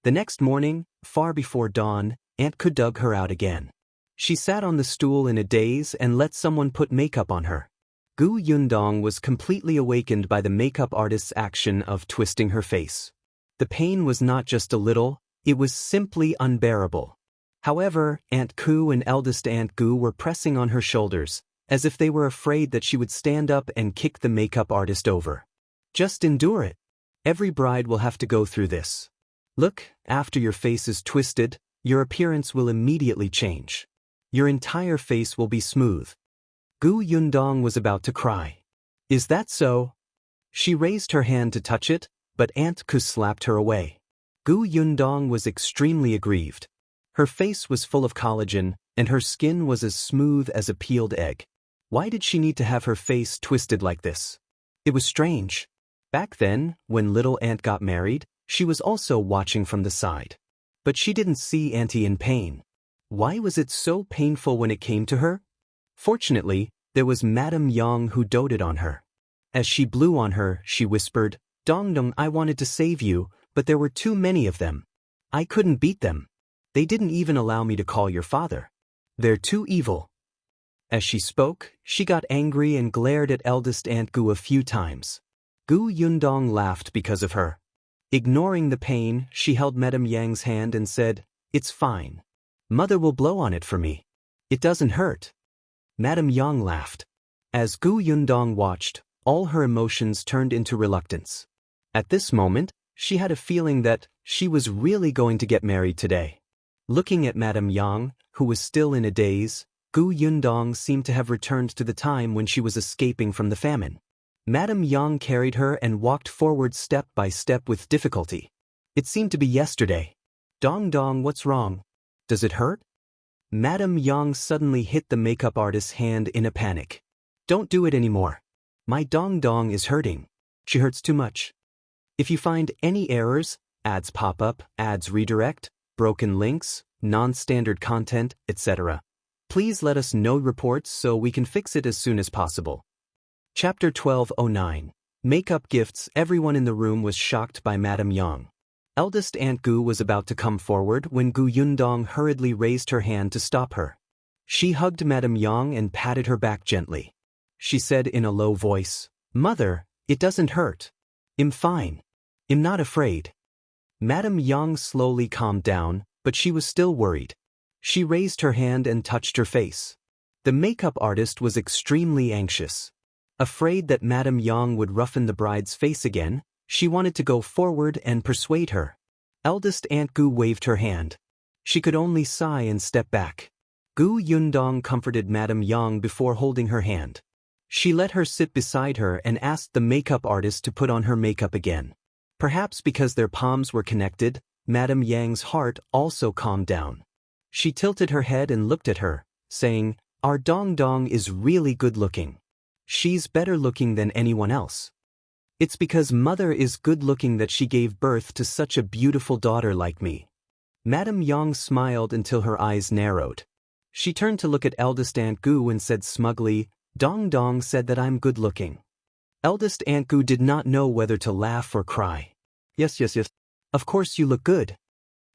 The next morning, far before dawn, Aunt Ku dug her out again. She sat on the stool in a daze and let someone put makeup on her. Gu Yundong was completely awakened by the makeup artist's action of twisting her face. The pain was not just a little, it was simply unbearable. However, Aunt Ku and eldest Aunt Gu were pressing on her shoulders, as if they were afraid that she would stand up and kick the makeup artist over. Just endure it. Every bride will have to go through this. Look, after your face is twisted, your appearance will immediately change. Your entire face will be smooth. Gu Yundong was about to cry. Is that so? She raised her hand to touch it, but Aunt Ku slapped her away. Gu Yundong was extremely aggrieved. Her face was full of collagen, and her skin was as smooth as a peeled egg. Why did she need to have her face twisted like this? It was strange. Back then, when little Aunt got married, she was also watching from the side. But she didn't see Auntie in pain. Why was it so painful when it came to her? Fortunately, there was Madame Yang who doted on her. As she blew on her, she whispered, "Dongdong, I wanted to save you, but there were too many of them. I couldn't beat them. They didn't even allow me to call your father. They're too evil." As she spoke, she got angry and glared at eldest Aunt Gu a few times. Gu Yundong laughed because of her. Ignoring the pain, she held Madame Yang's hand and said, "It's fine. Mother will blow on it for me. It doesn't hurt." Madame Yang laughed. As Gu Yundong watched, all her emotions turned into reluctance. At this moment, she had a feeling that she was really going to get married today. Looking at Madame Yang, who was still in a daze, Gu Yundong seemed to have returned to the time when she was escaping from the famine. Madame Yang carried her and walked forward step by step with difficulty. It seemed to be yesterday. "Dong, what's wrong? Does it hurt?" Madame Yang suddenly hit the makeup artist's hand in a panic. "Don't do it anymore. My Dong is hurting. She hurts too much. If you find any errors, ads pop up, ads redirect, broken links, non-standard content, etc., please let us know reports so we can fix it as soon as possible." Chapter 1209. Makeup Gifts. Everyone in the room was shocked by Madame Yang. Eldest Aunt Gu was about to come forward when Gu Yundong hurriedly raised her hand to stop her. She hugged Madame Yang and patted her back gently. She said in a low voice, "Mother, it doesn't hurt. I'm fine. I'm not afraid." Madame Yang slowly calmed down, but she was still worried. She raised her hand and touched her face. The makeup artist was extremely anxious. Afraid that Madame Yang would roughen the bride's face again, she wanted to go forward and persuade her. Eldest Aunt Gu waved her hand. She could only sigh and step back. Gu Yundong comforted Madame Yang before holding her hand. She let her sit beside her and asked the makeup artist to put on her makeup again. Perhaps because their palms were connected, Madame Yang's heart also calmed down. She tilted her head and looked at her, saying, "Our Dong is really good looking. She's better looking than anyone else. It's because Mother is good looking that she gave birth to such a beautiful daughter like me." Madame Yang smiled until her eyes narrowed. She turned to look at eldest Aunt Gu and said smugly, "Dong said that I'm good looking." Eldest Aunt Gu did not know whether to laugh or cry. Yes. Of course you look good."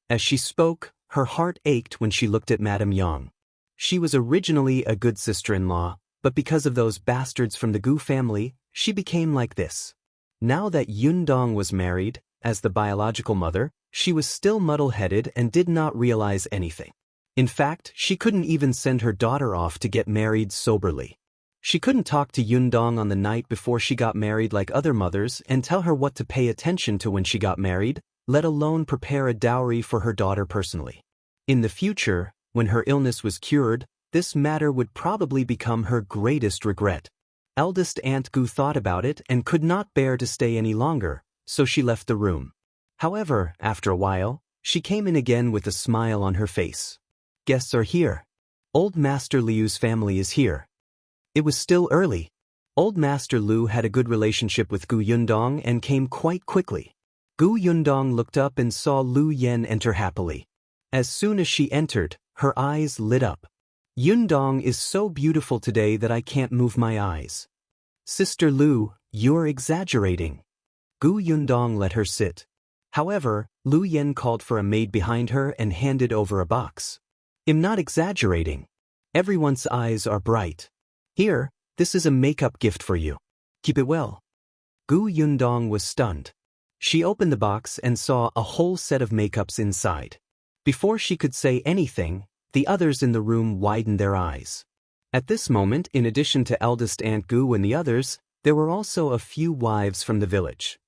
As she spoke, her heart ached when she looked at Madame Yang. She was originally a good sister-in-law, but because of those bastards from the Gu family, she became like this. Now that Yundong was married, as the biological mother, she was still muddle-headed and did not realize anything. In fact, she couldn't even send her daughter off to get married soberly. She couldn't talk to Yundong on the night before she got married like other mothers and tell her what to pay attention to when she got married, let alone prepare a dowry for her daughter personally. In the future, when her illness was cured, this matter would probably become her greatest regret. Eldest Aunt Gu thought about it and could not bear to stay any longer, so she left the room. However, after a while, she came in again with a smile on her face. Guests are here. Old Master Liu's family is here. It was still early. Old Master Liu had a good relationship with Gu Yundong and came quite quickly. Gu Yundong looked up and saw Lu Yen enter happily. As soon as she entered, her eyes lit up. Yundong is so beautiful today that I can't move my eyes. Sister Lu, you're exaggerating. Gu Yundong let her sit. However, Lu Yen called for a maid behind her and handed over a box. I'm not exaggerating. Everyone's eyes are bright. Here, this is a makeup gift for you. Keep it well. Gu Yundong was stunned. She opened the box and saw a whole set of makeups inside. Before she could say anything, the others in the room widened their eyes. At this moment, in addition to Eldest Aunt Gu and the others, there were also a few wives from the village.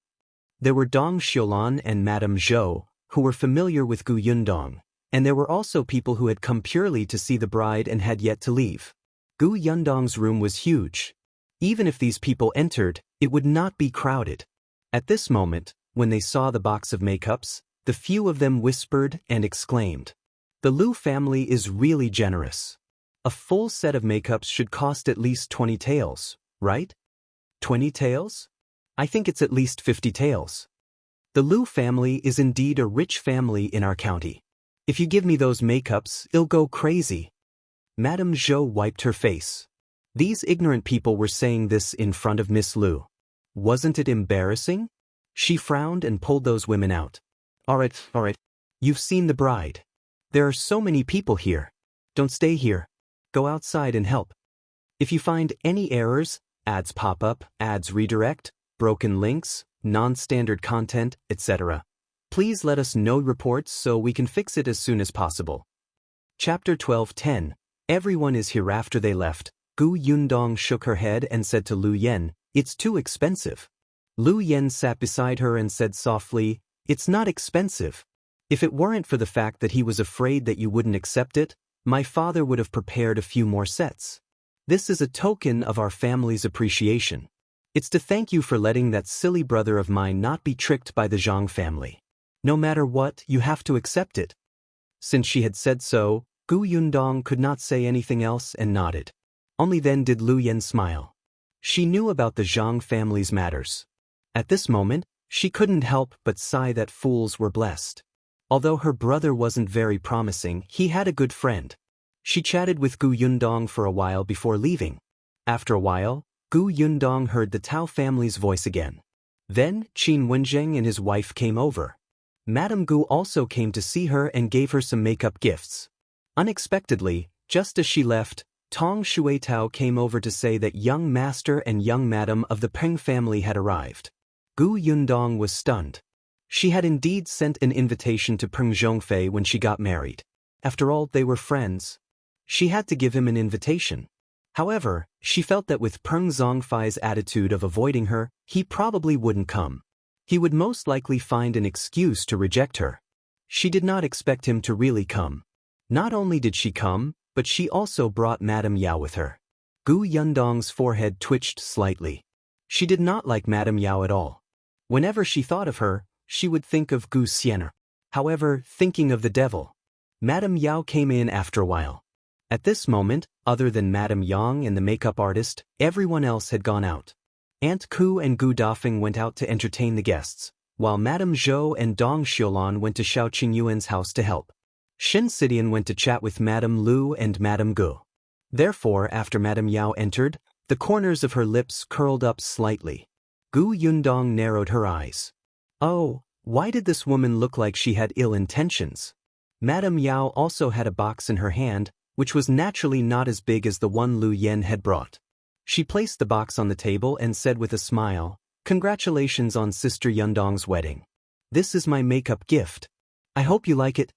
There were Dong Xiulan and Madame Zhou, who were familiar with Gu Yundong, and there were also people who had come purely to see the bride and had yet to leave. Gu Yundong's room was huge. Even if these people entered, it would not be crowded. At this moment, when they saw the box of makeups, the few of them whispered and exclaimed. The Liu family is really generous. A full set of makeups should cost at least 20 taels, right? 20 taels? I think it's at least 50 taels. The Liu family is indeed a rich family in our county. If you give me those makeups, it'll go crazy. Madame Zhou wiped her face. These ignorant people were saying this in front of Miss Liu. Wasn't it embarrassing? She frowned and pulled those women out. All right. You've seen the bride. There are so many people here. Don't stay here. Go outside and help. If you find any errors, ads pop up, ads redirect, broken links, non-standard content, etc., please let us know reports so we can fix it as soon as possible. Chapter 12:10. Everyone is here. After they left, Gu Yundong shook her head and said to Lu Yen, "It's too expensive." Lu Yen sat beside her and said softly, "It's not expensive. If it weren't for the fact that he was afraid that you wouldn't accept it, my father would have prepared a few more sets. This is a token of our family's appreciation. It's to thank you for letting that silly brother of mine not be tricked by the Zhang family. No matter what, you have to accept it." Since she had said so, Gu Yundong could not say anything else and nodded. Only then did Lu Yen smile. She knew about the Zhang family's matters. At this moment, she couldn't help but sigh that fools were blessed. Although her brother wasn't very promising, he had a good friend. She chatted with Gu Yundong for a while before leaving. After a while, Gu Yundong heard the Tao family's voice again. Then, Qin Wenzheng and his wife came over. Madame Gu also came to see her and gave her some makeup gifts. Unexpectedly, just as she left, Tong Shuitao came over to say that young master and young madam of the Peng family had arrived. Gu Yundong was stunned. She had indeed sent an invitation to Peng Zhongfei when she got married. After all, they were friends. She had to give him an invitation. However, she felt that with Peng Zhongfei's attitude of avoiding her, he probably wouldn't come. He would most likely find an excuse to reject her. She did not expect him to really come. Not only did she come, but she also brought Madame Yao with her. Gu Yundong's forehead twitched slightly. She did not like Madame Yao at all. Whenever she thought of her, she would think of Gu Xianer. However, thinking of the devil. Madame Yao came in after a while. At this moment, other than Madame Yang and the makeup artist, everyone else had gone out. Aunt Ku and Gu Dafeng went out to entertain the guests, while Madame Zhou and Dong Xiulan went to Xiao Qingyuan's house to help. Shen Sidian went to chat with Madame Lu and Madame Gu. Therefore, after Madame Yao entered, the corners of her lips curled up slightly. Gu Yundong narrowed her eyes. Oh, why did this woman look like she had ill intentions? Madame Yao also had a box in her hand, which was naturally not as big as the one Lu Yen had brought. She placed the box on the table and said with a smile, "Congratulations on Sister Yundong's wedding. This is my makeup gift. I hope you like it."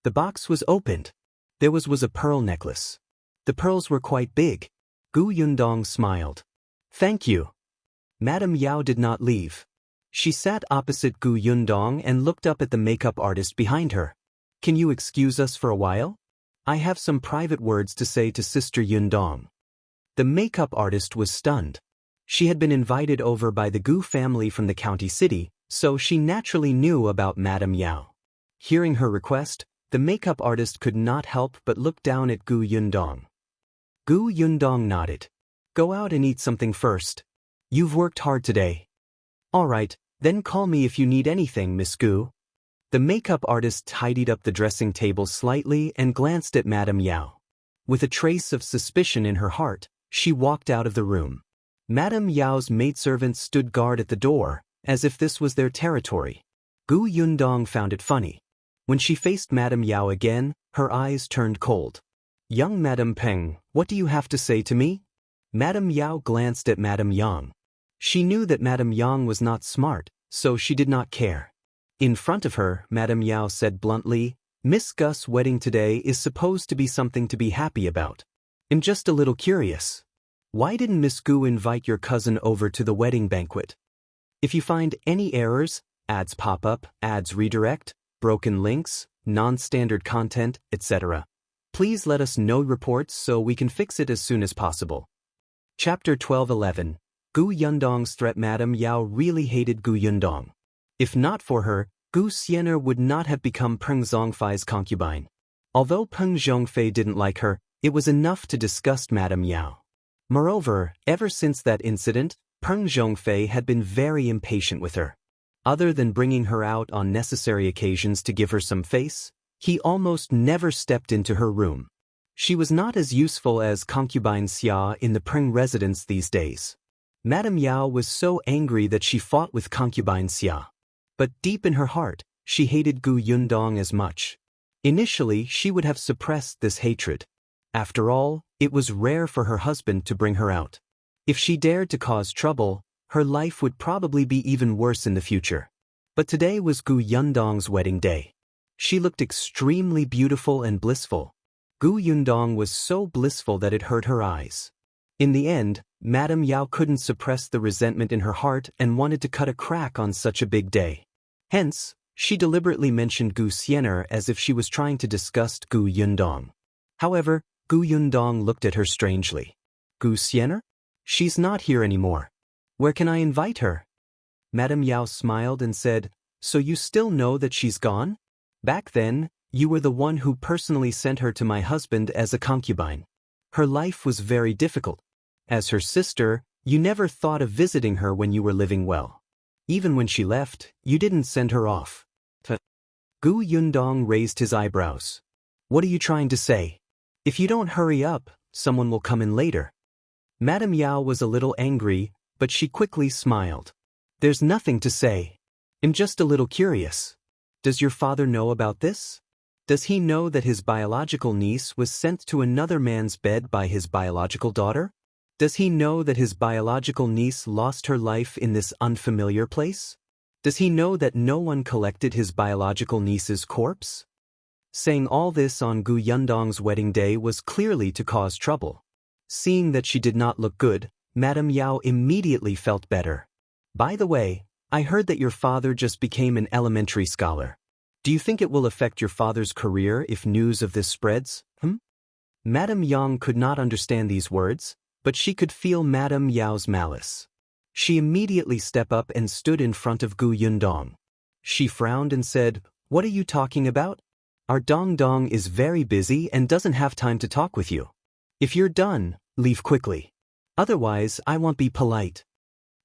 The box was opened. There was a pearl necklace. The pearls were quite big. Gu Yundong smiled. "Thank you." Madame Yao did not leave. She sat opposite Gu Yundong and looked up at the makeup artist behind her. "Can you excuse us for a while? I have some private words to say to Sister Yundong." The makeup artist was stunned. She had been invited over by the Gu family from the county city, so she naturally knew about Madame Yao. Hearing her request, the makeup artist could not help but look down at Gu Yundong. Gu Yundong nodded. "Go out and eat something first. You've worked hard today." "All right, then call me if you need anything, Miss Gu." The makeup artist tidied up the dressing table slightly and glanced at Madame Yao. With a trace of suspicion in her heart, she walked out of the room. Madame Yao's maidservants stood guard at the door, as if this was their territory. Gu Yundong found it funny. When she faced Madame Yao again, her eyes turned cold. "Young Madame Peng, what do you have to say to me?" Madame Yao glanced at Madame Yang. She knew that Madame Yang was not smart, so she did not care. In front of her, Madame Yao said bluntly, "Miss Gus' wedding today is supposed to be something to be happy about. I'm just a little curious. Why didn't Miss Gu invite your cousin over to the wedding banquet? If you find any errors, ads pop up, ads redirect, broken links, non-standard content, etc., please let us know reports so we can fix it as soon as possible." Chapter 12:11. Gu Yundong's threat. Madame Yao really hated Gu Yundong. If not for her, Gu Xiener would not have become Peng Zhongfei's concubine. Although Peng Zhongfei didn't like her, it was enough to disgust Madame Yao. Moreover, ever since that incident, Peng Zhongfei had been very impatient with her. Other than bringing her out on necessary occasions to give her some face, he almost never stepped into her room. She was not as useful as concubine Xia in the Peng residence these days. Madame Yao was so angry that she fought with concubine Xia. But deep in her heart, she hated Gu Yundong as much. Initially, she would have suppressed this hatred. After all, it was rare for her husband to bring her out. If she dared to cause trouble, her life would probably be even worse in the future. But today was Gu Yundong's wedding day. She looked extremely beautiful and blissful. Gu Yundong was so blissful that it hurt her eyes. In the end, Madame Yao couldn't suppress the resentment in her heart and wanted to cut a crack on such a big day. Hence, she deliberately mentioned Gu Xiener as if she was trying to disgust Gu Yundong. However, Gu Yundong looked at her strangely. "Gu Xiener? She's not here anymore. Where can I invite her?" Madame Yao smiled and said, "So you still know that she's gone? Back then, you were the one who personally sent her to my husband as a concubine. Her life was very difficult. As her sister, you never thought of visiting her when you were living well. Even when she left, you didn't send her off." Gu Yundong raised his eyebrows. "What are you trying to say? If you don't hurry up, someone will come in later." Madame Yao was a little angry, but she quickly smiled. "There's nothing to say. I'm just a little curious. Does your father know about this? Does he know that his biological niece was sent to another man's bed by his biological daughter? Does he know that his biological niece lost her life in this unfamiliar place? Does he know that no one collected his biological niece's corpse?" Saying all this on Gu Yundong's wedding day was clearly to cause trouble. Seeing that she did not look good, Madame Yao immediately felt better. "By the way, I heard that your father just became an elementary scholar. Do you think it will affect your father's career if news of this spreads?" Madame Yang could not understand these words, but she could feel Madame Yao's malice. She immediately stepped up and stood in front of Gu Yundong. She frowned and said, "What are you talking about? Our Dong Dong is very busy and doesn't have time to talk with you. If you're done, leave quickly. Otherwise, I won't be polite."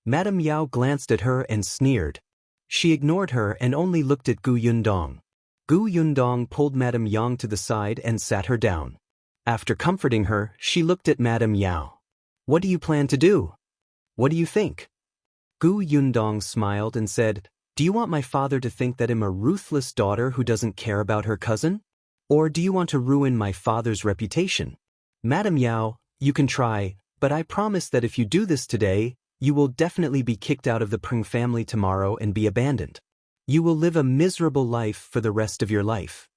Madame Yao glanced at her and sneered. She ignored her and only looked at Gu Yundong. Gu Yundong pulled Madame Yang to the side and sat her down. After comforting her, she looked at Madame Yao. "What do you plan to do? What do you think?" Gu Yundong smiled and said, "Do you want my father to think that I'm a ruthless daughter who doesn't care about her cousin? Or do you want to ruin my father's reputation? Madam Yao, you can try, but I promise that if you do this today, you will definitely be kicked out of the Peng family tomorrow and be abandoned. You will live a miserable life for the rest of your life.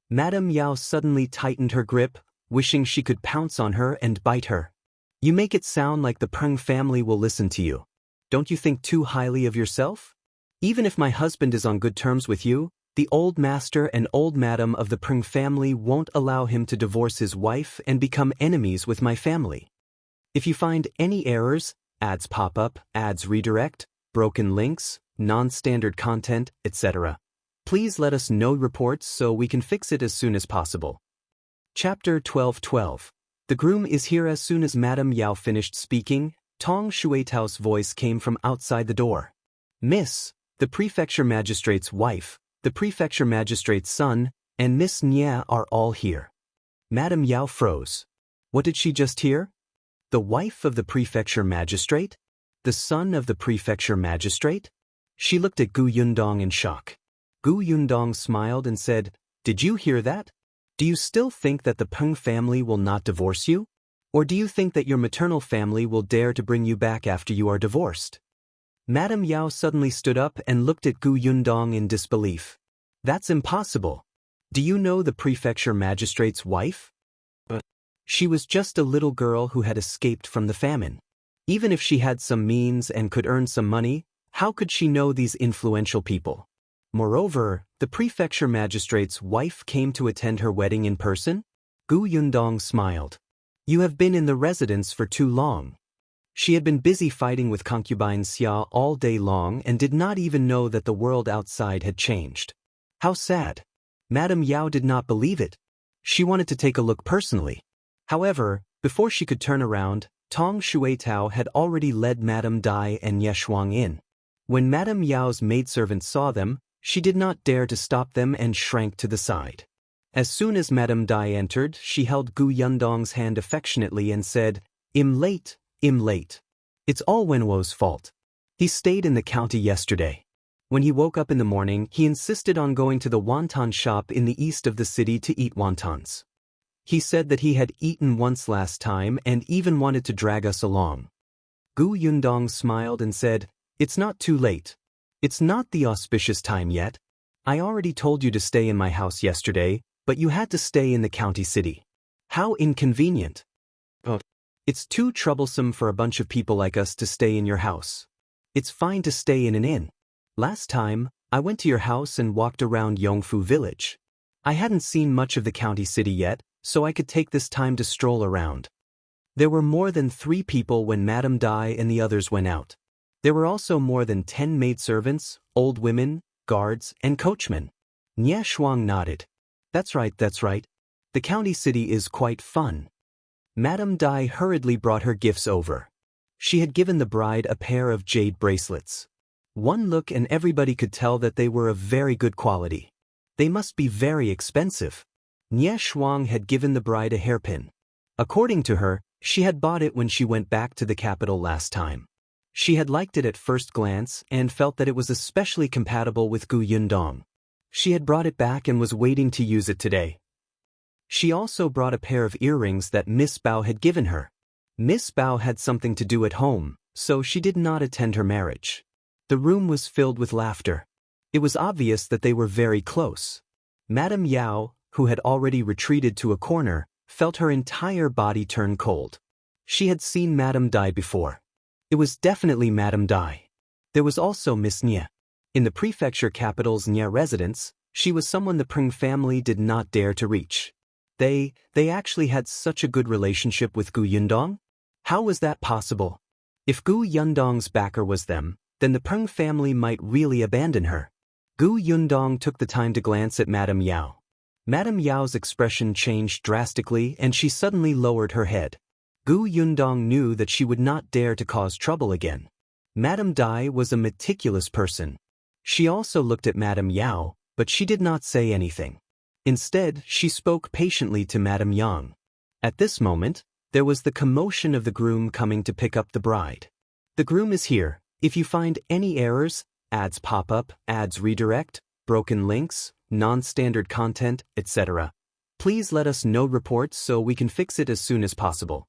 Madam Yao suddenly tightened her grip, wishing she could pounce on her and bite her. You make it sound like the Peng family will listen to you. Don't you think too highly of yourself? Even if my husband is on good terms with you, the old master and old madam of the Peng family won't allow him to divorce his wife and become enemies with my family. If you find any errors, ads pop up, ads redirect, broken links, non-standard content, etc., please let us know reports so we can fix it as soon as possible. Chapter 12:12. The groom is here. As soon as Madame Yao finished speaking, Tong Shuitao's voice came from outside the door. Miss, the prefecture magistrate's wife, the prefecture magistrate's son, and Miss Nia are all here. Madame Yao froze. What did she just hear? The wife of the prefecture magistrate? The son of the prefecture magistrate? She looked at Gu Yundong in shock. Gu Yundong smiled and said, "Did you hear that? Do you still think that the Peng family will not divorce you? Or do you think that your maternal family will dare to bring you back after you are divorced?" Madame Yao suddenly stood up and looked at Gu Yundong in disbelief. That's impossible. Do you know the prefecture magistrate's wife? She was just a little girl who had escaped from the famine. Even if she had some means and could earn some money, how could she know these influential people? Moreover, the prefecture magistrate's wife came to attend her wedding in person? Gu Yundong smiled. You have been in the residence for too long. She had been busy fighting with concubine Xia all day long and did not even know that the world outside had changed. How sad. Madame Yao did not believe it. She wanted to take a look personally. However, before she could turn around, Tong Shuitao had already led Madame Dai and Ye Shuang in. When Madame Yao's maidservant saw them, she did not dare to stop them and shrank to the side. As soon as Madame Dai entered, she held Gu Yundong's hand affectionately and said, "I'm late, I'm late. It's all Wenwo's fault. He stayed in the county yesterday. When he woke up in the morning, he insisted on going to the wonton shop in the east of the city to eat wontons. He said that he had eaten once last time and even wanted to drag us along." Gu Yundong smiled and said, "It's not too late. It's not the auspicious time yet. I already told you to stay in my house yesterday, but you had to stay in the county city. How inconvenient. It's too troublesome for a bunch of people like us to stay in your house. It's fine to stay in an inn. Last time, I went to your house and walked around Yongfu village. I hadn't seen much of the county city yet, so I could take this time to stroll around." There were more than 3 people when Madame Dai and the others went out. There were also more than 10 maidservants, old women, guards, and coachmen. Nye Shuang nodded. That's right. The county city is quite fun." Madame Dai hurriedly brought her gifts over. She had given the bride a pair of jade bracelets. One look and everybody could tell that they were of very good quality. They must be very expensive. Nye Shuang had given the bride a hairpin. According to her, she had bought it when she went back to the capital last time. She had liked it at first glance and felt that it was especially compatible with Gu Yundong. She had brought it back and was waiting to use it today. She also brought a pair of earrings that Miss Bao had given her. Miss Bao had something to do at home, so she did not attend her marriage. The room was filled with laughter. It was obvious that they were very close. Madame Yao, who had already retreated to a corner, felt her entire body turn cold. She had seen Madame Dai before. It was definitely Madame Dai. There was also Miss Nye. In the prefecture capital's Nye residence, she was someone the Peng family did not dare to reach. They actually had such a good relationship with Gu Yundong? How was that possible? If Gu Yundong's backer was them, then the Peng family might really abandon her. Gu Yundong took the time to glance at Madame Yao. Madame Yao's expression changed drastically and she suddenly lowered her head. Gu Yundong knew that she would not dare to cause trouble again. Madame Dai was a meticulous person. She also looked at Madame Yao, but she did not say anything. Instead, she spoke patiently to Madame Yang. At this moment, there was the commotion of the groom coming to pick up the bride. The groom is here. If you find any errors, ads pop up, ads redirect, broken links, non-standard content, etc., Please let us know reports so we can fix it as soon as possible.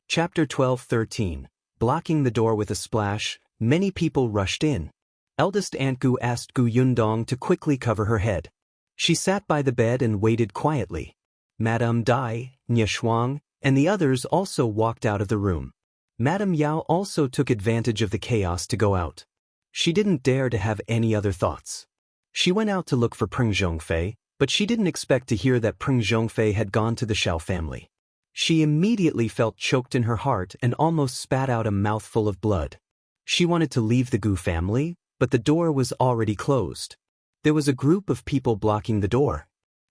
Chapter 12:13. Blocking the door with a splash, many people rushed in. Eldest Aunt Gu asked Gu Yundong to quickly cover her head. She sat by the bed and waited quietly. Madame Dai, Nye Shuang, and the others also walked out of the room. Madame Yao also took advantage of the chaos to go out. She didn't dare to have any other thoughts. She went out to look for Peng Zhongfei, but she didn't expect to hear that Peng Zhongfei had gone to the Xiao family. She immediately felt choked in her heart and almost spat out a mouthful of blood. She wanted to leave the Gu family, but the door was already closed. There was a group of people blocking the door.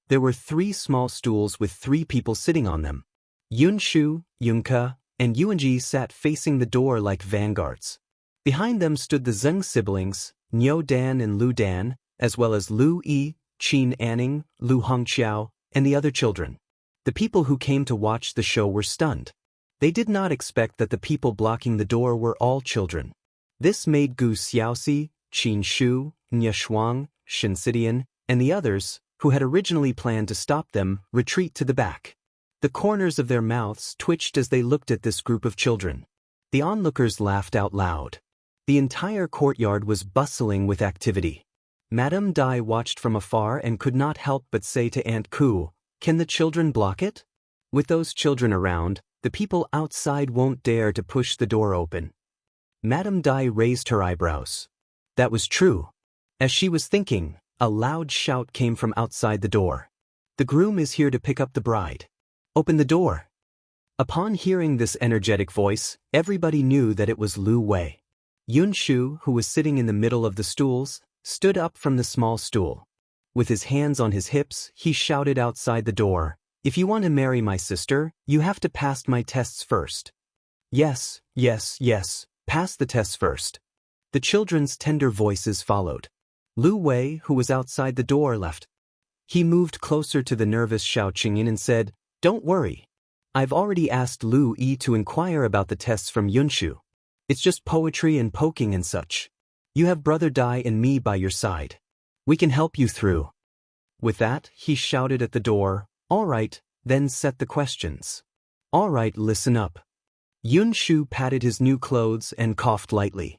There were 3 small stools with 3 people sitting on them. Yunshu, Yunke, and Yuanji sat facing the door like vanguards. Behind them stood the Zhang siblings, Niu Dan and Lu Dan, as well as Lu Yi, Qin Anning, Lu Hongqiao, and the other children. The people who came to watch the show were stunned. They did not expect that the people blocking the door were all children. This made Gu Xiaoxi, Qin Shu, Nye Shuang, Shen Sidian, and the others, who had originally planned to stop them, retreat to the back. The corners of their mouths twitched as they looked at this group of children. The onlookers laughed out loud. The entire courtyard was bustling with activity. Madame Dai watched from afar and could not help but say to Aunt Ku, "Can the children block it?" With those children around, the people outside won't dare to push the door open. Madame Dai raised her eyebrows. That was true. As she was thinking, a loud shout came from outside the door. "The groom is here to pick up the bride. Open the door." Upon hearing this energetic voice, everybody knew that it was Lu Wei. Yunshu, who was sitting in the middle of the stools, stood up from the small stool. With his hands on his hips, he shouted outside the door, "If you want to marry my sister, you have to pass my tests first." "Yes, yes, yes, pass the tests first." The children's tender voices followed. Lu Wei, who was outside the door, left. He moved closer to the nervous Xiao Qingyin and said, "Don't worry. I've already asked Lu Yi to inquire about the tests from Yunshu. It's just poetry and poking and such. You have Brother Dai and me by your side. We can help you through." With that, he shouted at the door, "All right, then set the questions. All right, listen up." Yunshu patted his new clothes and coughed lightly.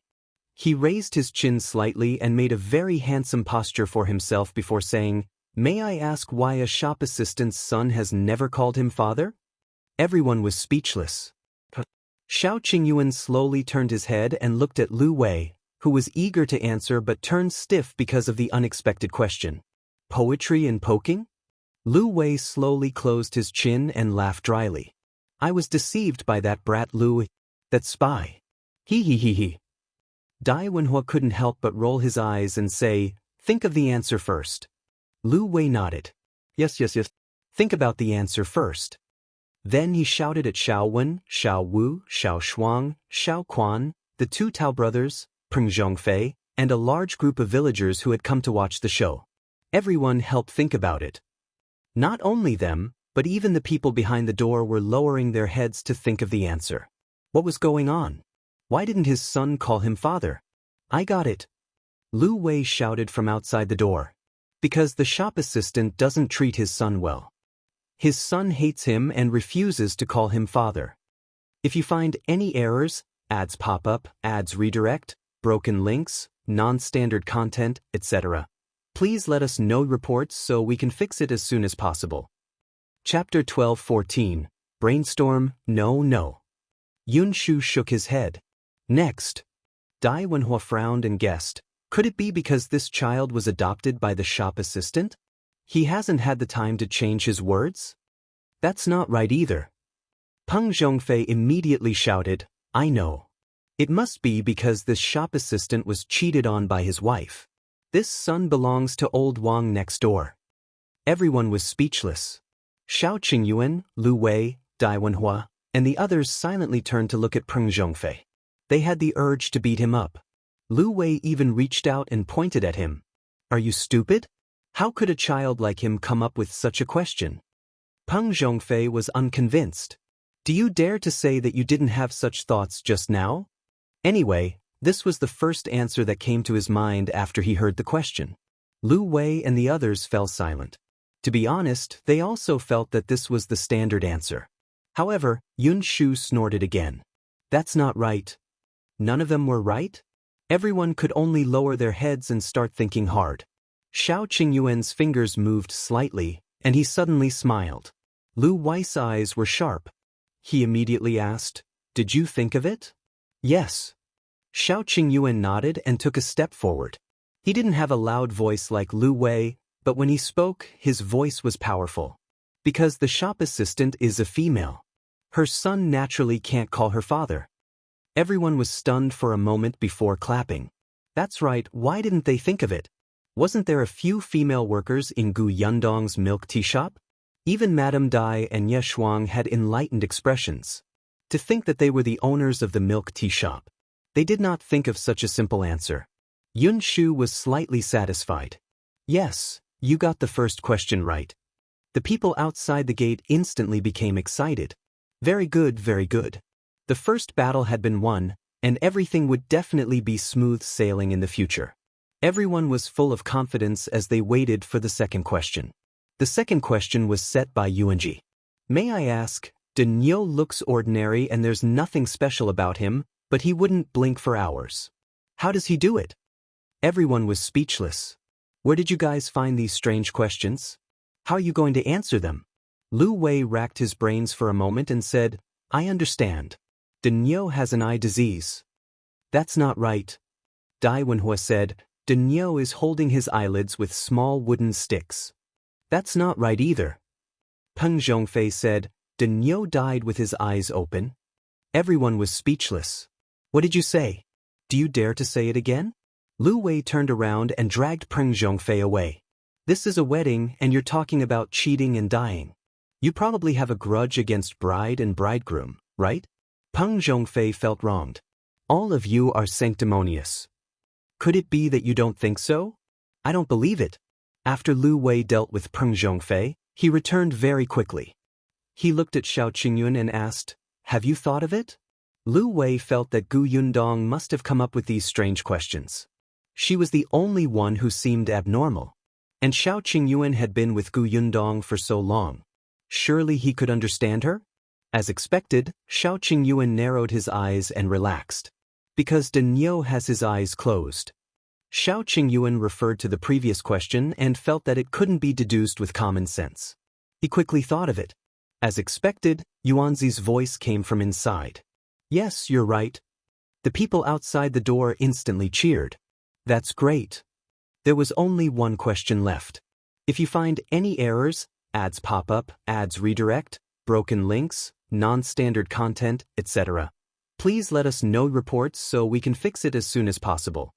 He raised his chin slightly and made a very handsome posture for himself before saying, "May I ask why a shop assistant's son has never called him father?" Everyone was speechless. Xiao Qingyuan slowly turned his head and looked at Lu Wei, who was eager to answer but turned stiff because of the unexpected question. "Poetry and poking?" Lu Wei slowly closed his chin and laughed dryly. "I was deceived by that brat Lu, that spy. He he he he." Dai Wenhua couldn't help but roll his eyes and say, "Think of the answer first." Lu Wei nodded. Yes. Think about the answer first." Then he shouted at Xiao Wen, Xiao Wu, Xiao Shuang, Xiao Quan, the 2 Tao brothers, Peng Zhongfei, and a large group of villagers who had come to watch the show. Everyone helped think about it. Not only them, but even the people behind the door were lowering their heads to think of the answer. What was going on? Why didn't his son call him father? "I got it." Lu Wei shouted from outside the door. "Because the shop assistant doesn't treat his son well. His son hates him and refuses to call him father. If you find any errors, ads pop up, ads redirect, broken links, non-standard content, etc., please let us know reports so we can fix it as soon as possible." Chapter 12:14. Brainstorm, no. Yunshu shook his head. Next. Dai Wenhua frowned and guessed, could it be because this child was adopted by the shop assistant? He hasn't had the time to change his words? That's not right either. Peng Zhongfei immediately shouted, "I know. It must be because this shop assistant was cheated on by his wife. This son belongs to old Wang next door." Everyone was speechless. Xiao Qingyuan, Lu Wei, Dai Wenhua, and the others silently turned to look at Peng Zhongfei. They had the urge to beat him up. Lu Wei even reached out and pointed at him. "Are you stupid? How could a child like him come up with such a question?" Peng Zhongfei was unconvinced. "Do you dare to say that you didn't have such thoughts just now?" Anyway, this was the first answer that came to his mind after he heard the question. Lu Wei and the others fell silent. To be honest, they also felt that this was the standard answer. However, Yunshu snorted again. That's not right. None of them were right? Everyone could only lower their heads and start thinking hard. Xiao Qingyuan's fingers moved slightly, and he suddenly smiled. Lu Wei's eyes were sharp. He immediately asked, "Did you think of it?" "Yes." Xiao Qingyuan nodded and took a step forward. He didn't have a loud voice like Lu Wei, but when he spoke, his voice was powerful. Because the shop assistant is a female. Her son naturally can't call her father. Everyone was stunned for a moment before clapping. That's right, why didn't they think of it? Wasn't there a few female workers in Gu Yundong's milk tea shop? Even Madame Dai and Ye Shuang had enlightened expressions. To think that they were the owners of the milk tea shop. They did not think of such a simple answer. Yunshu was slightly satisfied. Yes, you got the first question right. The people outside the gate instantly became excited. Very good, very good. The first battle had been won, and everything would definitely be smooth sailing in the future. Everyone was full of confidence as they waited for the second question. The second question was set by Yuanji. May I ask, Denyo looks ordinary and there's nothing special about him, but he wouldn't blink for hours. How does he do it? Everyone was speechless. Where did you guys find these strange questions? How are you going to answer them? Lu Wei racked his brains for a moment and said, I understand. Denyo has an eye disease. That's not right. Dai Wenhua said, Denyo is holding his eyelids with small wooden sticks. That's not right either. Peng Zhongfei said, Denyo died with his eyes open. Everyone was speechless. What did you say? Do you dare to say it again? Lu Wei turned around and dragged Peng Zhongfei away. This is a wedding and you're talking about cheating and dying. You probably have a grudge against bride and bridegroom, right? Peng Zhongfei felt wronged. All of you are sanctimonious. Could it be that you don't think so? I don't believe it. After Lu Wei dealt with Peng Zhongfei, he returned very quickly. He looked at Xiao Qingyuan and asked, Have you thought of it? Lu Wei felt that Gu Yundong must have come up with these strange questions. She was the only one who seemed abnormal. And Xiao Qingyuan had been with Gu Yundong for so long. Surely he could understand her? As expected, Xiao Qingyuan narrowed his eyes and relaxed. Because Denyo has his eyes closed. Xiao Qingyuan referred to the previous question and felt that it couldn't be deduced with common sense. He quickly thought of it. As expected, Yuanzi's voice came from inside. Yes, you're right. The people outside the door instantly cheered. That's great. There was only one question left. If you find any errors, ads pop up, ads redirect, broken links, non-standard content, etc., please let us know reports so we can fix it as soon as possible.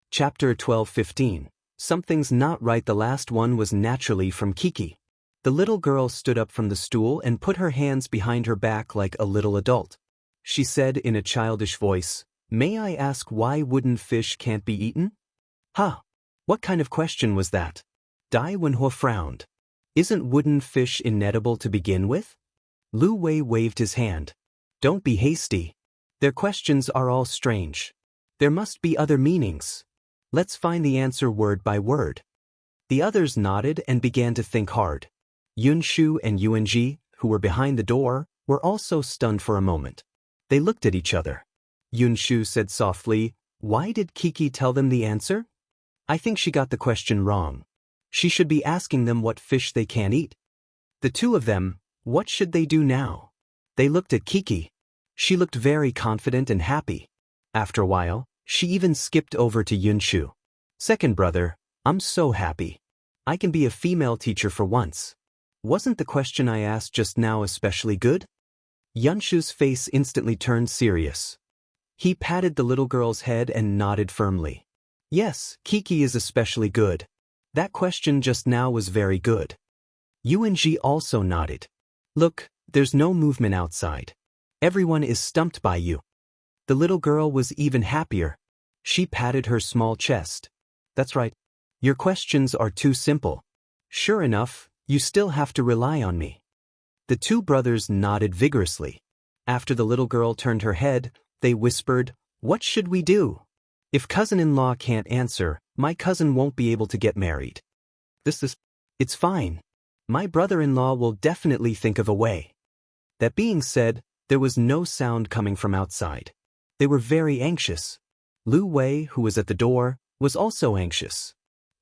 Chapter 12:15. Something's not right. The last one was naturally from Kiki. The little girl stood up from the stool and put her hands behind her back like a little adult. She said in a childish voice, May I ask why wooden fish can't be eaten? Huh. What kind of question was that? Dai Wenhua frowned. Isn't wooden fish inedible to begin with? Lu Wei waved his hand. Don't be hasty. Their questions are all strange. There must be other meanings. Let's find the answer word by word. The others nodded and began to think hard. Yunshu and Yuanji, who were behind the door, were also stunned for a moment. They looked at each other. Yunshu said softly, Why did Kiki tell them the answer? I think she got the question wrong. She should be asking them what fish they can't eat. The two of them, what should they do now? They looked at Kiki. She looked very confident and happy. After a while, she even skipped over to Yunshu. Second brother, I'm so happy. I can be a female teacher for once. Wasn't the question I asked just now especially good? Yunshu's face instantly turned serious. He patted the little girl's head and nodded firmly. Yes, Kiki is especially good. That question just now was very good. Yuanji also nodded. Look, there's no movement outside. Everyone is stumped by you. The little girl was even happier. She patted her small chest. That's right. Your questions are too simple. Sure enough, you still have to rely on me. The two brothers nodded vigorously. After the little girl turned her head, they whispered, What should we do? If cousin-in-law can't answer, my cousin won't be able to get married. It's fine. My brother-in-law will definitely think of a way. That being said, there was no sound coming from outside. They were very anxious. Lu Wei, who was at the door, was also anxious.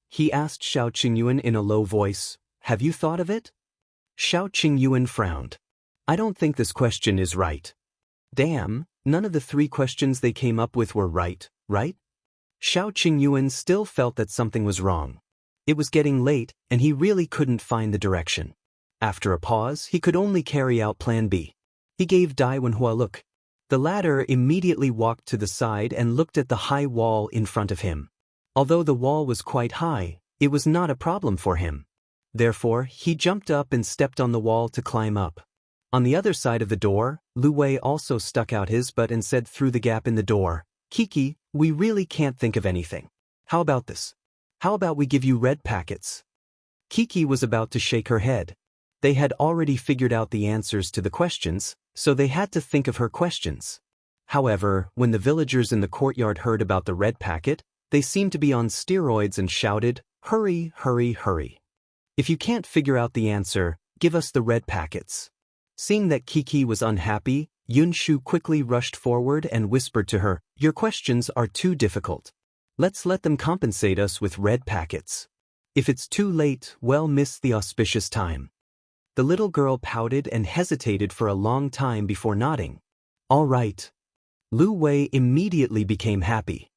He asked Xiao Qingyuan in a low voice, "Have you thought of it?" Xiao Qingyuan frowned. "I don't think this question is right." Damn, none of the 3 questions they came up with were right? Xiao Qingyuan still felt that something was wrong. It was getting late, and he really couldn't find the direction. After a pause, he could only carry out Plan B. He gave Dai Wenhua a look. The latter immediately walked to the side and looked at the high wall in front of him. Although the wall was quite high, it was not a problem for him. Therefore, he jumped up and stepped on the wall to climb up. On the other side of the door, Lu Wei also stuck out his butt and said through the gap in the door, "Kiki, we really can't think of anything. How about this? How about we give you red packets?" Kiki was about to shake her head. They had already figured out the answers to the questions, so they had to think of her questions. However, when the villagers in the courtyard heard about the red packet, they seemed to be on steroids and shouted, "Hurry, hurry, hurry. If you can't figure out the answer, give us the red packets." Seeing that Kiki was unhappy, Yunshu quickly rushed forward and whispered to her, "Your questions are too difficult. Let's let them compensate us with red packets. If it's too late, we'll miss the auspicious time." The little girl pouted and hesitated for a long time before nodding. "All right." Lu Wei immediately became happy.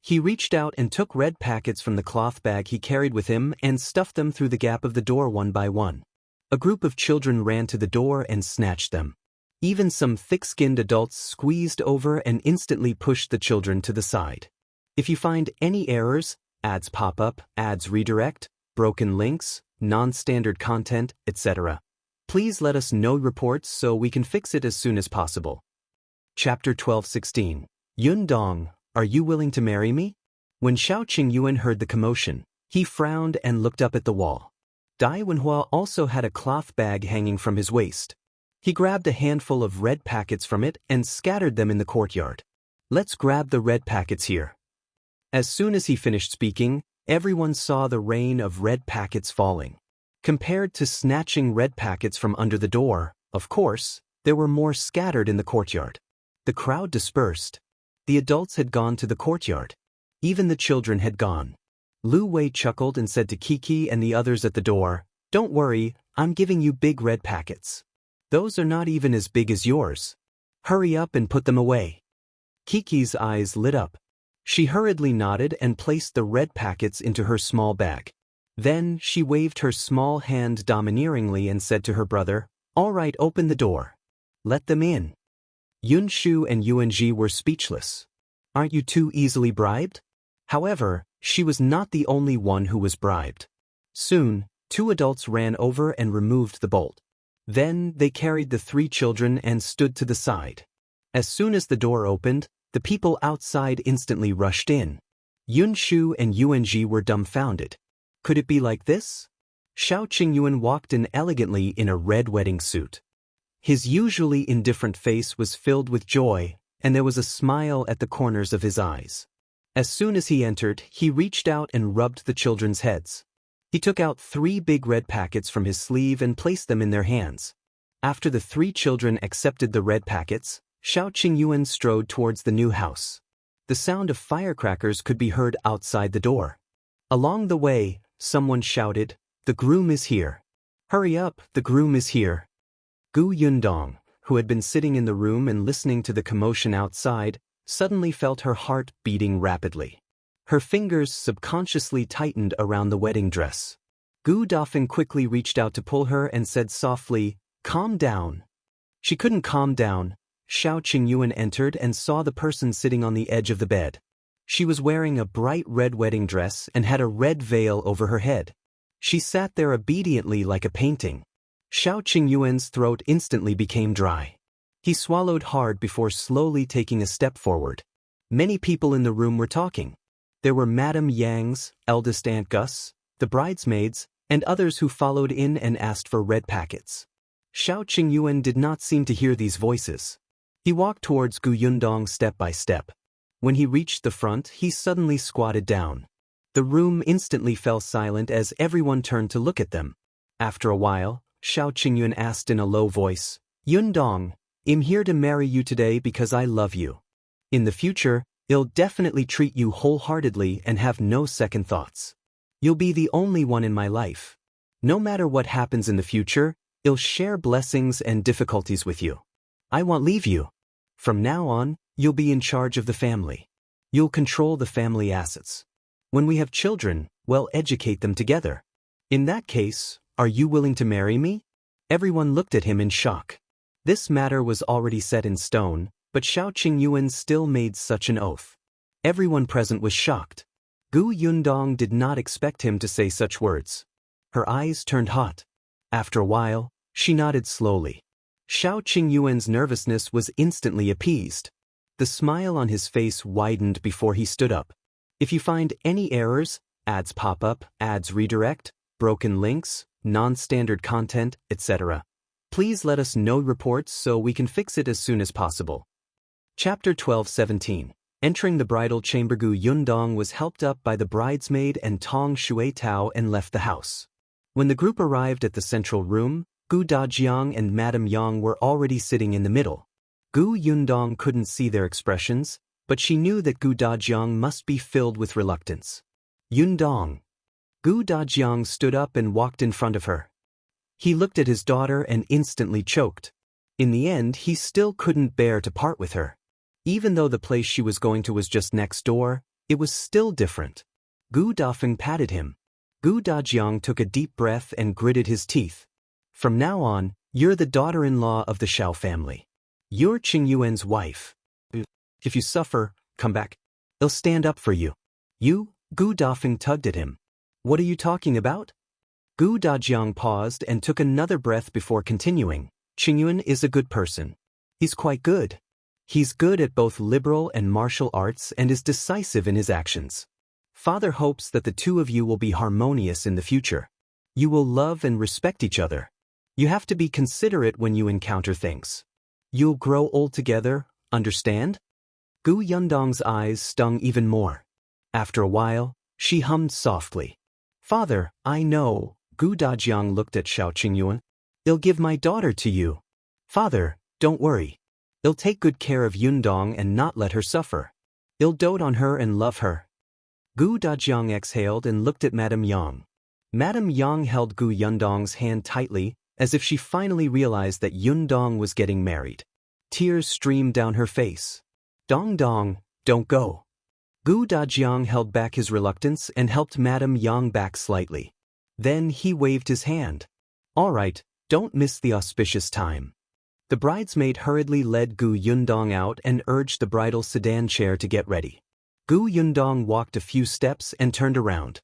He reached out and took red packets from the cloth bag he carried with him and stuffed them through the gap of the door one by one. A group of children ran to the door and snatched them. Even some thick-skinned adults squeezed over and instantly pushed the children to the side. If you find any errors, ads pop up, ads redirect, broken links, non-standard content, etc., please let us know reports so we can fix it as soon as possible. Chapter 12:16. Yundong, are you willing to marry me? When Xiao Qingyuan heard the commotion, he frowned and looked up at the wall. Dai Wenhua also had a cloth bag hanging from his waist. He grabbed a handful of red packets from it and scattered them in the courtyard. "Let's grab the red packets here." As soon as he finished speaking, everyone saw the rain of red packets falling. Compared to snatching red packets from under the door, of course, there were more scattered in the courtyard. The crowd dispersed. The adults had gone to the courtyard. Even the children had gone. Lu Wei chuckled and said to Kiki and the others at the door, "Don't worry, I'm giving you big red packets. Those are not even as big as yours. Hurry up and put them away." Kiki's eyes lit up. She hurriedly nodded and placed the red packets into her small bag. Then she waved her small hand domineeringly and said to her brother, "All right, open the door. Let them in." Yunshu and Yuanji were speechless. "Aren't you too easily bribed?" However, she was not the only one who was bribed. Soon, 2 adults ran over and removed the bolt. Then they carried the 3 children and stood to the side. As soon as the door opened, the people outside instantly rushed in. Yunshu and Yuanji were dumbfounded. Could it be like this? Xiao Qingyuan walked in elegantly in a red wedding suit. His usually indifferent face was filled with joy, and there was a smile at the corners of his eyes. As soon as he entered, he reached out and rubbed the children's heads. He took out 3 big red packets from his sleeve and placed them in their hands. After the 3 children accepted the red packets, Xiao Qingyuan strode towards the new house. The sound of firecrackers could be heard outside the door. Along the way, someone shouted, "The groom is here. Hurry up, the groom is here." Gu Yundong, who had been sitting in the room and listening to the commotion outside, suddenly felt her heart beating rapidly. Her fingers subconsciously tightened around the wedding dress. Gu Dafeng quickly reached out to pull her and said softly, "Calm down." She couldn't calm down. Xiao Qingyuan entered and saw the person sitting on the edge of the bed. She was wearing a bright red wedding dress and had a red veil over her head. She sat there obediently like a painting. Xiao Qingyuan's throat instantly became dry. He swallowed hard before slowly taking a step forward. Many people in the room were talking. There were Madame Yang's, Eldest Aunt Gus, the bridesmaids, and others who followed in and asked for red packets. Xiao Qingyuan did not seem to hear these voices. He walked towards Gu Yundong step by step. When he reached the front, he suddenly squatted down. The room instantly fell silent as everyone turned to look at them. After a while, Xiao Qingyuan asked in a low voice, Yundong, I'm here to marry you today because I love you. In the future, I'll definitely treat you wholeheartedly and have no second thoughts. You'll be the only one in my life. No matter what happens in the future, I'll share blessings and difficulties with you. I won't leave you. From now on, you'll be in charge of the family. You'll control the family assets. When we have children, we'll educate them together. In that case, are you willing to marry me? Everyone looked at him in shock. This matter was already set in stone, but Xiao Qingyuan still made such an oath. Everyone present was shocked. Gu Yundong did not expect him to say such words. Her eyes turned hot. After a while, she nodded slowly. Xiao Qingyuan's nervousness was instantly appeased. The smile on his face widened before he stood up. If you find any errors, ads pop up, ads redirect, broken links, non-standard content, etc., please let us know reports so we can fix it as soon as possible. Chapter 12:17. Entering the bridal chamber, Gu Yundong was helped up by the bridesmaid and Tong Shuitao and left the house. When the group arrived at the central room, Gu Dajiang and Madame Yang were already sitting in the middle. Gu Yundong couldn't see their expressions, but she knew that Gu Dajiang must be filled with reluctance. Yundong. Gu Dajiang stood up and walked in front of her. He looked at his daughter and instantly choked. In the end, he still couldn't bear to part with her. Even though the place she was going to was just next door, it was still different. Gu Dafeng patted him. Gu Dajiang took a deep breath and gritted his teeth. From now on, you're the daughter-in-law of the Xiao family. You're Qingyuan's wife. If you suffer, come back. I'll stand up for you. You? Gu Dafeng tugged at him. What are you talking about? Gu Dajiang paused and took another breath before continuing. Qingyuan is a good person. He's quite good. He's good at both liberal and martial arts and is decisive in his actions. Father hopes that the two of you will be harmonious in the future. You will love and respect each other. You have to be considerate when you encounter things. You'll grow old together, understand? Gu Yundong's eyes stung even more. After a while, she hummed softly. Father, I know. Gu Dajiang looked at Xiao Qingyuan. I'll give my daughter to you. Father, don't worry. I'll take good care of Yundong and not let her suffer. I'll dote on her and love her. Gu Dajiang exhaled and looked at Madame Yang. Madame Yang held Gu Yundong's hand tightly, as if she finally realized that Yundong was getting married. Tears streamed down her face. Dong Dong, don't go. Gu Dajiang held back his reluctance and helped Madame Yang back slightly. Then he waved his hand. All right, don't miss the auspicious time. The bridesmaid hurriedly led Gu Yundong out and urged the bridal sedan chair to get ready. Gu Yundong walked a few steps and turned around.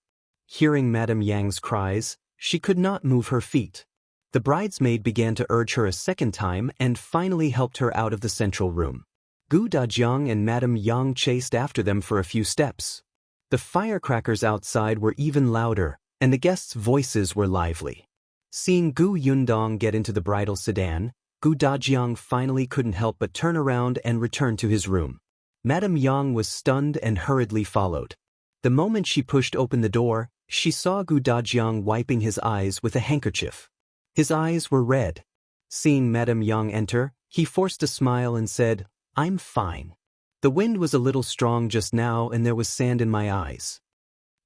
Hearing Madame Yang's cries, she could not move her feet. The bridesmaid began to urge her a second time and finally helped her out of the central room. Gu Dajiang and Madame Yang chased after them for a few steps. The firecrackers outside were even louder, and the guests' voices were lively. Seeing Gu Yundong get into the bridal sedan, Gu Dajiang finally couldn't help but turn around and return to his room. Madame Yang was stunned and hurriedly followed. The moment she pushed open the door, she saw Gu Dajiang wiping his eyes with a handkerchief. His eyes were red. Seeing Madame Yang enter, he forced a smile and said, I'm fine. The wind was a little strong just now and there was sand in my eyes.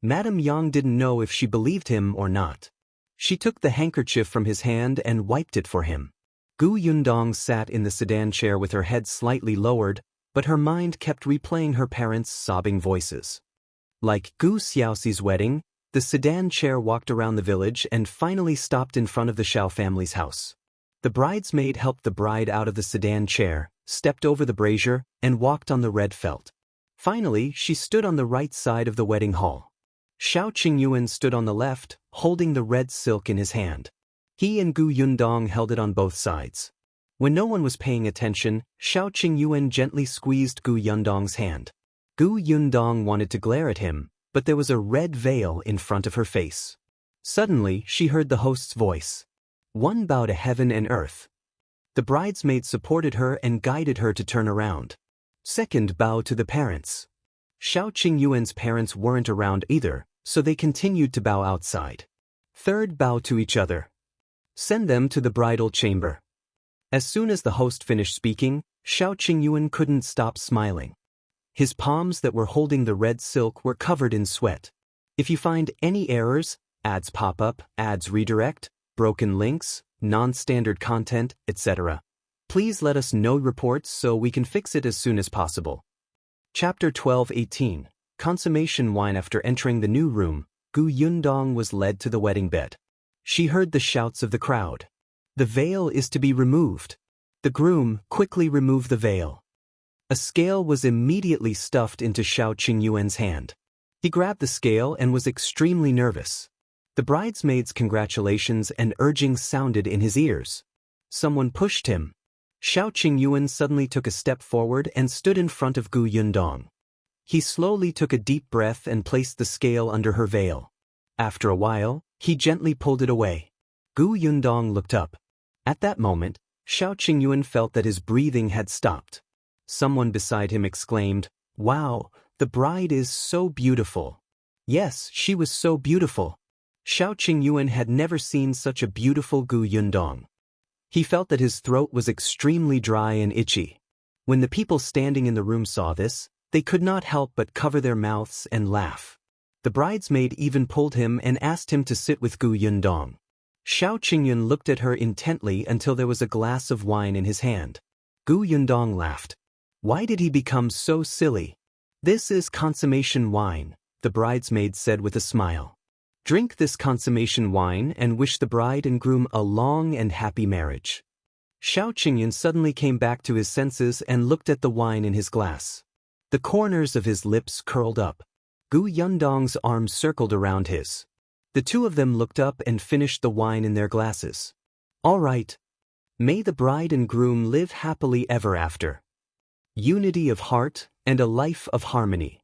Madame Yang didn't know if she believed him or not. She took the handkerchief from his hand and wiped it for him. Gu Yundong sat in the sedan chair with her head slightly lowered, but her mind kept replaying her parents' sobbing voices. Like Gu Xiaoxi's wedding, the sedan chair walked around the village and finally stopped in front of the Xiao family's house. The bridesmaid helped the bride out of the sedan chair, stepped over the brazier, and walked on the red felt. Finally, she stood on the right side of the wedding hall. Xiao Qingyuan stood on the left, holding the red silk in his hand. He and Gu Yundong held it on both sides. When no one was paying attention, Xiao Qingyuan gently squeezed Gu Yundong's hand. Gu Yundong wanted to glare at him, but there was a red veil in front of her face. Suddenly, she heard the host's voice. One bow to heaven and earth. The bridesmaid supported her and guided her to turn around. Second bow to the parents. Xiao Qingyuan's parents weren't around either, so they continued to bow outside. Third bow to each other. Send them to the bridal chamber. As soon as the host finished speaking, Xiao Qingyuan couldn't stop smiling. His palms that were holding the red silk were covered in sweat. If you find any errors, ads pop up, ads redirect, broken links, non-standard content, etc., please let us know reports so we can fix it as soon as possible. Chapter 12:18 Consummation Wine. After entering the new room, Gu Yundong was led to the wedding bed. She heard the shouts of the crowd. The veil is to be removed. The groom quickly removed the veil. A scale was immediately stuffed into Xiao Qingyuan's hand. He grabbed the scale and was extremely nervous. The bridesmaids' congratulations and urging sounded in his ears. Someone pushed him. Xiao Qingyuan suddenly took a step forward and stood in front of Gu Yundong. He slowly took a deep breath and placed the scale under her veil. After a while, he gently pulled it away. Gu Yundong looked up. At that moment, Xiao Qingyuan felt that his breathing had stopped. Someone beside him exclaimed, "Wow, the bride is so beautiful." Yes, she was so beautiful. Xiao Qingyuan had never seen such a beautiful Gu Yundong. He felt that his throat was extremely dry and itchy. When the people standing in the room saw this, they could not help but cover their mouths and laugh. The bridesmaid even pulled him and asked him to sit with Gu Yundong. Xiao Qingyuan looked at her intently until there was a glass of wine in his hand. Gu Yundong laughed. Why did he become so silly? This is consummation wine, the bridesmaid said with a smile. Drink this consummation wine and wish the bride and groom a long and happy marriage. Xiao Qingyuan suddenly came back to his senses and looked at the wine in his glass. The corners of his lips curled up. Gu Yundong's arms circled around his. The two of them looked up and finished the wine in their glasses. All right. May the bride and groom live happily ever after. Unity of heart and a life of harmony.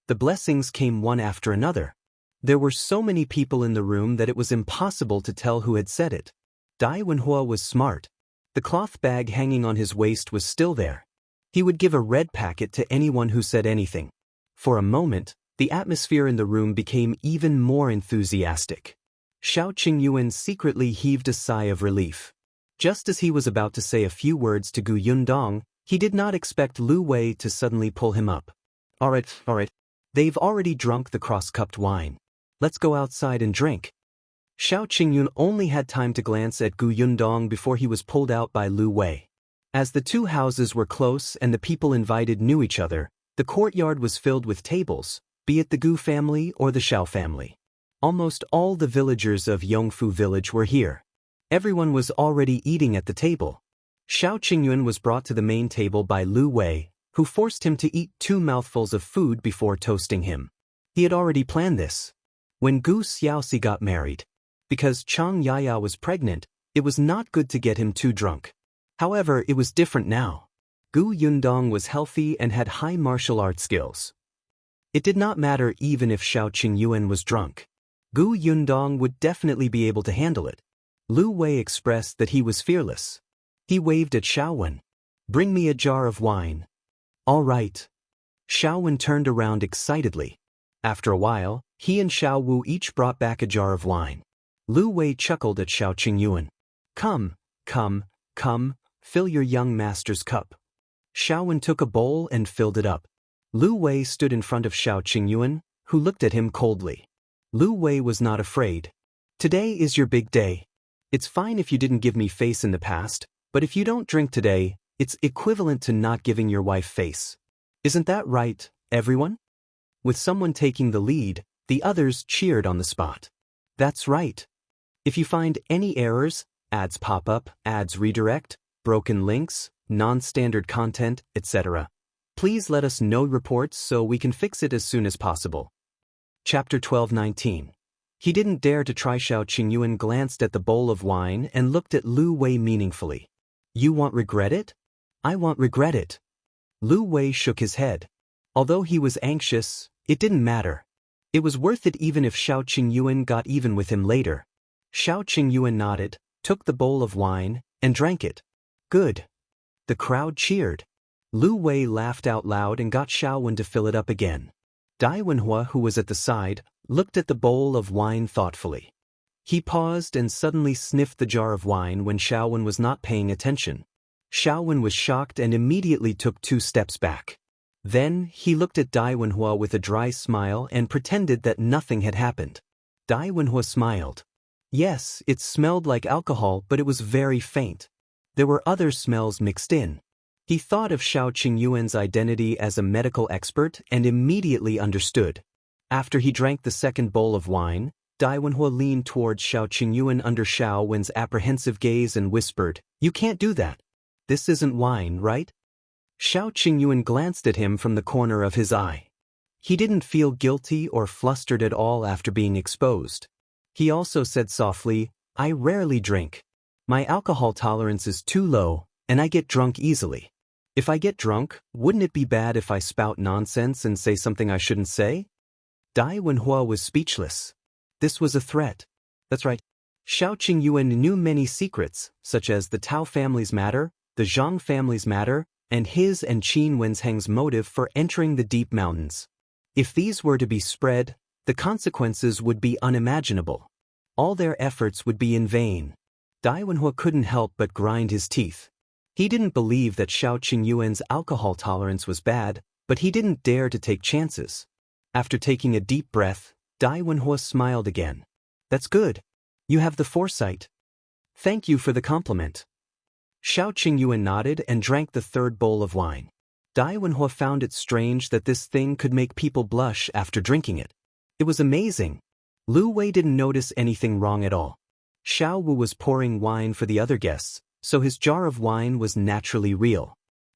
The blessings came one after another. There were so many people in the room that it was impossible to tell who had said it. Dai Wenhua was smart. The cloth bag hanging on his waist was still there. He would give a red packet to anyone who said anything. For a moment, the atmosphere in the room became even more enthusiastic. Xiao Qingyuan secretly heaved a sigh of relief. Just as he was about to say a few words to Gu Yundong, he did not expect Lu Wei to suddenly pull him up. All right. They've already drunk the cross-cupped wine. Let's go outside and drink. Xiao Qingyuan only had time to glance at Gu Yundong before he was pulled out by Lu Wei. As the two houses were close and the people invited knew each other, the courtyard was filled with tables, be it the Gu family or the Xiao family. Almost all the villagers of Yongfu village were here. Everyone was already eating at the table. Xiao Qingyuan was brought to the main table by Lu Wei, who forced him to eat 2 mouthfuls of food before toasting him. He had already planned this. When Gu Xiaoxi got married, because Chang Yaya was pregnant, it was not good to get him too drunk. However, it was different now. Gu Yundong was healthy and had high martial art skills. It did not matter even if Xiao Qingyuan was drunk. Gu Yundong would definitely be able to handle it. Lu Wei expressed that he was fearless. He waved at Xiaowen. Bring me a jar of wine. All right. Xiaowen turned around excitedly. After a while, he and Xiao Wu each brought back a jar of wine. Lu Wei chuckled at Xiao Qingyuan. Come, fill your young master's cup. Xiaowen took a bowl and filled it up. Lu Wei stood in front of Xiao Qingyuan, who looked at him coldly. Lu Wei was not afraid. Today is your big day. It's fine if you didn't give me face in the past, but if you don't drink today, it's equivalent to not giving your wife face. Isn't that right, everyone? With someone taking the lead, the others cheered on the spot. That's right. If you find any errors, ads pop up, ads redirect, broken links, non-standard content, etc., please let us know reports so we can fix it as soon as possible. Chapter 12:19 He didn't dare to try. Xiao Qingyuan glanced at the bowl of wine and looked at Lu Wei meaningfully. You won't regret it? I won't regret it. Lu Wei shook his head. Although he was anxious, it didn't matter. It was worth it even if Xiao Qingyuan got even with him later. Xiao Qingyuan nodded, took the bowl of wine, and drank it. Good. The crowd cheered. Lu Wei laughed out loud and got Xiaowen to fill it up again. Dai Wenhua, who was at the side, looked at the bowl of wine thoughtfully. He paused and suddenly sniffed the jar of wine when Xiaowen was not paying attention. Xiaowen was shocked and immediately took 2 steps back. Then, he looked at Dai Wenhua with a dry smile and pretended that nothing had happened. Dai Wenhua smiled. Yes, it smelled like alcohol, but it was very faint. There were other smells mixed in. He thought of Xiao Qingyuan's identity as a medical expert and immediately understood. After he drank the second bowl of wine, Dai Wenhua leaned towards Xiao Qingyuan under Xiao Wen's apprehensive gaze and whispered, "You can't do that. This isn't wine, right?" Xiao Qingyuan glanced at him from the corner of his eye. He didn't feel guilty or flustered at all after being exposed. He also said softly, "I rarely drink. My alcohol tolerance is too low, and I get drunk easily. If I get drunk, wouldn't it be bad if I spout nonsense and say something I shouldn't say?" Dai Wenhua was speechless. This was a threat. That's right. Xiao Qingyuan knew many secrets, such as the Tao family's matter, the Zhang family's matter, and his and Qin Wenzheng's motive for entering the deep mountains. If these were to be spread, the consequences would be unimaginable. All their efforts would be in vain. Dai Wenhua couldn't help but grind his teeth. He didn't believe that Xiao Qingyuan's alcohol tolerance was bad, but he didn't dare to take chances. After taking a deep breath, Dai Wenhua smiled again. "That's good. You have the foresight. Thank you for the compliment." Xiao Qingyuan nodded and drank the third bowl of wine. Dai Wenhua found it strange that this thing could make people blush after drinking it. It was amazing. Lu Wei didn't notice anything wrong at all. Xiao Wu was pouring wine for the other guests, so his jar of wine was naturally real.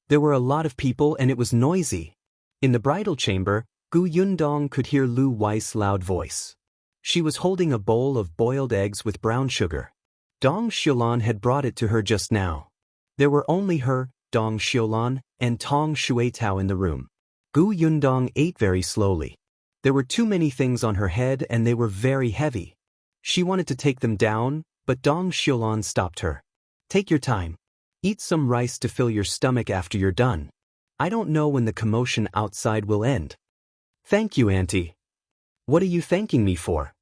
There were a lot of people and it was noisy. In the bridal chamber, Gu Yundong could hear Lu Wei's loud voice. She was holding a bowl of boiled eggs with brown sugar. Dong Xiulan had brought it to her just now. There were only her, Dong Xiulan, and Tong Xuetao in the room. Gu Yundong ate very slowly. There were too many things on her head and they were very heavy. She wanted to take them down, but Dong Xiulan stopped her. "Take your time. Eat some rice to fill your stomach after you're done. I don't know when the commotion outside will end." "Thank you, Auntie." "What are you thanking me for?"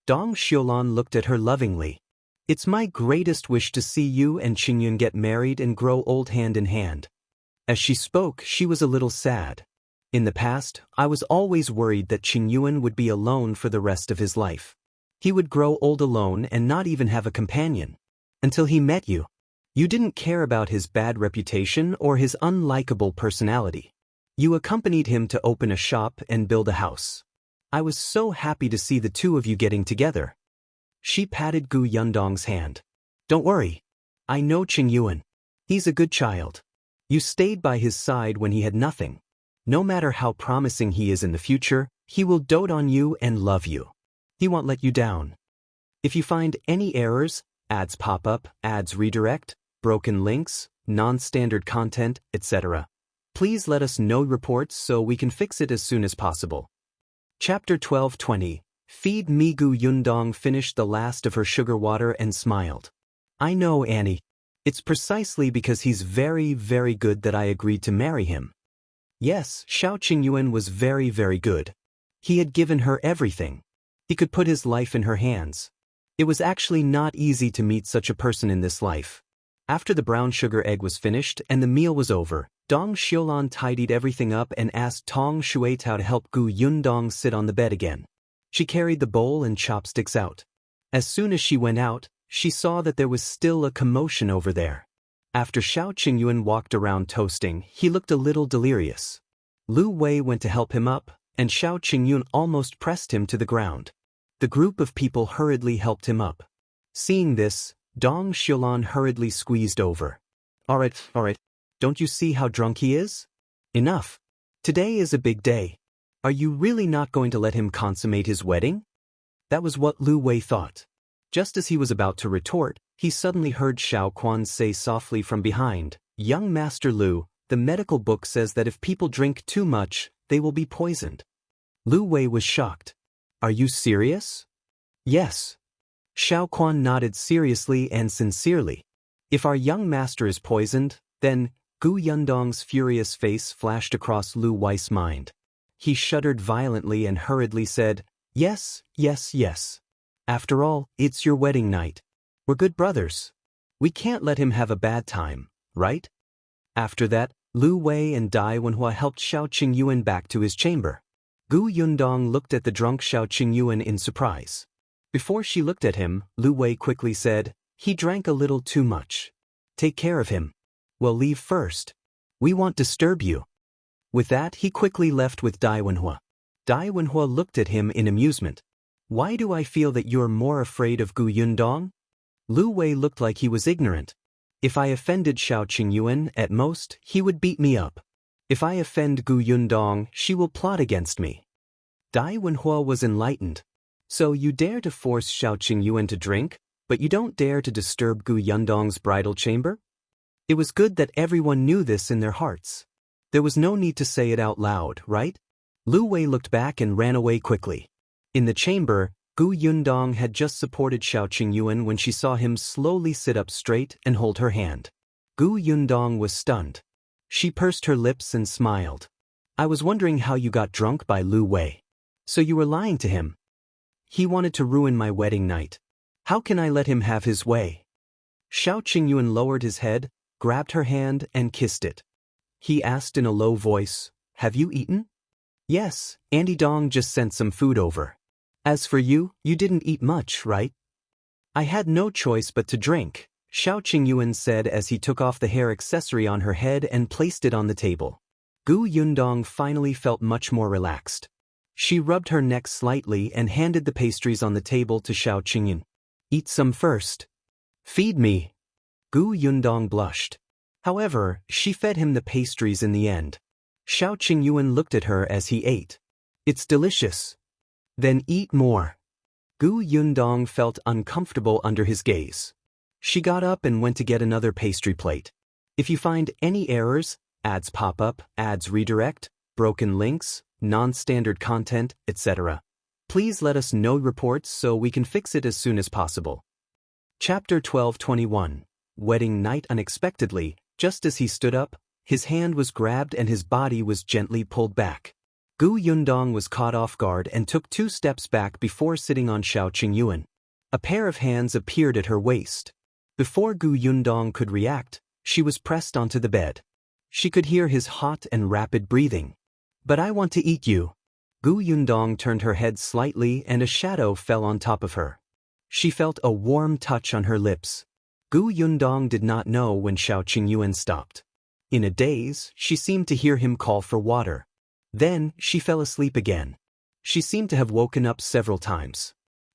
Dong Xiulan looked at her lovingly. "It's my greatest wish to see you and Qingyun get married and grow old hand in hand." As she spoke, she was a little sad. "In the past, I was always worried that Qingyun would be alone for the rest of his life. He would grow old alone and not even have a companion. Until he met you. You didn't care about his bad reputation or his unlikable personality. You accompanied him to open a shop and build a house. I was so happy to see the two of you getting together." She patted Gu Yundong's hand. "Don't worry. I know Qingyuan. He's a good child. You stayed by his side when he had nothing. No matter how promising he is in the future, he will dote on you and love you. He won't let you down. If you find any errors, ads pop up, ads redirect, broken links, non-standard content, etc., please let us know reports so we can fix it as soon as possible." Chapter 12:20. Feed me. Gu Yundong finished the last of her sugar water and smiled. "I know, Annie. It's precisely because he's very, very good that I agreed to marry him." Yes, Xiao Qingyuan was very, very good. He had given her everything. He could put his life in her hands. It was actually not easy to meet such a person in this life. After the brown sugar egg was finished and the meal was over, Dong Xiulan tidied everything up and asked Tong Xuetao to help Gu Yundong sit on the bed again. She carried the bowl and chopsticks out. As soon as she went out, she saw that there was still a commotion over there. After Xiao Qingyuan walked around toasting, he looked a little delirious. Lu Wei went to help him up, and Xiao Qingyuan almost pressed him to the ground. The group of people hurriedly helped him up. Seeing this, Dong Xiulan hurriedly squeezed over. All right. Don't you see how drunk he is? Enough. Today is a big day. Are you really not going to let him consummate his wedding?" That was what Lu Wei thought. Just as he was about to retort, he suddenly heard Xiao Quan say softly from behind, "Young Master Lu, the medical book says that if people drink too much, they will be poisoned." Lu Wei was shocked. "Are you serious?" "Yes." Xiao Quan nodded seriously and sincerely. "If our young master is poisoned, then..." Gu Yundong's furious face flashed across Lu Wei's mind. He shuddered violently and hurriedly said, "Yes. After all, it's your wedding night. We're good brothers. We can't let him have a bad time, right? After that, Lu Wei and Dai Wenhua helped Xiao Qingyuan back to his chamber. Gu Yundong looked at the drunk Xiao Qingyuan in surprise. Before she looked at him, Lu Wei quickly said, "He drank a little too much. Take care of him. Well, leave first. We won't disturb you." With that, he quickly left with Dai Wenhua. Dai Wenhua looked at him in amusement. "Why do I feel that you're more afraid of Gu Yundong?" Lu Wei looked like he was ignorant. "If I offended Xiao Qingyuan, at most, he would beat me up. If I offend Gu Yundong, she will plot against me." Dai Wenhua was enlightened. "So you dare to force Xiao Qingyuan to drink, but you don't dare to disturb Gu Yundong's bridal chamber?" It was good that everyone knew this in their hearts. There was no need to say it out loud, right? Lu Wei looked back and ran away quickly. In the chamber, Gu Yundong had just supported Xiao Qingyuan when she saw him slowly sit up straight and hold her hand. Gu Yundong was stunned. She pursed her lips and smiled. "I was wondering how you got drunk by Lu Wei. So you were lying to him. He wanted to ruin my wedding night. How can I let him have his way?" Xiao Qingyuan lowered his head, grabbed her hand, and kissed it. He asked in a low voice, "Have you eaten?" "Yes, Auntie Dong just sent some food over. As for you, you didn't eat much, right?" "I had no choice but to drink," Xiao Qingyuan said as he took off the hair accessory on her head and placed it on the table. Gu Yundong finally felt much more relaxed. She rubbed her neck slightly and handed the pastries on the table to Xiao Qingyuan. "Eat some first." "Feed me." Gu Yundong blushed. However, she fed him the pastries in the end. Xiao Qingyuan looked at her as he ate. "It's delicious." "Then eat more." Gu Yundong felt uncomfortable under his gaze. She got up and went to get another pastry plate. If you find any errors, ads pop up, ads redirect, broken links, non-standard content, etc., please let us know reports so we can fix it as soon as possible. Chapter 12:21. Wedding night. Unexpectedly, just as he stood up, his hand was grabbed and his body was gently pulled back. Gu Yundong was caught off guard and took 2 steps back before sitting on Xiao Qingyuan. A pair of hands appeared at her waist. Before Gu Yundong could react, she was pressed onto the bed. She could hear his hot and rapid breathing. "But I want to eat you." Gu Yundong turned her head slightly and a shadow fell on top of her. She felt a warm touch on her lips. Gu Yundong did not know when Xiao Qingyuan stopped. In a daze, she seemed to hear him call for water. Then, she fell asleep again. She seemed to have woken up several times.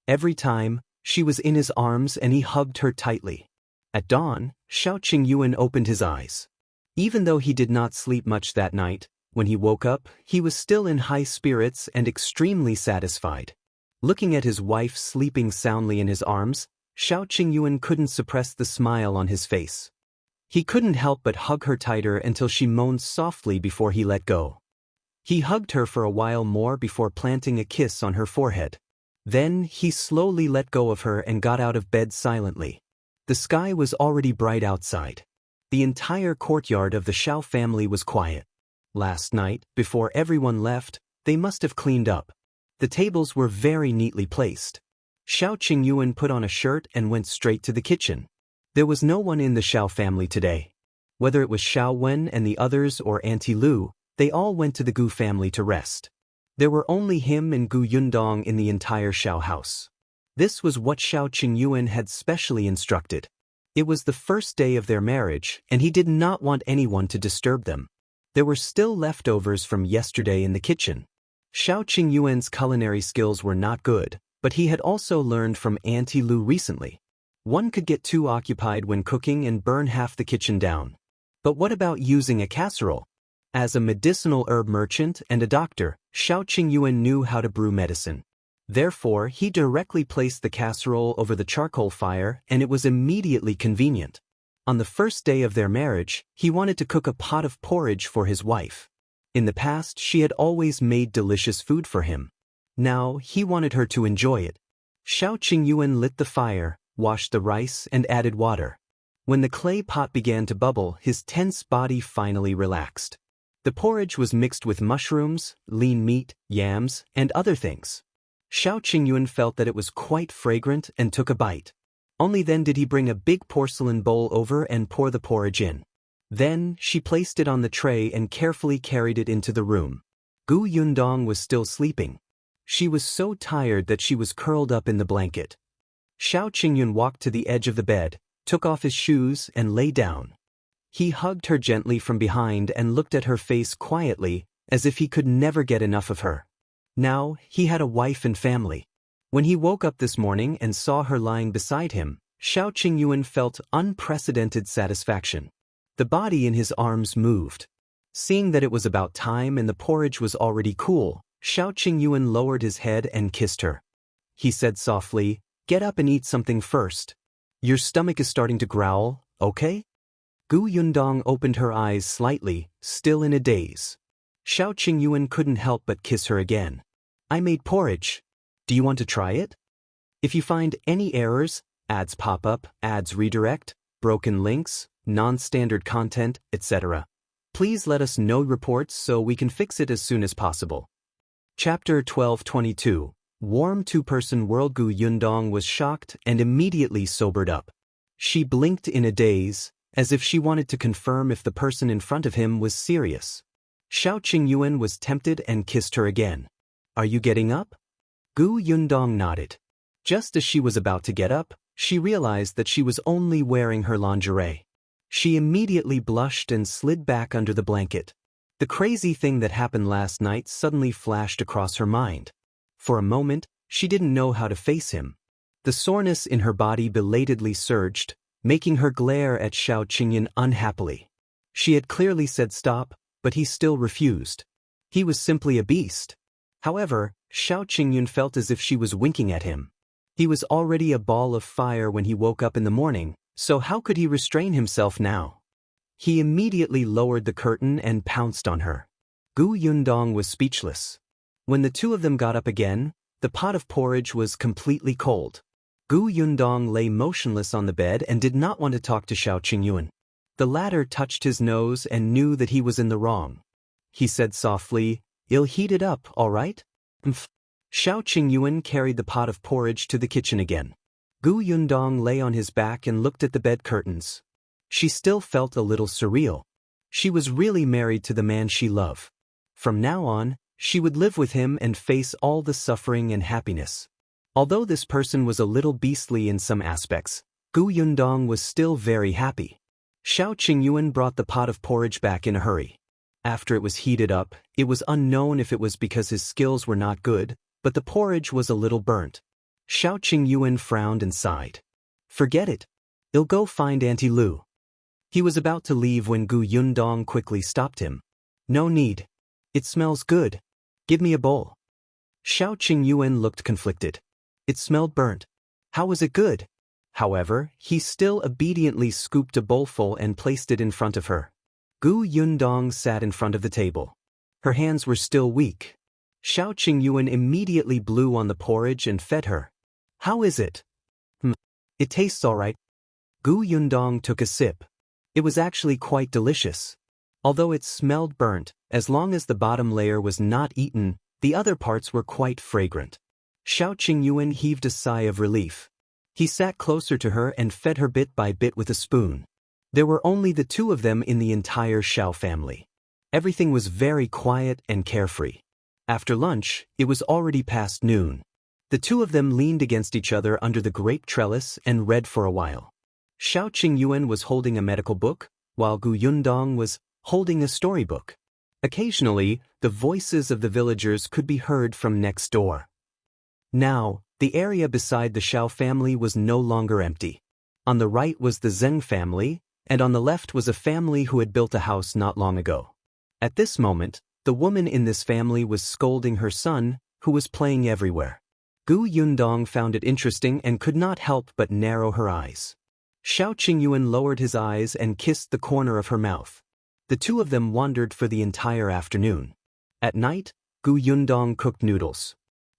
Every time, she was in his arms and he hugged her tightly. At dawn, Xiao Qingyuan opened his eyes. Even though he did not sleep much that night, when he woke up, he was still in high spirits and extremely satisfied. Looking at his wife sleeping soundly in his arms, Xiao Qingyuan couldn't suppress the smile on his face. He couldn't help but hug her tighter until she moaned softly before he let go. He hugged her for a while more before planting a kiss on her forehead. Then, he slowly let go of her and got out of bed silently. The sky was already bright outside. The entire courtyard of the Xiao family was quiet. Last night, before everyone left, they must have cleaned up. The tables were very neatly placed. Xiao Qingyuan put on a shirt and went straight to the kitchen. There was no one in the Xiao family today. Whether it was Xiao Wen and the others or Auntie Lu, they all went to the Gu family to rest. There were only him and Gu Yundong in the entire Xiao house. This was what Xiao Qingyuan had specially instructed. It was the first day of their marriage, and he did not want anyone to disturb them. There were still leftovers from yesterday in the kitchen. Xiao Qingyuan's culinary skills were not good, but he had also learned from Auntie Lu recently. One could get too occupied when cooking and burn half the kitchen down. But what about using a casserole? As a medicinal herb merchant and a doctor, Xiao Qingyuan knew how to brew medicine. Therefore, he directly placed the casserole over the charcoal fire and it was immediately convenient. On the first day of their marriage, he wanted to cook a pot of porridge for his wife. In the past, she had always made delicious food for him. Now, he wanted her to enjoy it. Xiao Qingyuan lit the fire, washed the rice, and added water. When the clay pot began to bubble, his tense body finally relaxed. The porridge was mixed with mushrooms, lean meat, yams, and other things. Xiao Qingyuan felt that it was quite fragrant and took a bite. Only then did he bring a big porcelain bowl over and pour the porridge in. Then, she placed it on the tray and carefully carried it into the room. Gu Yundong was still sleeping. She was so tired that she was curled up in the blanket. Xiao Qingyuan walked to the edge of the bed, took off his shoes and lay down. He hugged her gently from behind and looked at her face quietly, as if he could never get enough of her. Now, he had a wife and family. When he woke up this morning and saw her lying beside him, Xiao Qingyuan felt unprecedented satisfaction. The body in his arms moved. Seeing that it was about time and the porridge was already cool, Xiao Qingyuan lowered his head and kissed her. He said softly, "Get up and eat something first. Your stomach is starting to growl, okay?" Gu Yundong opened her eyes slightly, still in a daze. Xiao Qingyuan couldn't help but kiss her again. "I made porridge. Do you want to try it? If you find any errors, ads pop up, ads redirect, broken links, non-standard content, etc., please let us know reports so we can fix it as soon as possible." Chapter 1222. Warm two-person world. Gu Yundong was shocked and immediately sobered up. She blinked in a daze, as if she wanted to confirm if the person in front of him was serious. Xiao Qingyuan was tempted and kissed her again. "Are you getting up?" Gu Yundong nodded. Just as she was about to get up, she realized that she was only wearing her lingerie. She immediately blushed and slid back under the blanket. The crazy thing that happened last night suddenly flashed across her mind. For a moment, she didn't know how to face him. The soreness in her body belatedly surged, making her glare at Xiao Qingyuan unhappily. She had clearly said stop, but he still refused. He was simply a beast. However, Xiao Qingyuan felt as if she was winking at him. He was already a ball of fire when he woke up in the morning, so how could he restrain himself now? He immediately lowered the curtain and pounced on her. Gu Yundong was speechless. When the two of them got up again, the pot of porridge was completely cold. Gu Yundong lay motionless on the bed and did not want to talk to Xiao Qingyuan. The latter touched his nose and knew that he was in the wrong. He said softly, "I'll heat it up, all right?" Xiao Qingyuan carried the pot of porridge to the kitchen again. Gu Yundong lay on his back and looked at the bed curtains. She still felt a little surreal. She was really married to the man she loved. From now on, she would live with him and face all the suffering and happiness. Although this person was a little beastly in some aspects, Gu Yundong was still very happy. Xiao Qingyuan brought the pot of porridge back in a hurry. After it was heated up, it was unknown if it was because his skills were not good, but the porridge was a little burnt. Xiao Qingyuan frowned and sighed. "Forget it. I'll go find Auntie Lu." He was about to leave when Gu Yundong quickly stopped him. "No need. It smells good. Give me a bowl." Xiao Qingyuan looked conflicted. It smelled burnt. How was it good? However, he still obediently scooped a bowlful and placed it in front of her. Gu Yundong sat in front of the table. Her hands were still weak. Xiao Qingyuan immediately blew on the porridge and fed her. "How is it?" "It tastes all right." Gu Yundong took a sip. It was actually quite delicious. Although it smelled burnt, as long as the bottom layer was not eaten, the other parts were quite fragrant. Xiao Qingyuan heaved a sigh of relief. He sat closer to her and fed her bit by bit with a spoon. There were only the two of them in the entire Xiao family. Everything was very quiet and carefree. After lunch, it was already past noon. The two of them leaned against each other under the grape trellis and read for a while. Xiao Qingyuan was holding a medical book, while Gu Yundong was holding a storybook. Occasionally, the voices of the villagers could be heard from next door. Now, the area beside the Xiao family was no longer empty. On the right was the Zhang family, and on the left was a family who had built a house not long ago. At this moment, the woman in this family was scolding her son, who was playing everywhere. Gu Yundong found it interesting and could not help but narrow her eyes. Xiao Qingyuan lowered his eyes and kissed the corner of her mouth. The two of them wandered for the entire afternoon. At night, Gu Yundong cooked noodles.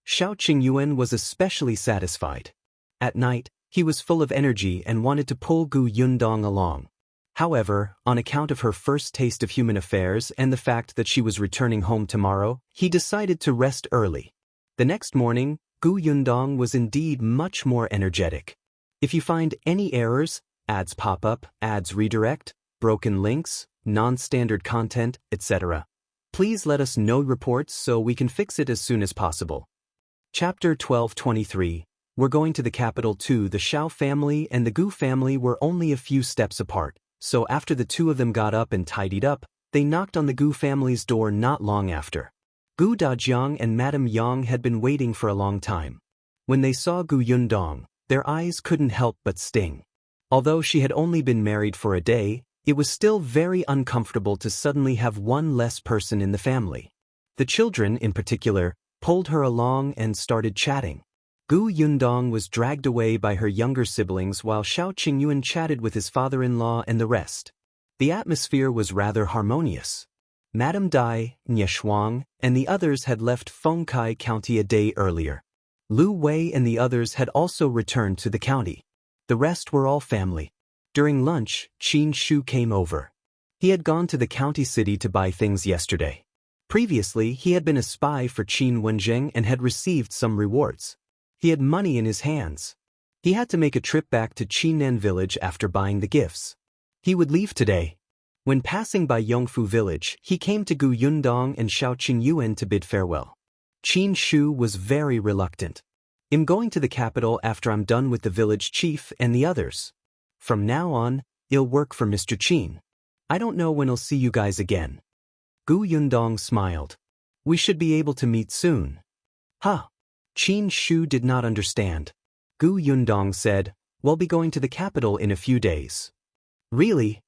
Xiao Qingyuan was especially satisfied. At night, he was full of energy and wanted to pull Gu Yundong along. However, on account of her first taste of human affairs and the fact that she was returning home tomorrow, he decided to rest early. The next morning, Gu Yundong was indeed much more energetic. If you find any errors, ads pop up, ads redirect, broken links, non-standard content, etc., please let us know reports so we can fix it as soon as possible. Chapter 12:23. We're going to the capital too. The Xiao family and the Gu family were only a few steps apart, so after the two of them got up and tidied up, they knocked on the Gu family's door not long after. Gu Dajiang and Madame Yang had been waiting for a long time. When they saw Gu Yundong, their eyes couldn't help but sting. Although she had only been married for a day, it was still very uncomfortable to suddenly have one less person in the family. The children, in particular, pulled her along and started chatting. Gu Yundong was dragged away by her younger siblings while Xiao Qingyuan chatted with his father-in-law and the rest. The atmosphere was rather harmonious. Madame Dai, Nye Shuang, and the others had left Fengkai County a day earlier. Lu Wei and the others had also returned to the county. The rest were all family. During lunch, Qin Shu came over. He had gone to the county city to buy things yesterday. Previously, he had been a spy for Qin Wenzheng and had received some rewards. He had money in his hands. He had to make a trip back to Qinan village after buying the gifts. He would leave today. When passing by Yongfu village, he came to Gu Yundong and Xiao Qingyuan to bid farewell. Qin Shu was very reluctant. I'm going to the capital after I'm done with the village chief and the others. From now on, I'll work for Mr. Qin. I don't know when I'll see you guys again. Gu Yundong smiled. We should be able to meet soon. Huh. Qin Shu did not understand. Gu Yundong said, we'll be going to the capital in a few days. Really?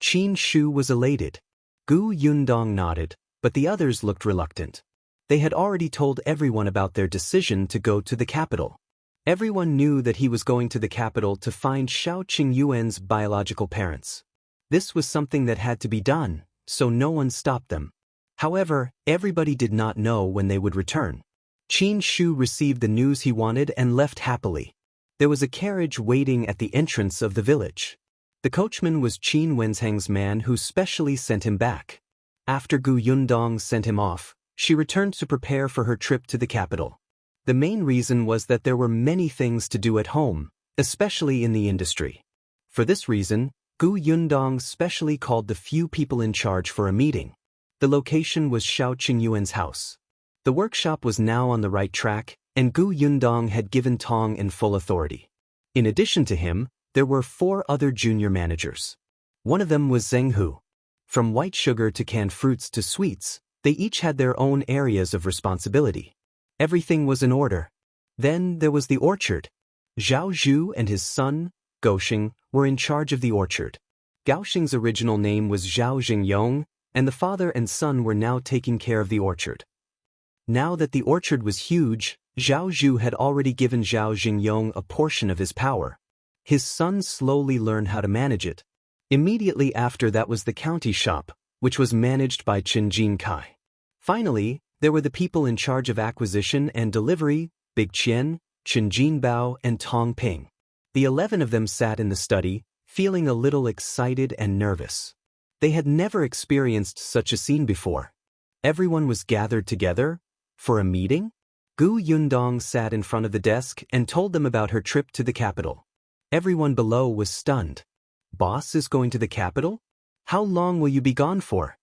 Qin Shu was elated. Gu Yundong nodded, but the others looked reluctant. They had already told everyone about their decision to go to the capital. Everyone knew that he was going to the capital to find Xiao Qingyuan's biological parents. This was something that had to be done, so no one stopped them. However, everybody did not know when they would return. Qin Shu received the news he wanted and left happily. There was a carriage waiting at the entrance of the village. The coachman was Qin Wenzheng's man who specially sent him back. After Gu Yundong sent him off, she returned to prepare for her trip to the capital. The main reason was that there were many things to do at home, especially in the industry. For this reason, Gu Yundong specially called the few people in charge for a meeting. The location was Xiao Qingyuan's house. The workshop was now on the right track, and Gu Yundong had given Tong in full authority. In addition to him, there were 4 other junior managers. One of them was Zheng Hu. From white sugar to canned fruits to sweets, they each had their own areas of responsibility. Everything was in order. Then there was the orchard. Zhao Zhu and his son, Gaoxing, were in charge of the orchard. Gaoxing's original name was Zhao Jingyong, and the father and son were now taking care of the orchard. Now that the orchard was huge, Zhao Zhu had already given Zhao Jingyong a portion of his power. His son slowly learned how to manage it. Immediately after that was the county shop, which was managed by Chen Jinkai. Finally, there were the people in charge of acquisition and delivery, Big Qian, Chen Jinbao, and Tong Ping. The 11 of them sat in the study, feeling a little excited and nervous. They had never experienced such a scene before. Everyone was gathered together for a meeting? Gu Yundong sat in front of the desk and told them about her trip to the capital. Everyone below was stunned. Boss is going to the capital? How long will you be gone for?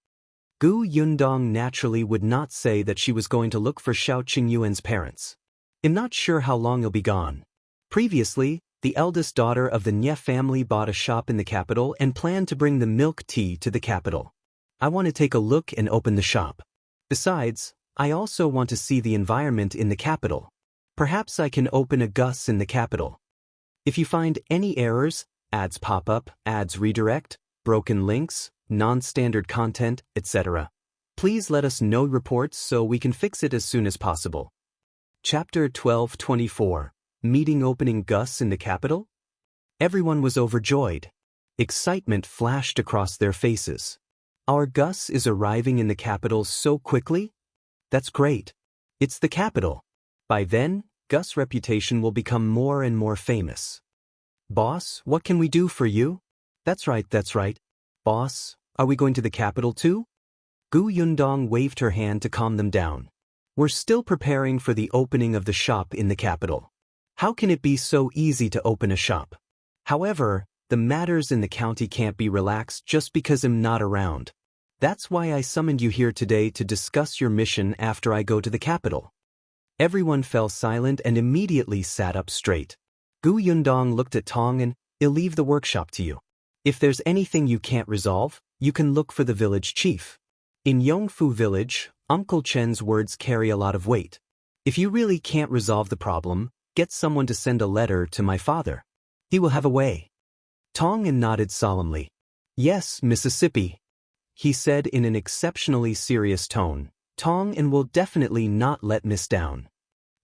Gu Yundong naturally would not say that she was going to look for Xiao Qingyuan's parents. I'm not sure how long he'll be gone. Previously, the eldest daughter of the Nye family bought a shop in the capital and planned to bring the milk tea to the capital. I want to take a look and open the shop. Besides, I also want to see the environment in the capital. Perhaps I can open a Gus in the capital. If you find any errors, ads pop up, ads redirect, broken links, non-standard content, etc., please let us know reports so we can fix it as soon as possible. Chapter 12:24. Meeting opening Gus in the capital? Everyone was overjoyed. Excitement flashed across their faces. Our Gus is arriving in the capital so quickly? That's great. It's the capital. By then, Gus' reputation will become more and more famous. Boss, what can we do for you? That's right. Boss, are we going to the capital too? Gu Yundong waved her hand to calm them down. We're still preparing for the opening of the shop in the capital. How can it be so easy to open a shop? However, the matters in the county can't be relaxed just because I'm not around. That's why I summoned you here today to discuss your mission after I go to the capital. Everyone fell silent and immediately sat up straight. Gu Yundong looked at Tong and, "I'll leave the workshop to you. If there's anything you can't resolve, you can look for the village chief." In Yongfu village, Uncle Chen's words carry a lot of weight. If you really can't resolve the problem, get someone to send a letter to my father. He will have a way. Tong nodded solemnly. "Yes, Mississippi," he said in an exceptionally serious tone. Tong will definitely not let Miss down.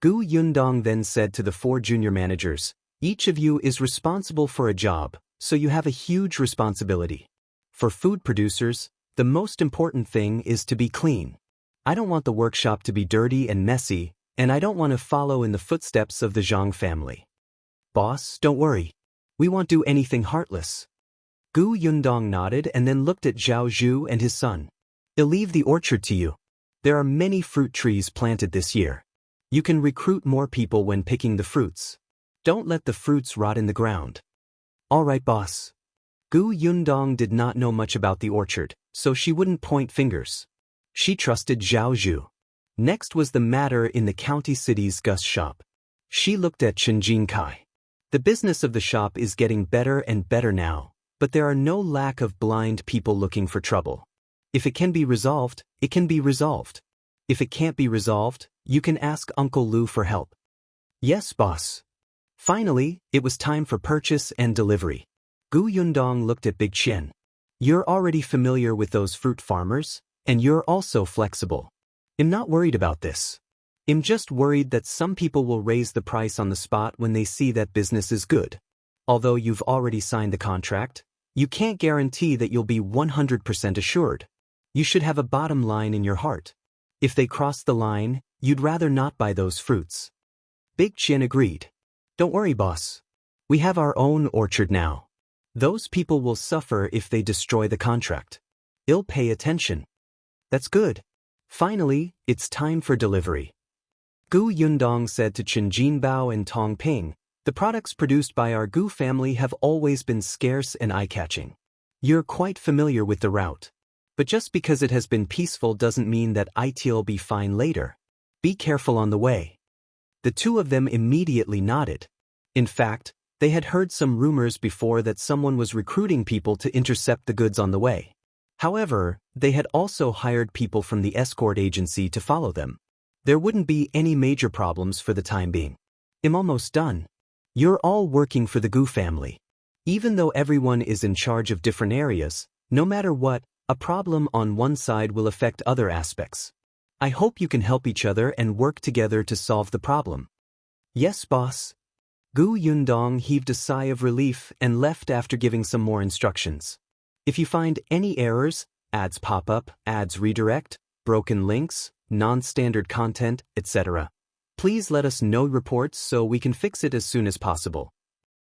Gu Yundong then said to the 4 junior managers, "Each of you is responsible for a job, so you have a huge responsibility. For food producers, the most important thing is to be clean. I don't want the workshop to be dirty and messy, and I don't want to follow in the footsteps of the Zhang family. Boss, don't worry. We won't do anything heartless." Gu Yundong nodded and then looked at Zhou and his son. "I'll leave the orchard to you. There are many fruit trees planted this year. You can recruit more people when picking the fruits. Don't let the fruits rot in the ground." "All right, boss." Gu Yundong did not know much about the orchard, so she wouldn't point fingers. She trusted Zhou. Next was the matter in the county city's Gus shop. She looked at Chen Jinkai. The business of the shop is getting better and better now, but there are no lack of blind people looking for trouble. If it can be resolved, it can be resolved. If it can't be resolved, you can ask Uncle Lu for help. "Yes, boss." Finally, it was time for purchase and delivery. Gu Yundong looked at Big Qian. "You're already familiar with those fruit farmers, and you're also flexible. I'm not worried about this. I'm just worried that some people will raise the price on the spot when they see that business is good. Although you've already signed the contract, you can't guarantee that you'll be 100% assured. You should have a bottom line in your heart. If they cross the line, you'd rather not buy those fruits." Big Qian agreed. "Don't worry, boss. We have our own orchard now. Those people will suffer if they destroy the contract. I'll pay attention." "That's good. Finally, it's time for delivery." Gu Yundong said to Chen Jinbao and Tong Ping, "The products produced by our Gu family have always been scarce and eye-catching. You're quite familiar with the route. But just because it has been peaceful doesn't mean that it'll be fine later. Be careful on the way." The 2 of them immediately nodded. In fact, they had heard some rumors before that someone was recruiting people to intercept the goods on the way. However, they had also hired people from the escort agency to follow them. There wouldn't be any major problems for the time being. "I'm almost done. You're all working for the Gu family. Even though everyone is in charge of different areas, no matter what, a problem on one side will affect other aspects. I hope you can help each other and work together to solve the problem." "Yes, boss." Gu Yundong heaved a sigh of relief and left after giving some more instructions. "If you find any errors, ads pop up, ads redirect, broken links, non-standard content, etc., please let us know reports so we can fix it as soon as possible."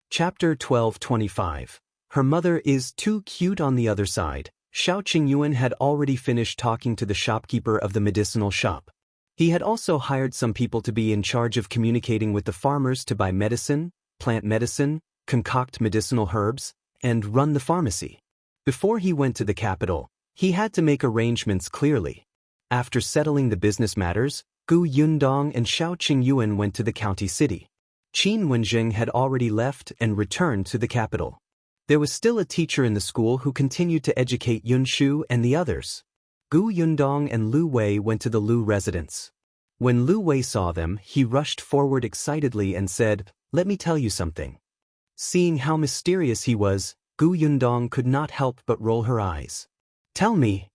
Chapter 12:25. Her mother is too cute on the other side. Xiao Qingyuan had already finished talking to the shopkeeper of the medicinal shop. He had also hired some people to be in charge of communicating with the farmers to buy medicine, plant medicine, concoct medicinal herbs, and run the pharmacy. Before he went to the capital, he had to make arrangements clearly. After settling the business matters, Gu Yundong and Xiao Qingyuan went to the county city. Qin Wenzheng had already left and returned to the capital. There was still a teacher in the school who continued to educate Yunshu and the others. Gu Yundong and Lu Wei went to the Lu residence. When Lu Wei saw them, he rushed forward excitedly and said, "Let me tell you something." Seeing how mysterious he was, Gu Yundong could not help but roll her eyes. "Tell me."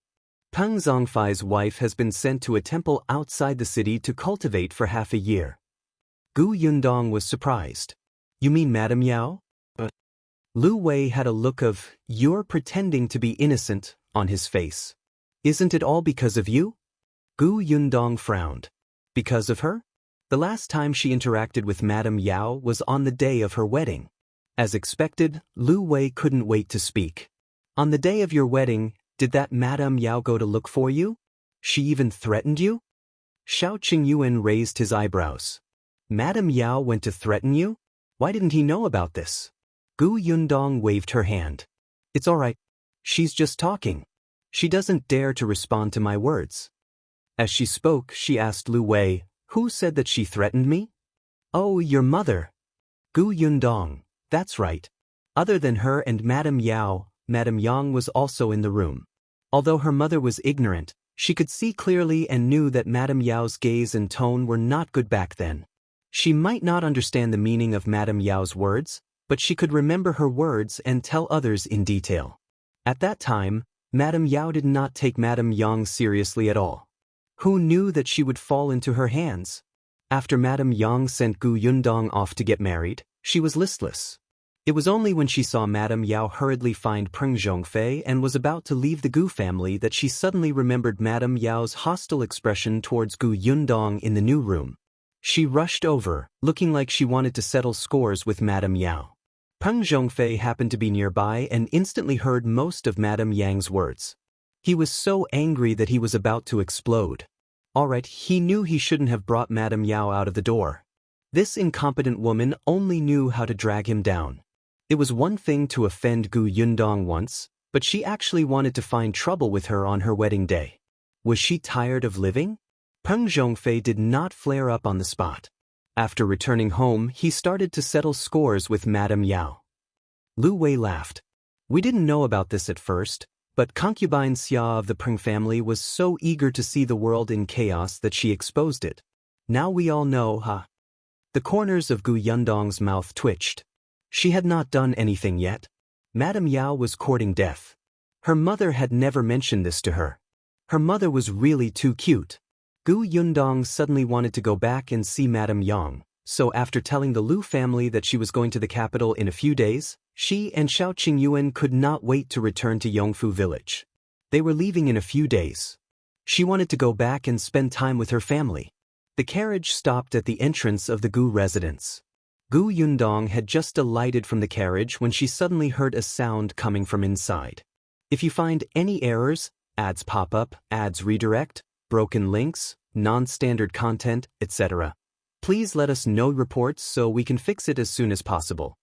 Peng Zongfei's wife has been sent to a temple outside the city to cultivate for half a year. Gu Yundong was surprised. "You mean Madame Yao?" Lu Wei had a look of, "You're pretending to be innocent," on his face. "Isn't it all because of you?" Gu Yundong frowned. "Because of her?" The last time she interacted with Madame Yao was on the day of her wedding. As expected, Lu Wei couldn't wait to speak. "On the day of your wedding, did that Madame Yao go to look for you? She even threatened you?" Xiao Qingyuan raised his eyebrows. Madame Yao went to threaten you? Why didn't he know about this? Gu Yundong waved her hand. It's all right. She's just talking. She doesn't dare to respond to my words. As she spoke, she asked Lu Wei, who said that she threatened me? Oh, your mother. Gu Yundong, that's right. Other than her and Madame Yao, Madame Yang was also in the room. Although her mother was ignorant, she could see clearly and knew that Madame Yao's gaze and tone were not good back then. She might not understand the meaning of Madame Yao's words, but she could remember her words and tell others in detail. At that time, Madame Yao did not take Madame Yang seriously at all. Who knew that she would fall into her hands? After Madame Yang sent Gu Yundong off to get married, she was listless. It was only when she saw Madame Yao hurriedly find Peng Zhongfei and was about to leave the Gu family that she suddenly remembered Madame Yao's hostile expression towards Gu Yundong in the new room. She rushed over, looking like she wanted to settle scores with Madame Yao. Peng Zhongfei happened to be nearby and instantly heard most of Madame Yang's words. He was so angry that he was about to explode. Alright, he knew he shouldn't have brought Madame Yao out of the door. This incompetent woman only knew how to drag him down. It was one thing to offend Gu Yundong once, but she actually wanted to find trouble with her on her wedding day. Was she tired of living? Peng Zhongfei did not flare up on the spot. After returning home, he started to settle scores with Madame Yao. Lu Wei laughed. We didn't know about this at first, but concubine Xia of the Peng family was so eager to see the world in chaos that she exposed it. Now we all know, huh? The corners of Gu Yundong's mouth twitched. She had not done anything yet. Madame Yao was courting death. Her mother had never mentioned this to her. Her mother was really too cute. Gu Yundong suddenly wanted to go back and see Madame Yang, so after telling the Lu family that she was going to the capital in a few days, she and Xiao Qingyuan could not wait to return to Yongfu village. They were leaving in a few days. She wanted to go back and spend time with her family. The carriage stopped at the entrance of the Gu residence. Gu Yundong had just alighted from the carriage when she suddenly heard a sound coming from inside. If you find any errors, ads pop up, ads redirect, broken links, non-standard content, etc., please let us know reports so we can fix it as soon as possible.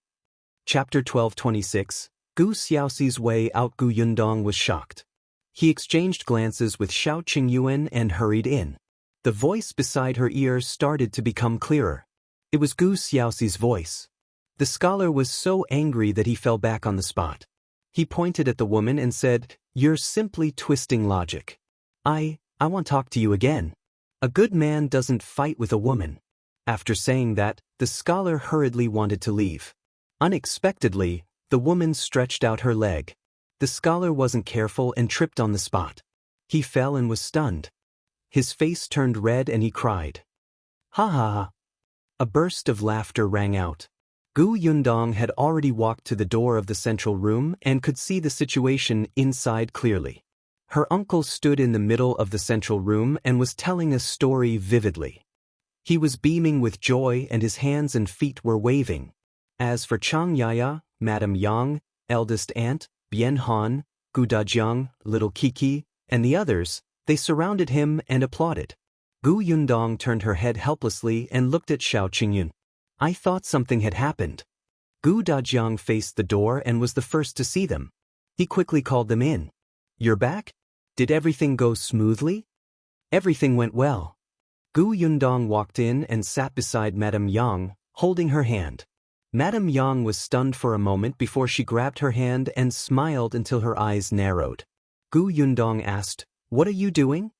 Chapter 1226, Gu Xiaoxi's way out. Gu Yundong was shocked. He exchanged glances with Xiao Qingyuan and hurried in. The voice beside her ear started to become clearer. It was Gu Xiaoxi's voice. The scholar was so angry that he fell back on the spot. He pointed at the woman and said, "You're simply twisting logic. I want to talk to you again. A good man doesn't fight with a woman." After saying that, the scholar hurriedly wanted to leave. Unexpectedly, the woman stretched out her leg. The scholar wasn't careful and tripped on the spot. He fell and was stunned. His face turned red and he cried. Ha ha ha. A burst of laughter rang out. Gu Yundong had already walked to the door of the central room and could see the situation inside clearly. Her uncle stood in the middle of the central room and was telling a story vividly. He was beaming with joy and his hands and feet were waving. As for Chang Yaya, Madame Yang, Eldest Aunt, Bian Han, Gu Dajiang, Little Kiki, and the others, they surrounded him and applauded. Gu Yundong turned her head helplessly and looked at Xiao Qingyun. I thought something had happened. Gu Dajiang faced the door and was the first to see them. He quickly called them in. You're back? Did everything go smoothly? Everything went well. Gu Yundong walked in and sat beside Madame Yang, holding her hand. Madame Yang was stunned for a moment before she grabbed her hand and smiled until her eyes narrowed. Gu Yundong asked, What are you doing?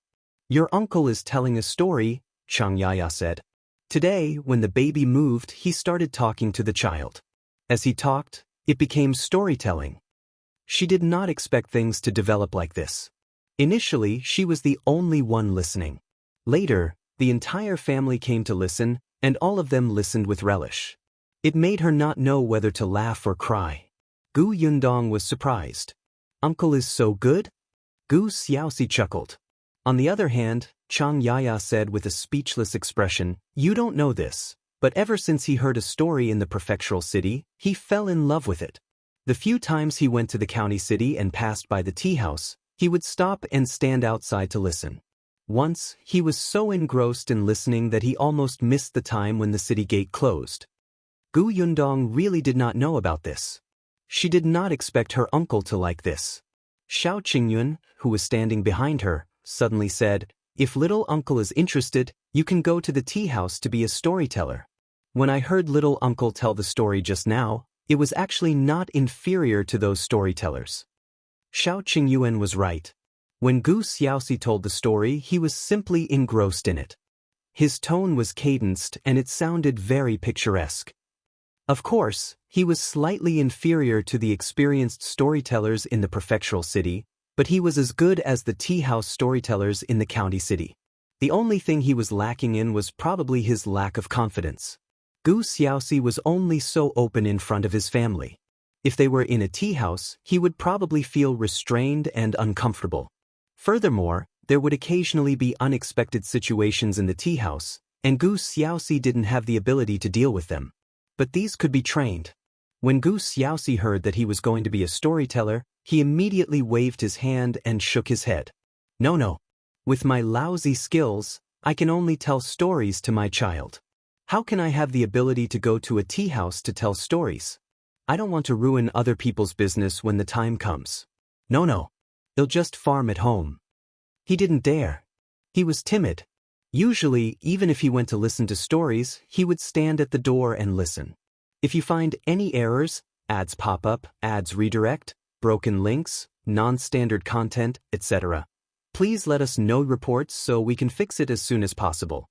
Your uncle is telling a story, Chang Yaya said. Today, when the baby moved, he started talking to the child. As he talked, it became storytelling. She did not expect things to develop like this. Initially, she was the only one listening. Later, the entire family came to listen, and all of them listened with relish. It made her not know whether to laugh or cry. Gu Yundong was surprised. Uncle is so good? Gu Xiaoxi chuckled. On the other hand, Chang Yaya said with a speechless expression, You don't know this, but ever since he heard a story in the prefectural city, he fell in love with it. The few times he went to the county city and passed by the tea house, he would stop and stand outside to listen. Once, he was so engrossed in listening that he almost missed the time when the city gate closed. Gu Yundong really did not know about this. She did not expect her uncle to like this. Xiao Qingyun, who was standing behind her, suddenly said, "If little uncle is interested, you can go to the tea house to be a storyteller." When I heard little uncle tell the story just now, it was actually not inferior to those storytellers. Xiao Qingyuan was right. When Gu Xiaoxi told the story, he was simply engrossed in it. His tone was cadenced and it sounded very picturesque. Of course, he was slightly inferior to the experienced storytellers in the prefectural city, but he was as good as the tea house storytellers in the county city. The only thing he was lacking in was probably his lack of confidence. Gu Xiaoxi was only so open in front of his family. If they were in a tea house, he would probably feel restrained and uncomfortable. Furthermore, there would occasionally be unexpected situations in the tea house, and Gu Xiaoxi didn't have the ability to deal with them. But these could be trained. When Gu Xiaoxi heard that he was going to be a storyteller, he immediately waved his hand and shook his head. No. With my lousy skills, I can only tell stories to my child. How can I have the ability to go to a tea house to tell stories? I don't want to ruin other people's business when the time comes. No. I'll just farm at home. He didn't dare. He was timid. Usually, even if he went to listen to stories, he would stand at the door and listen. If you find any errors, ads pop up, ads redirect, broken links, non-standard content, etc., please let us know reports so we can fix it as soon as possible.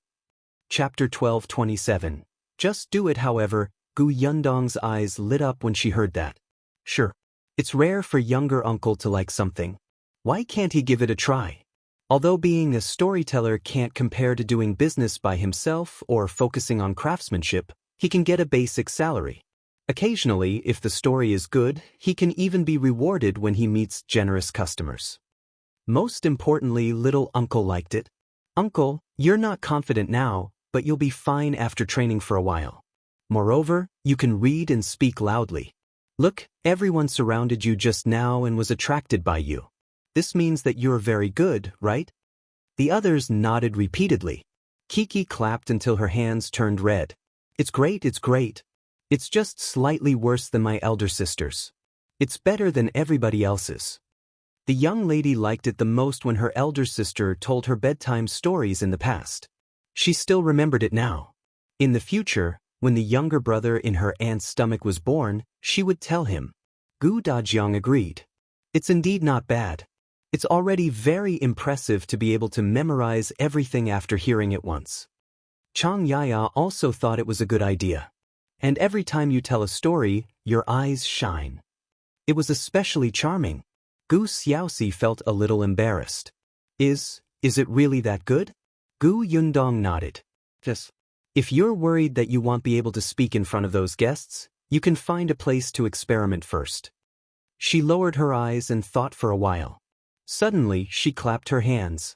Chapter 12:27. Just do it. However, Gu Yundong's eyes lit up when she heard that. Sure. It's rare for younger uncle to like something. Why can't he give it a try? Although being a storyteller can't compare to doing business by himself or focusing on craftsmanship, he can get a basic salary. Occasionally, if the story is good, he can even be rewarded when he meets generous customers. Most importantly, little uncle liked it. Uncle, you're not confident now, but you'll be fine after training for a while. Moreover, you can read and speak loudly. Look, everyone surrounded you just now and was attracted by you. This means that you're very good, right? The others nodded repeatedly. Kiki clapped until her hands turned red. It's great. It's just slightly worse than my elder sister's. It's better than everybody else's. The young lady liked it the most when her elder sister told her bedtime stories in the past. She still remembered it now. In the future, when the younger brother in her aunt's stomach was born, she would tell him. Gu Dajiang agreed. It's indeed not bad. It's already very impressive to be able to memorize everything after hearing it once. Chang Yaya also thought it was a good idea. And every time you tell a story, your eyes shine. It was especially charming. Gu Xiaoxi felt a little embarrassed. Is it really that good? Gu Yundong nodded. Yes. If you're worried that you won't be able to speak in front of those guests, you can find a place to experiment first. She lowered her eyes and thought for a while. Suddenly, she clapped her hands.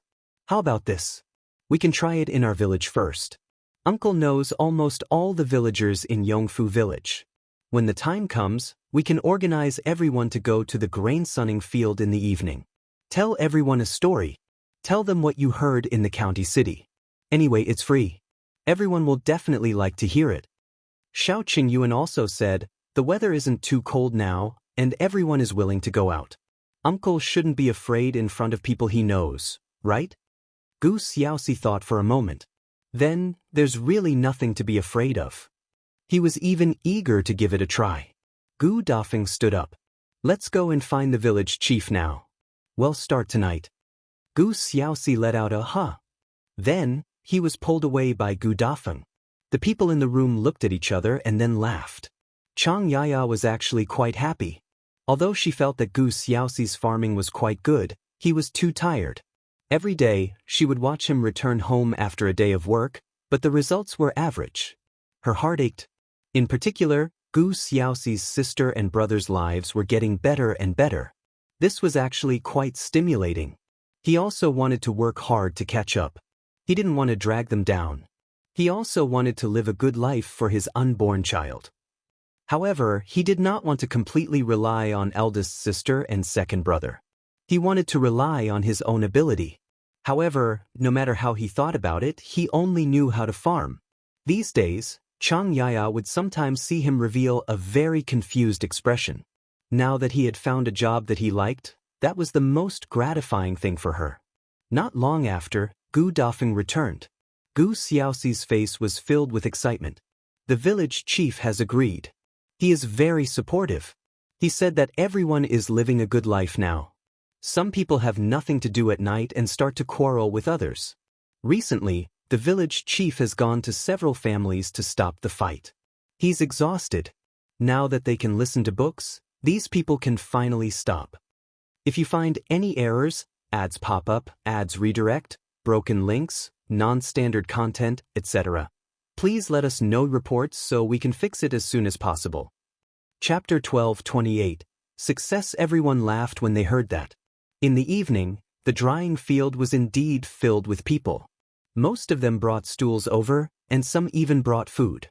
How about this? We can try it in our village first. Uncle knows almost all the villagers in Yongfu village. When the time comes, we can organize everyone to go to the grain sunning field in the evening. Tell everyone a story. Tell them what you heard in the county city. Anyway, it's free. Everyone will definitely like to hear it. Xiao Qingyuan also said, the weather isn't too cold now, and everyone is willing to go out. Uncle shouldn't be afraid in front of people he knows, right? Gu Xiaoxi thought for a moment. Then, there's really nothing to be afraid of. He was even eager to give it a try. Gu Dafeng stood up. Let's go and find the village chief now. We'll start tonight. Gu Xiaoxi let out a huh. Then, he was pulled away by Gu Dafeng. The people in the room looked at each other and then laughed. Chang Yaya was actually quite happy. Although she felt that Gu Xiaoxi's farming was quite good, he was too tired. Every day, she would watch him return home after a day of work, but the results were average. Her heart ached. In particular, Gu Xiaoxi's sister and brother's lives were getting better and better. This was actually quite stimulating. He also wanted to work hard to catch up. He didn't want to drag them down. He also wanted to live a good life for his unborn child. However, he did not want to completely rely on eldest sister and second brother. He wanted to rely on his own ability. However, no matter how he thought about it, he only knew how to farm. These days, Chang Yaya would sometimes see him reveal a very confused expression. Now that he had found a job that he liked, that was the most gratifying thing for her. Not long after, Gu Dafeng returned. Gu Xiaoxi's face was filled with excitement. The village chief has agreed. He is very supportive. He said that everyone is living a good life now. Some people have nothing to do at night and start to quarrel with others. Recently, the village chief has gone to several families to stop the fight. He's exhausted. Now that they can listen to books, these people can finally stop. If you find any errors, ads pop up, ads redirect, broken links, non-standard content, etc., please let us know reports so we can fix it as soon as possible. Chapter 12:28. Success. Everyone laughed when they heard that. In the evening, the drying field was indeed filled with people. Most of them brought stools over, and some even brought food.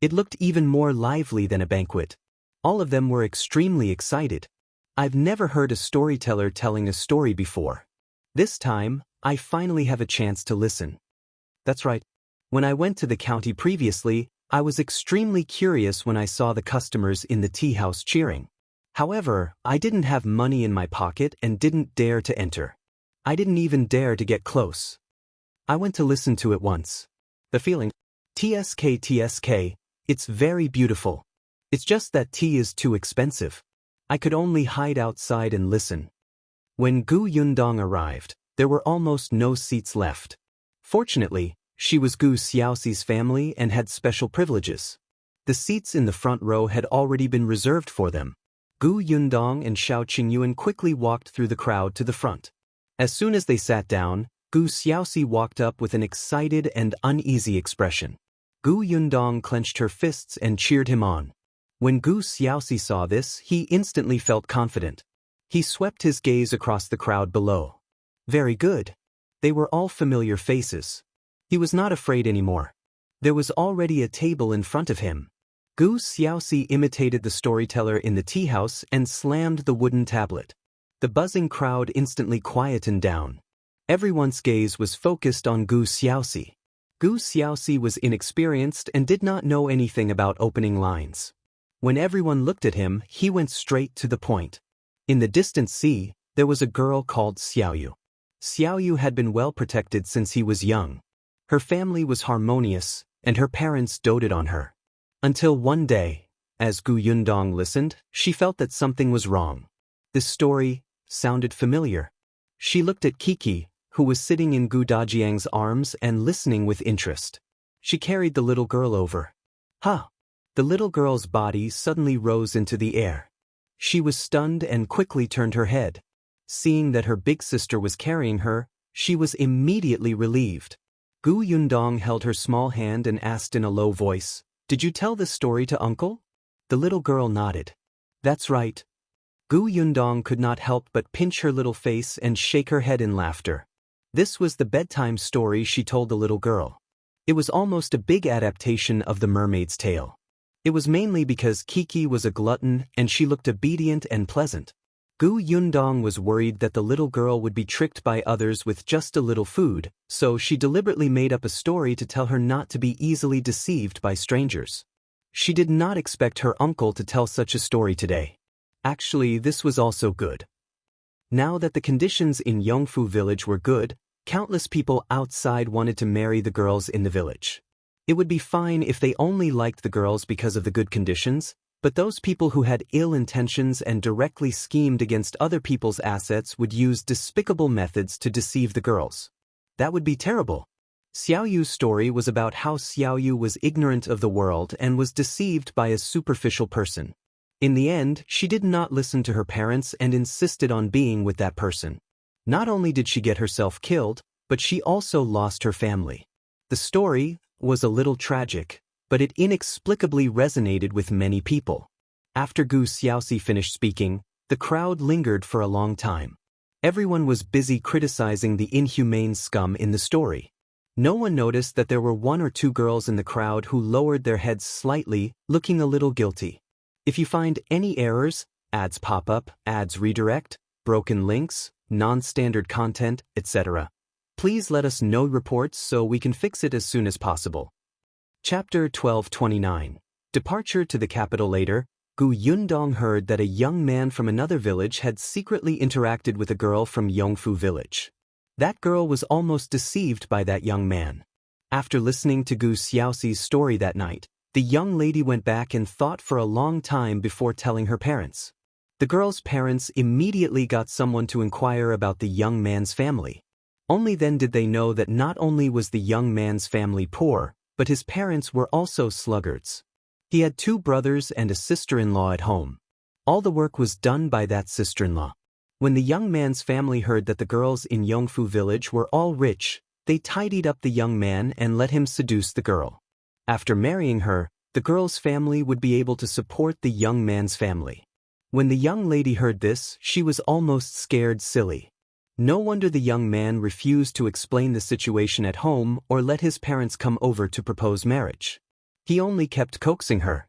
It looked even more lively than a banquet. All of them were extremely excited. I've never heard a storyteller telling a story before. This time, I finally have a chance to listen. That's right. When I went to the county previously, I was extremely curious when I saw the customers in the tea house cheering. However, I didn't have money in my pocket and didn't dare to enter. I didn't even dare to get close. I went to listen to it once. The feeling, TSK, it's very beautiful. It's just that tea is too expensive. I could only hide outside and listen. When Gu Yundong arrived, there were almost no seats left. Fortunately, she was Gu Xiaoxi's family and had special privileges. The seats in the front row had already been reserved for them. Gu Yundong and Xiao Qingyuan quickly walked through the crowd to the front. As soon as they sat down, Gu Xiaoxi walked up with an excited and uneasy expression. Gu Yundong clenched her fists and cheered him on. When Gu Xiaoxi saw this, he instantly felt confident. He swept his gaze across the crowd below. Very good. They were all familiar faces. He was not afraid anymore. There was already a table in front of him. Gu Xiaoxi imitated the storyteller in the tea house and slammed the wooden tablet. The buzzing crowd instantly quietened down. Everyone's gaze was focused on Gu Xiaoxi. Gu Xiaoxi was inexperienced and did not know anything about opening lines. When everyone looked at him, he went straight to the point. In the distant sea, there was a girl called Xiaoyu. Xiaoyu had been well protected since he was young. Her family was harmonious, and her parents doted on her. Until one day, as Gu Yundong listened, she felt that something was wrong. This story sounded familiar. She looked at Kiki, who was sitting in Gu Dajiang's arms and listening with interest. She carried the little girl over. Ha! The little girl's body suddenly rose into the air. She was stunned and quickly turned her head. Seeing that her big sister was carrying her, she was immediately relieved. Gu Yundong held her small hand and asked in a low voice, "Did you tell this story to Uncle?" The little girl nodded. "That's right." Gu Yundong could not help but pinch her little face and shake her head in laughter. This was the bedtime story she told the little girl. It was almost a big adaptation of The Mermaid's Tale. It was mainly because Kiki was a glutton and she looked obedient and pleasant. Gu Yundong was worried that the little girl would be tricked by others with just a little food, so she deliberately made up a story to tell her not to be easily deceived by strangers. She did not expect her uncle to tell such a story today. Actually, this was also good. Now that the conditions in Yongfu village were good, countless people outside wanted to marry the girls in the village. It would be fine if they only liked the girls because of the good conditions, but those people who had ill intentions and directly schemed against other people's assets would use despicable methods to deceive the girls. That would be terrible. Xiaoyu's story was about how Xiaoyu was ignorant of the world and was deceived by a superficial person. In the end, she did not listen to her parents and insisted on being with that person. Not only did she get herself killed, but she also lost her family. The story was a little tragic, but it inexplicably resonated with many people. After Gu Xiaoxi finished speaking, the crowd lingered for a long time. Everyone was busy criticizing the inhumane scum in the story. No one noticed that there were one or two girls in the crowd who lowered their heads slightly, looking a little guilty. If you find any errors, ads pop up, ads redirect, broken links, non-standard content, etc., Please let us know reports so we can fix it as soon as possible. Chapter 1229. Departure to the capital. Later, Gu Yundong heard that a young man from another village had secretly interacted with a girl from Yongfu village. That girl was almost deceived by that young man. After listening to Gu Xiaoxi's story that night, the young lady went back and thought for a long time before telling her parents. The girl's parents immediately got someone to inquire about the young man's family. Only then did they know that not only was the young man's family poor, but his parents were also sluggards. He had 2 brothers and a sister-in-law at home. All the work was done by that sister-in-law. When the young man's family heard that the girls in Yongfu village were all rich, they tidied up the young man and let him seduce the girl. After marrying her, the girl's family would be able to support the young man's family. When the young lady heard this, she was almost scared silly. No wonder the young man refused to explain the situation at home or let his parents come over to propose marriage. He only kept coaxing her.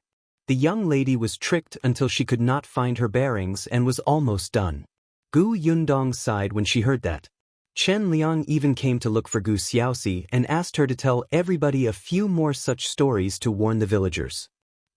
The young lady was tricked until she could not find her bearings and was almost done. Gu Yundong sighed when she heard that. Chen Liang even came to look for Gu Xiaoxi and asked her to tell everybody a few more such stories to warn the villagers.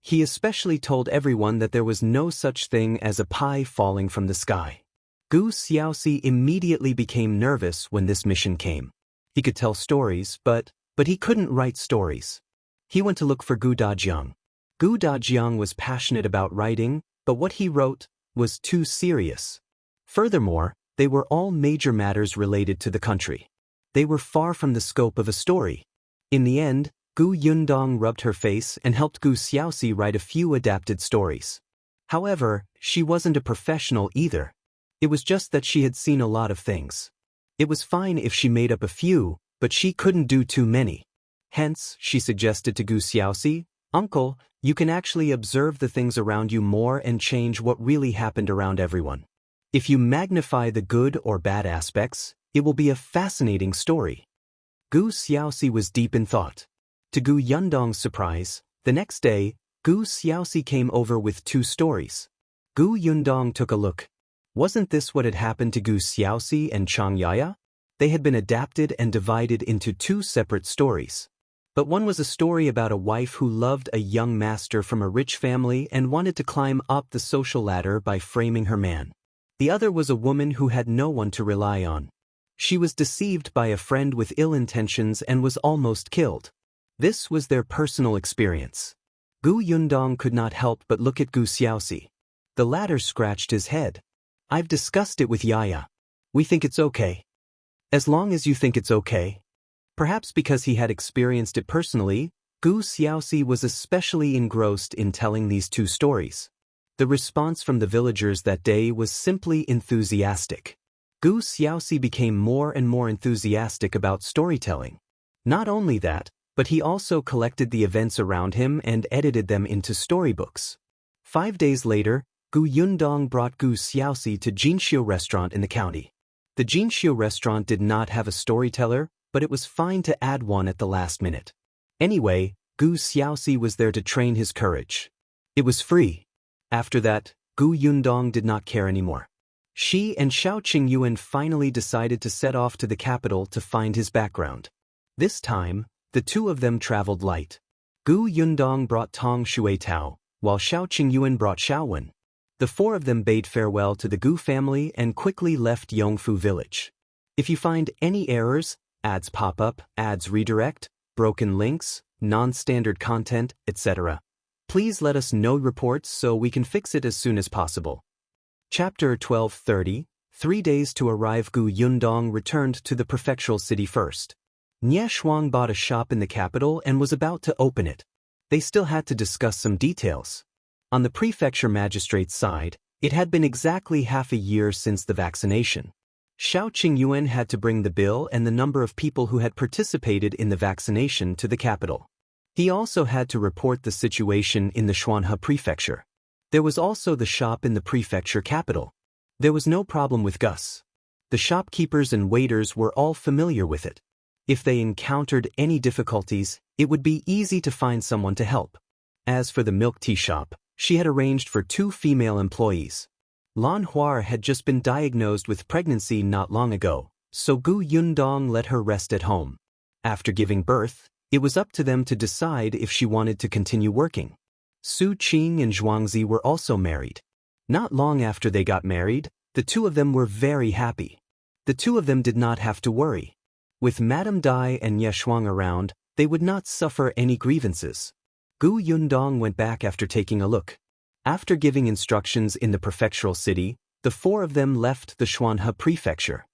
He especially told everyone that there was no such thing as a pie falling from the sky. Gu Xiaoxi immediately became nervous when this mission came. He could tell stories, but he couldn't write stories. He went to look for Gu Dajiang. Gu Dajiang was passionate about writing, but what he wrote was too serious. Furthermore, they were all major matters related to the country. They were far from the scope of a story. In the end, Gu Yundong rubbed her face and helped Gu Xiaoxi write a few adapted stories. However, she wasn't a professional either. It was just that she had seen a lot of things. It was fine if she made up a few, but she couldn't do too many. Hence, she suggested to Gu Xiaoxi, "Uncle, you can actually observe the things around you more and change what really happened around everyone. If you magnify the good or bad aspects, it will be a fascinating story." Gu Xiaoxi was deep in thought. To Gu Yundong's surprise, the next day, Gu Xiaoxi came over with 2 stories. Gu Yundong took a look. Wasn't this what had happened to Gu Xiaoxi and Chang Yaya? They had been adapted and divided into 2 separate stories. But one was a story about a wife who loved a young master from a rich family and wanted to climb up the social ladder by framing her man. The other was a woman who had no one to rely on. She was deceived by a friend with ill intentions and was almost killed. This was their personal experience. Gu Yundong could not help but look at Gu Xiaoxi. The latter scratched his head. "I've discussed it with Yaya. We think it's okay." "As long as you think it's okay." Perhaps because he had experienced it personally, Gu Xiaoxi was especially engrossed in telling these 2 stories. The response from the villagers that day was simply enthusiastic. Gu Xiaoxi became more and more enthusiastic about storytelling. Not only that, but he also collected the events around him and edited them into storybooks. 5 days later, Gu Yundong brought Gu Xiaoxi to Jinxiu restaurant in the county. The Jinxiu restaurant did not have a storyteller, but it was fine to add one at the last minute. Anyway, Gu Xiaoxi was there to train his courage. It was free. After that, Gu Yundong did not care anymore. She and Xiaoqing Yuan finally decided to set off to the capital to find his background. This time, the 2 of them traveled light. Gu Yundong brought Tong Shuitao, while Xiaoqing Yuan brought Xiaowen. The 4 of them bade farewell to the Gu family and quickly left Yongfu village. If you find any errors, ads pop up, ads redirect, broken links, non-standard content, etc., please let us know reports so we can fix it as soon as possible. Chapter 1230. 3 days to arrive. Gu Yundong returned to the prefectural city first. Nie Shuang bought a shop in the capital and was about to open it. They still had to discuss some details. On the prefecture magistrate's side, it had been exactly half a year since the vaccination. Xiaoqing Yuan had to bring the bill and the number of people who had participated in the vaccination to the capital. He also had to report the situation in the Xuanhe prefecture. There was also the shop in the prefecture capital. There was no problem with Gus. The shopkeepers and waiters were all familiar with it. If they encountered any difficulties, it would be easy to find someone to help. As for the milk tea shop, she had arranged for 2 female employees. Lan Huar had just been diagnosed with pregnancy not long ago, So Gu Yundong let her rest at home. After giving birth, it was up to them to decide if she wanted to continue working. Su Qing and Zhuangzi were also married. Not long after they got married, the two of them were very happy. The two of them did not have to worry. With Madame Dai and Ye Shuang around, they would not suffer any grievances. Gu Yundong went back after taking a look. After giving instructions in the prefectural city, the four of them left the Xuanhe prefecture.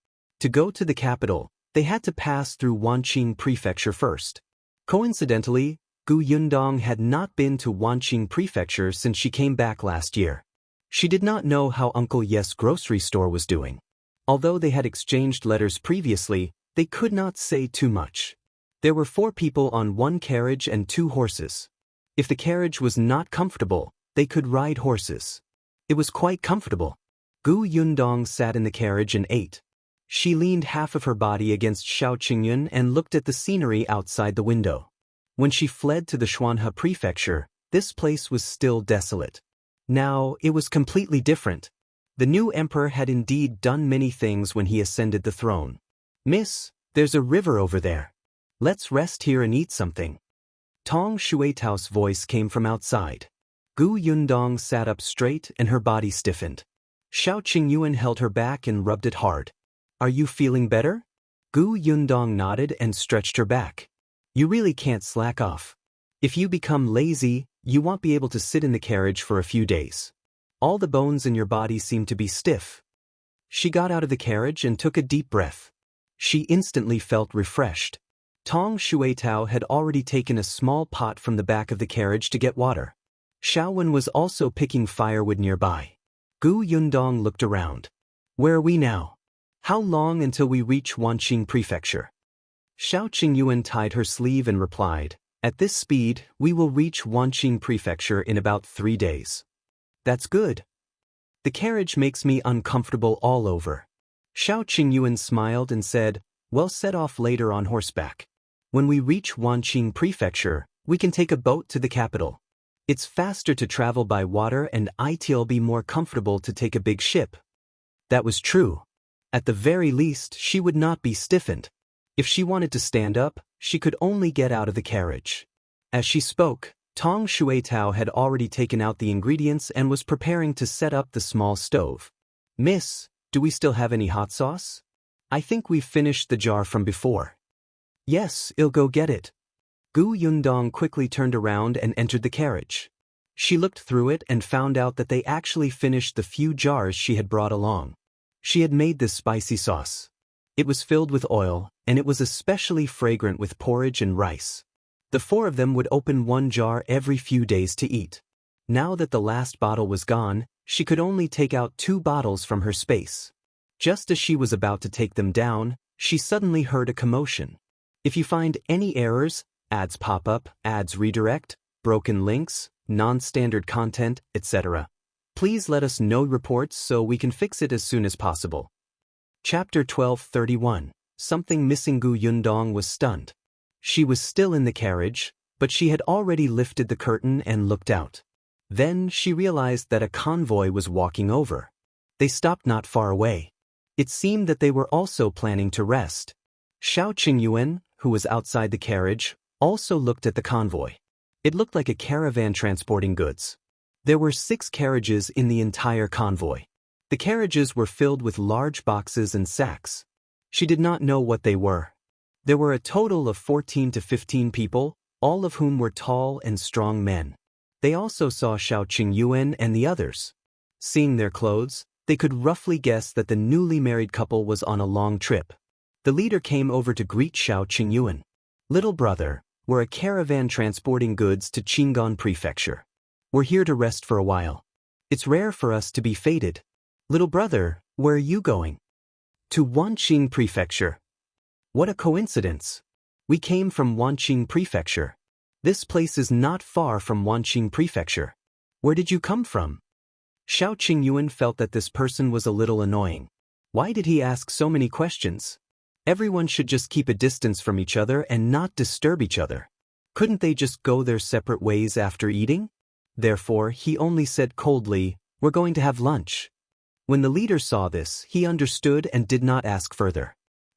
To go to the capital, they had to pass through Wanqing prefecture first. Coincidentally, Gu Yundong had not been to Wanqing prefecture since she came back last year. She did not know how Uncle Ye's grocery store was doing. Although they had exchanged letters previously, they could not say too much. There were 4 people on 1 carriage and 2 horses. If the carriage was not comfortable, they could ride horses. It was quite comfortable. Gu Yundong sat in the carriage and ate. She leaned half of her body against Xiao Qingyun and looked at the scenery outside the window. When she fled to the Xuanhe prefecture, this place was still desolate. Now, it was completely different. The new emperor had indeed done many things when he ascended the throne. "Miss, there's a river over there. Let's rest here and eat something." Tong Shuetao's voice came from outside. Gu Yundong sat up straight and her body stiffened. Xiao Qingyuan held her back and rubbed it hard. "Are you feeling better?" Gu Yundong nodded and stretched her back. "You really can't slack off. If you become lazy, you won't be able to sit in the carriage for a few days. All the bones in your body seem to be stiff." She got out of the carriage and took a deep breath. She instantly felt refreshed. Tong Shuetao had already taken a small pot from the back of the carriage to get water. Xiaowen was also picking firewood nearby. Gu Yundong looked around. "Where are we now? How long until we reach Wanqing prefecture?" Xiao Qingyuan tied her sleeve and replied, "At this speed, we will reach Wanqing prefecture in about 3 days." "That's good. The carriage makes me uncomfortable all over." Xiao Qingyuan smiled and said, "We'll set off later on horseback. When we reach Wanqing prefecture, we can take a boat to the capital. It's faster to travel by water and it'll be more comfortable to take a big ship." That was true. At the very least, she would not be stiffened. If she wanted to stand up, she could only get out of the carriage. As she spoke, Tong Shuetao had already taken out the ingredients and was preparing to set up the small stove. "Miss, do we still have any hot sauce? I think we've finished the jar from before." "Yes, I'll go get it." Gu Yundong quickly turned around and entered the carriage. She looked through it and found out that they actually finished the few jars she had brought along. She had made this spicy sauce. It was filled with oil, and it was especially fragrant with porridge and rice. The 4 of them would open 1 jar every few days to eat. Now that the last bottle was gone, she could only take out 2 bottles from her space. Just as she was about to take them down, she suddenly heard a commotion. If you find any errors, ads pop up, ads redirect, broken links, non-standard content, etc., please let us know reports so we can fix it as soon as possible. Chapter 12:31. Something missing. Gu Yundong was stunned. She was still in the carriage, but she had already lifted the curtain and looked out. Then she realized that a convoy was walking over. They stopped not far away. It seemed that they were also planning to rest. Xiao Qingyuan, who was outside the carriage, also looked at the convoy. It looked like a caravan transporting goods. There were 6 carriages in the entire convoy. The carriages were filled with large boxes and sacks. She did not know what they were. There were a total of 14 to 15 people, all of whom were tall and strong men. They also saw Xiao Qingyuan and the others. Seeing their clothes, they could roughly guess that the newly married couple was on a long trip. The leader came over to greet Xiao Qingyuan. "Little brother, we're a caravan transporting goods to Qingan prefecture. We're here to rest for a while. It's rare for us to be fated." "Little brother, where are you going?" "To Wanqing prefecture." "What a coincidence. We came from Wanqing prefecture. This place is not far from Wanqing prefecture. Where did you come from?" Xiao Qingyuan felt that this person was a little annoying. Why did he ask so many questions? Everyone should just keep a distance from each other and not disturb each other. Couldn't they just go their separate ways after eating? Therefore, he only said coldly, "We're going to have lunch." When the leader saw this, he understood and did not ask further.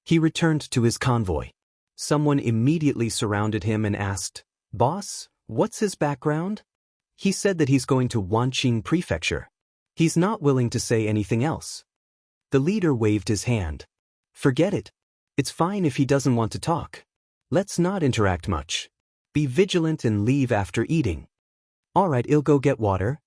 He returned to his convoy. Someone immediately surrounded him and asked, "Boss, what's his background?" He said that he's going to Wanqing Prefecture. He's not willing to say anything else. The leader waved his hand. "Forget it. It's fine if he doesn't want to talk. Let's not interact much. Be vigilant and leave after eating." "Alright, I'll go get water."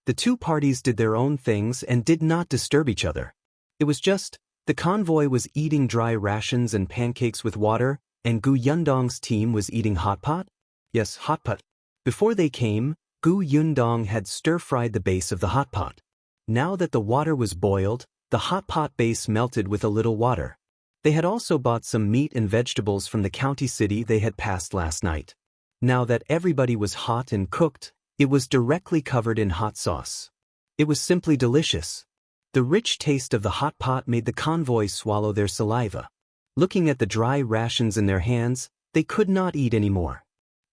The two parties did their own things and did not disturb each other. It was just, the convoy was eating dry rations and pancakes with water, and Gu Yundong's team was eating hot pot? Yes, hot pot. Before they came, Gu Yundong had stir-fried the base of the hot pot. Now that the water was boiled, the hot pot base melted with a little water. They had also bought some meat and vegetables from the county city they had passed last night. Now that everybody was hot and cooked, it was directly covered in hot sauce. It was simply delicious. The rich taste of the hot pot made the convoy swallow their saliva. Looking at the dry rations in their hands, they could not eat anymore.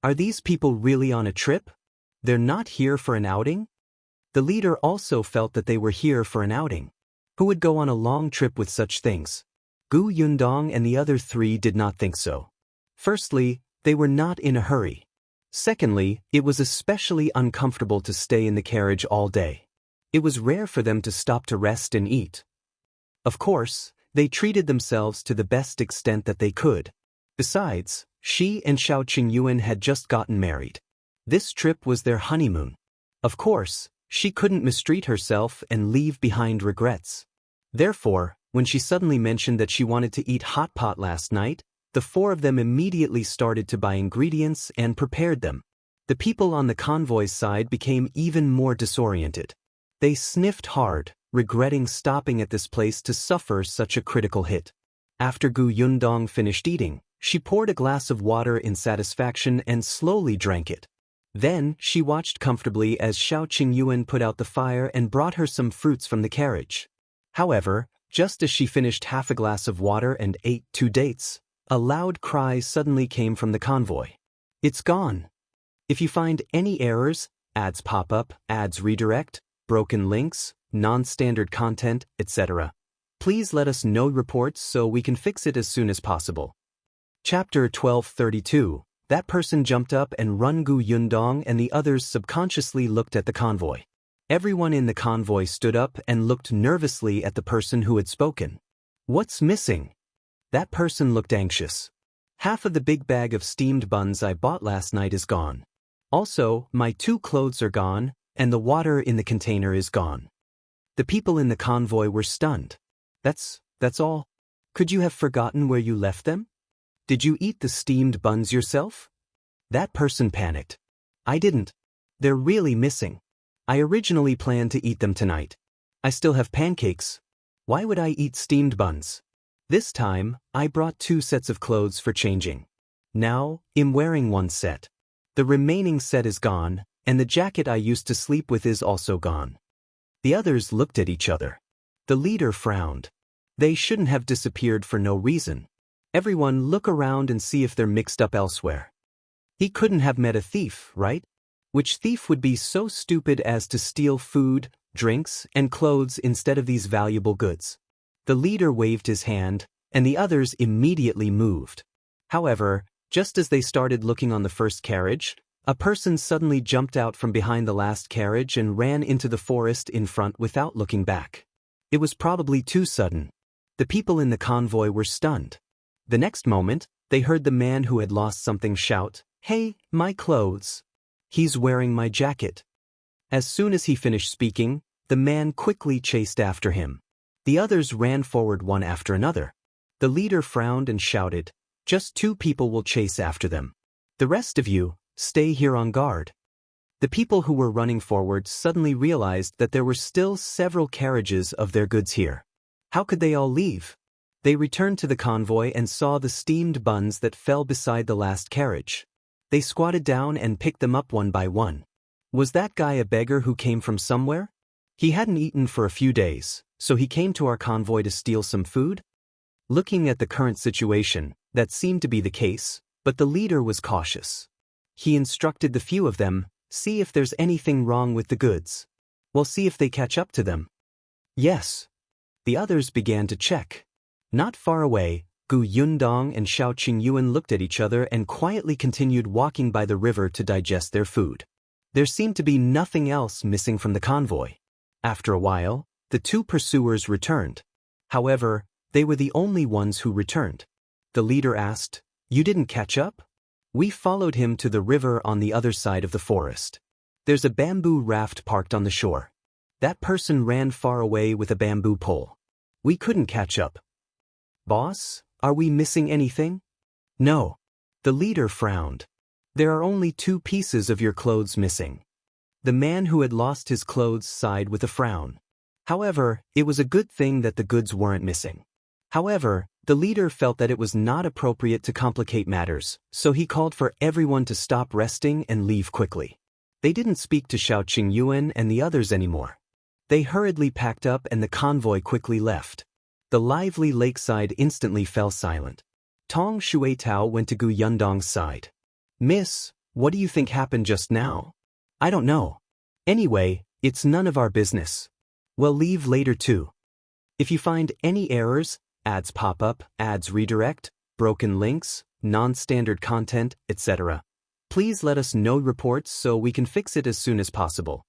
Are these people really on a trip? They're not here for an outing? The leader also felt that they were here for an outing. Who would go on a long trip with such things? Gu Yundong and the other three did not think so. Firstly, they were not in a hurry. Secondly, it was especially uncomfortable to stay in the carriage all day. It was rare for them to stop to rest and eat. Of course, they treated themselves to the best extent that they could. Besides, she and Xiaoxi Yuan had just gotten married. This trip was their honeymoon. Of course, she couldn't mistreat herself and leave behind regrets. Therefore, when she suddenly mentioned that she wanted to eat hot pot last night, the four of them immediately started to buy ingredients and prepared them. The people on the convoy's side became even more disoriented. They sniffed hard, regretting stopping at this place to suffer such a critical hit. After Gu Yundong finished eating, she poured a glass of water in satisfaction and slowly drank it. Then, she watched comfortably as Xiaoxi Yuan put out the fire and brought her some fruits from the carriage. However, just as she finished half a glass of water and ate 2 dates, a loud cry suddenly came from the convoy. "It's gone." If you find any errors, ads pop up, ads redirect, broken links, non-standard content, etc., please let us know reports so we can fix it as soon as possible. Chapter 1232. That person jumped up and run. Gu Yundong and the others subconsciously looked at the convoy. Everyone in the convoy stood up and looked nervously at the person who had spoken. "What's missing?" That person looked anxious. "Half of the big bag of steamed buns I bought last night is gone. Also, my 2 clothes are gone, and the water in the container is gone." The people in the convoy were stunned. That's all? Could you have forgotten where you left them? Did you eat the steamed buns yourself?" That person panicked. "I didn't. They're really missing. I originally planned to eat them tonight. I still have pancakes. Why would I eat steamed buns? This time, I brought 2 sets of clothes for changing. Now, I'm wearing 1 set. The remaining set is gone, and the jacket I used to sleep with is also gone." The others looked at each other. The leader frowned. They shouldn't have disappeared for no reason. Everyone look around and see if they're mixed up elsewhere. He couldn't have met a thief, right? Which thief would be so stupid as to steal food, drinks, and clothes instead of these valuable goods? The leader waved his hand, and the others immediately moved. However, just as they started looking on the first carriage, a person suddenly jumped out from behind the last carriage and ran into the forest in front without looking back. It was probably too sudden. The people in the convoy were stunned. The next moment, they heard the man who had lost something shout, "Hey, my clothes! He's wearing my jacket." As soon as he finished speaking, the man quickly chased after him. The others ran forward one after another. The leader frowned and shouted, "Just 2 people will chase after them. The rest of you, stay here on guard." The people who were running forward suddenly realized that there were still several carriages of their goods here. How could they all leave? They returned to the convoy and saw the steamed buns that fell beside the last carriage. They squatted down and picked them up one by one. Was that guy a beggar who came from somewhere? He hadn't eaten for a few days, so he came to our convoy to steal some food? Looking at the current situation, that seemed to be the case, but the leader was cautious. He instructed the few of them, "See if there's anything wrong with the goods. We'll see if they catch up to them." Yes. The others began to check. Not far away, Gu Yundong and Xiaoqing Yuan looked at each other and quietly continued walking by the river to digest their food. There seemed to be nothing else missing from the convoy. After a while, the two pursuers returned. However, they were the only ones who returned. The leader asked, "You didn't catch up?" "We followed him to the river on the other side of the forest. There's a bamboo raft parked on the shore. That person ran far away with a bamboo pole. We couldn't catch up." "Boss, are we missing anything?" "No." The leader frowned. "There are only 2 pieces of your clothes missing." The man who had lost his clothes sighed with a frown. However, it was a good thing that the goods weren't missing. However, the leader felt that it was not appropriate to complicate matters, so he called for everyone to stop resting and leave quickly. They didn't speak to Xiaoqing Yuan and the others anymore. They hurriedly packed up and the convoy quickly left. The lively lakeside instantly fell silent. Tong Shuitao went to Gu Yundong's side. "Miss, what do you think happened just now?" "I don't know. Anyway, it's none of our business. We'll leave later too. If you find any errors, ads pop up, ads redirect, broken links, non-standard content, etc., please let us know reports so we can fix it as soon as possible.